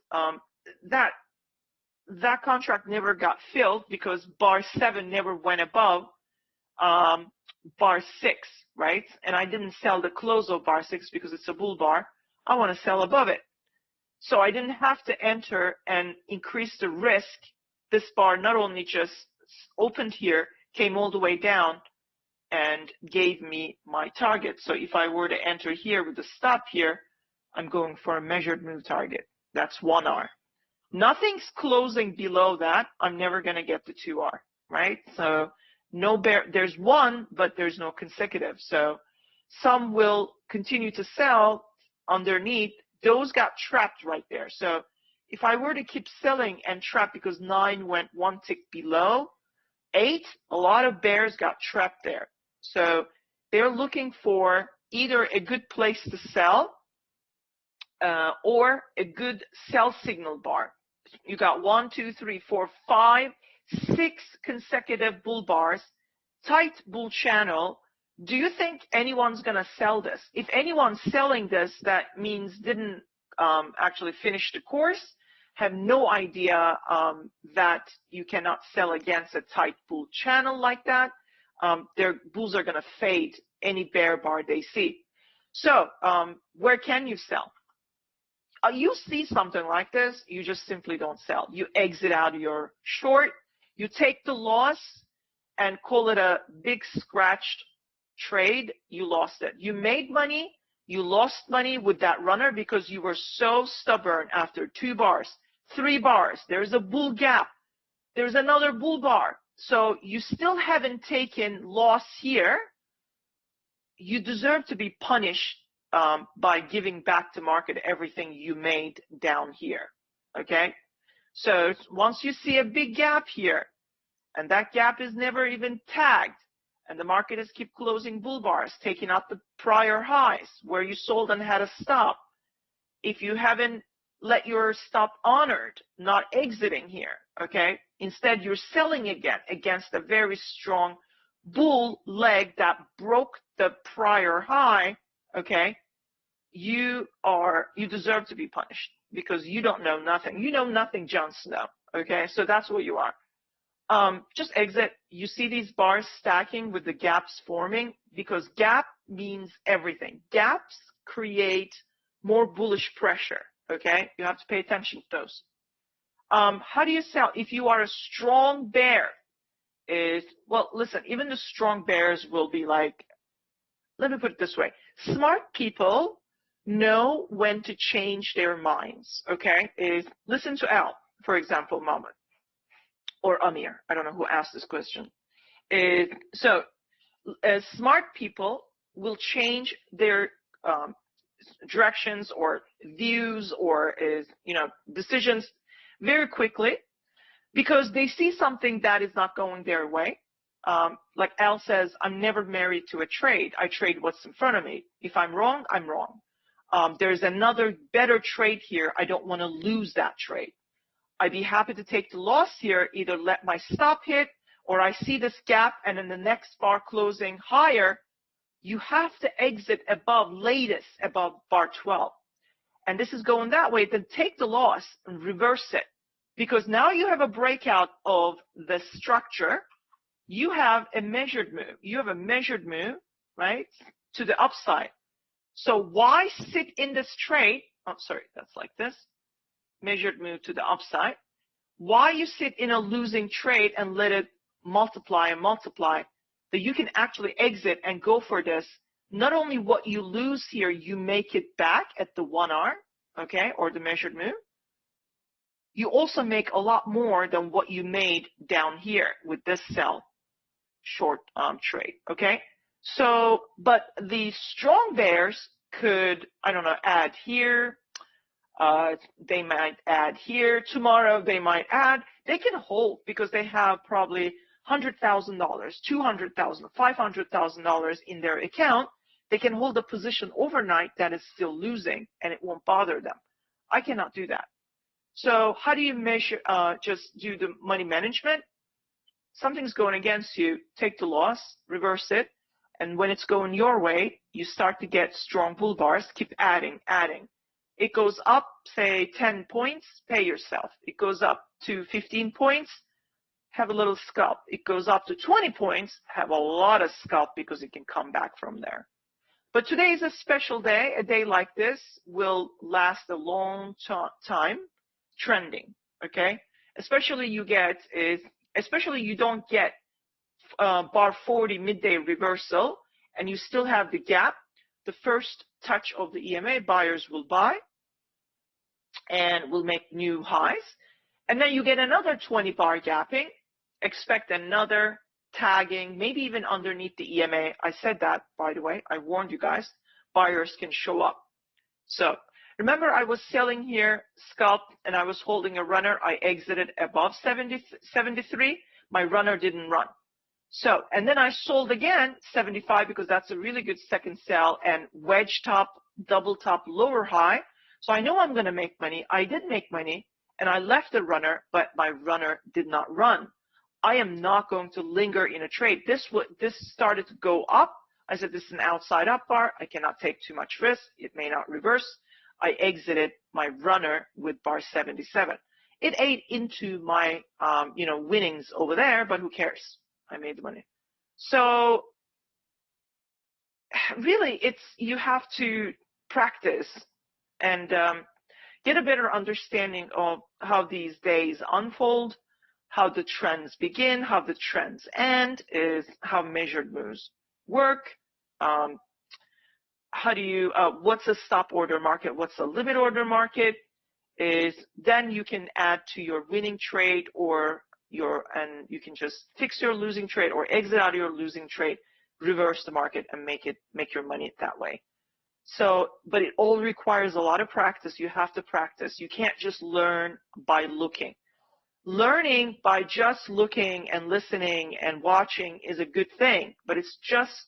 That contract never got filled because bar 7 never went above bar 6, right? And I didn't sell the close of bar 6 because it's a bull bar. I want to sell above it. So I didn't have to enter and increase the risk. This bar not only just opened here, came all the way down and gave me my target. So if I were to enter here with a stop here, I'm going for a measured move target. That's 1R. Nothing's closing below that. I'm never going to get to 2R, right? So no bear. There's 1, but there's no consecutive. So Some will continue to sell underneath. Those got trapped right there. So if I were to keep selling and trap because 9 went one tick below 8, a lot of bears got trapped there. So they're looking for either a good place to sell or a good sell signal bar. You got 1, 2, 3, 4, 5, 6 consecutive bull bars, tight bull channel. Do you think anyone's going to sell this? If anyone's selling this, that means didn't actually finish the course, have no idea that you cannot sell against a tight bull channel like that. Their bulls are going to fade any bear bar they see. So where can you sell? You see something like this, you just simply don't sell. You exit out of your short, you take the loss and call it a big scratched trade. You lost it. You made money, you lost money with that runner because you were so stubborn after 2 bars, 3 bars. There's a bull gap. There's another bull bar. So you still haven't taken loss here. You deserve to be punished by giving back to market everything you made down here, okay? So once you see a big gap here, and that gap is never even tagged, and the market is keep closing bull bars, taking out the prior highs where you sold and had a stop. If you haven't let your stop honored, not exiting here, okay? Instead, you're selling again against a very strong bull leg that broke the prior high, okay? You deserve to be punished because you don't know nothing. You know nothing, Jon Snow, okay? So that's what you are. Just exit. You see these bars stacking with the gaps forming because gap means everything. Gaps create more bullish pressure, okay? You have to pay attention to those. How do you sell? If you are a strong bear, well, listen, even the strong bears will be like, let me put it this way. Smart people know when to change their minds, okay? Listen to Al, for example, Mohammed, or Amir. I don't know who asked this question. Smart people will change their directions or views or decisions very quickly because they see something that is not going their way. Like Al says, I'm never married to a trade. I trade what's in front of me. If I'm wrong, I'm wrong. There's another better trade here. I don't want to lose that trade. I'd be happy to take the loss here, either let my stop hit or I see this gap and in the next bar closing higher, you have to exit above bar 12. And this is going that way, then take the loss and reverse it. Because now you have a breakout of the structure. You have a measured move. You have a measured move, right, to the upside. So why sit in this trade? Oh, sorry, that's like this. Measured move to the upside. Why you sit in a losing trade and let it multiply and multiply, that you can actually exit and go for this. Not only what you lose here, you make it back at the 1R, okay, or the measured move. You also make a lot more than what you made down here with this sell short trade, okay? So, but the strong bears could, I don't know, add here. They might add here. Tomorrow they might add. They can hold because they have probably $100,000, $200,000, $500,000 in their account. They can hold a position overnight that is still losing and it won't bother them. I cannot do that. So how do you measure, just do the money management? Something's going against you, take the loss, reverse it, and when it's going your way, you start to get strong bull bars, keep adding. It goes up, say 10 points, pay yourself. It goes up to 15 points, have a little scalp. It goes up to 20 points, have a lot of scalp because it can come back from there. But today is a special day. A day like this will last a long time, trending, okay? Especially you don't get bar 40 midday reversal and you still have the gap. The first touch of the EMA, buyers will buy and will make new highs. And then you get another 20 bar gapping, expect another tagging, maybe even underneath the EMA. I said that, by the way. I warned you guys. Buyers can show up. So remember, I was selling here scalp and I was holding a runner. I exited above 73. My runner didn't run. So, and then I sold again 75 because that's a really good second sell, and wedge top, double top, lower high. So I know I'm going to make money. I did make money and I left the runner, but my runner did not run. I am not going to linger in a trade. This started to go up. I said, this is an outside up bar. I cannot take too much risk. It may not reverse. I exited my runner with bar 77. It ate into my, winnings over there, but who cares? I made the money. So really, you have to practice and get a better understanding of how these days unfold, how the trends begin, how the trends end, is how measured moves work. How do you, what's a stop order market? What's a limit order market? Is then you can add to your winning trade and you can just fix your losing trade or exit out of your losing trade, reverse the market and make your money that way. So, but it all requires a lot of practice. You have to practice. You can't just learn by looking. Learning by just looking and listening and watching is a good thing, but it's just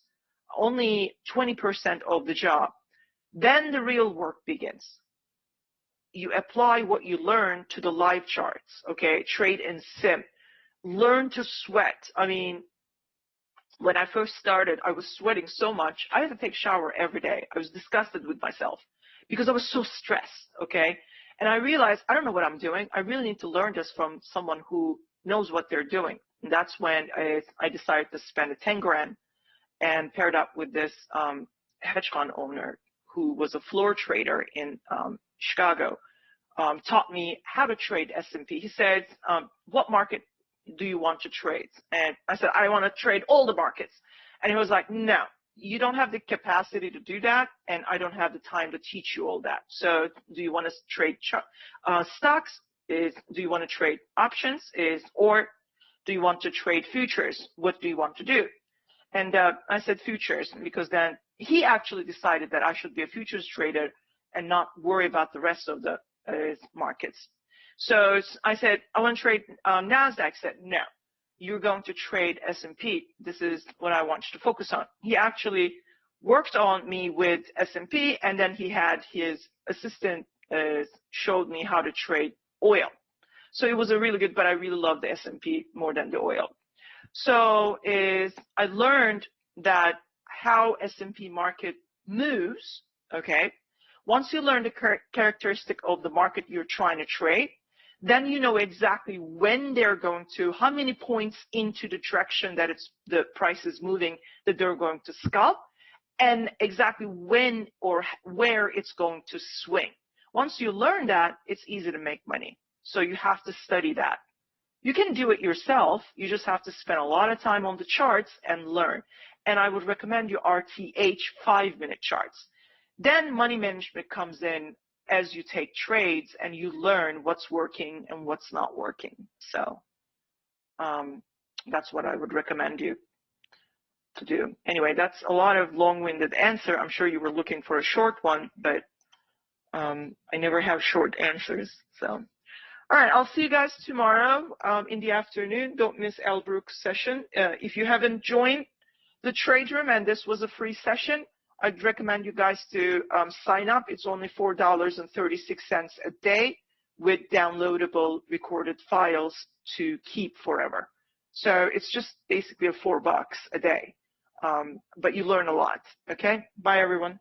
only 20% of the job. Then the real work begins. You apply what you learn to the live charts, okay? Trade and sim. Learn to sweat. I mean, when I first started, I was sweating so much. I had to take a shower every day. I was disgusted with myself because I was so stressed, okay? And I realized, I don't know what I'm doing. I really need to learn this from someone who knows what they're doing. And that's when I decided to spend a 10 grand and paired up with this hedge fund owner who was a floor trader in Chicago, taught me how to trade S&P. He said, what market do you want to trade? And I said, I want to trade all the markets. And he was like, no, you don't have the capacity to do that, and I don't have the time to teach you all that. So do you want to trade stocks? Do you want to trade options? Or do you want to trade futures? What do you want to do? And I said futures, because then he actually decided that I should be a futures trader and not worry about the rest of the markets. So I said, I want to trade NASDAQ. He said, no, you're going to trade S&P. This is what I want you to focus on. He actually worked on me with S&P, and then he had his assistant showed me how to trade oil. So it was a really good, but I really love the S&P more than the oil. So I learned that how S&P market moves, okay? Once you learn the characteristic of the market you're trying to trade, then you know exactly when they're going to, how many points into the direction that the price is moving that they're going to scalp, and exactly when or where it's going to swing. Once you learn that, it's easy to make money. So you have to study that. You can do it yourself. You just have to spend a lot of time on the charts and learn. And I would recommend you RTH 5-minute charts. Then money management comes in as you take trades and you learn what's working and what's not working. So that's what I would recommend you to do. Anyway, that's a lot of long-winded answer. I'm sure you were looking for a short one, but I never have short answers. So. All right, I'll see you guys tomorrow in the afternoon. Don't miss Elbrook's session. If you haven't joined the trade room and this was a free session, I'd recommend you guys to sign up. It's only $4.36 a day with downloadable recorded files to keep forever. So it's just basically $4 a day, but you learn a lot. Okay, bye everyone.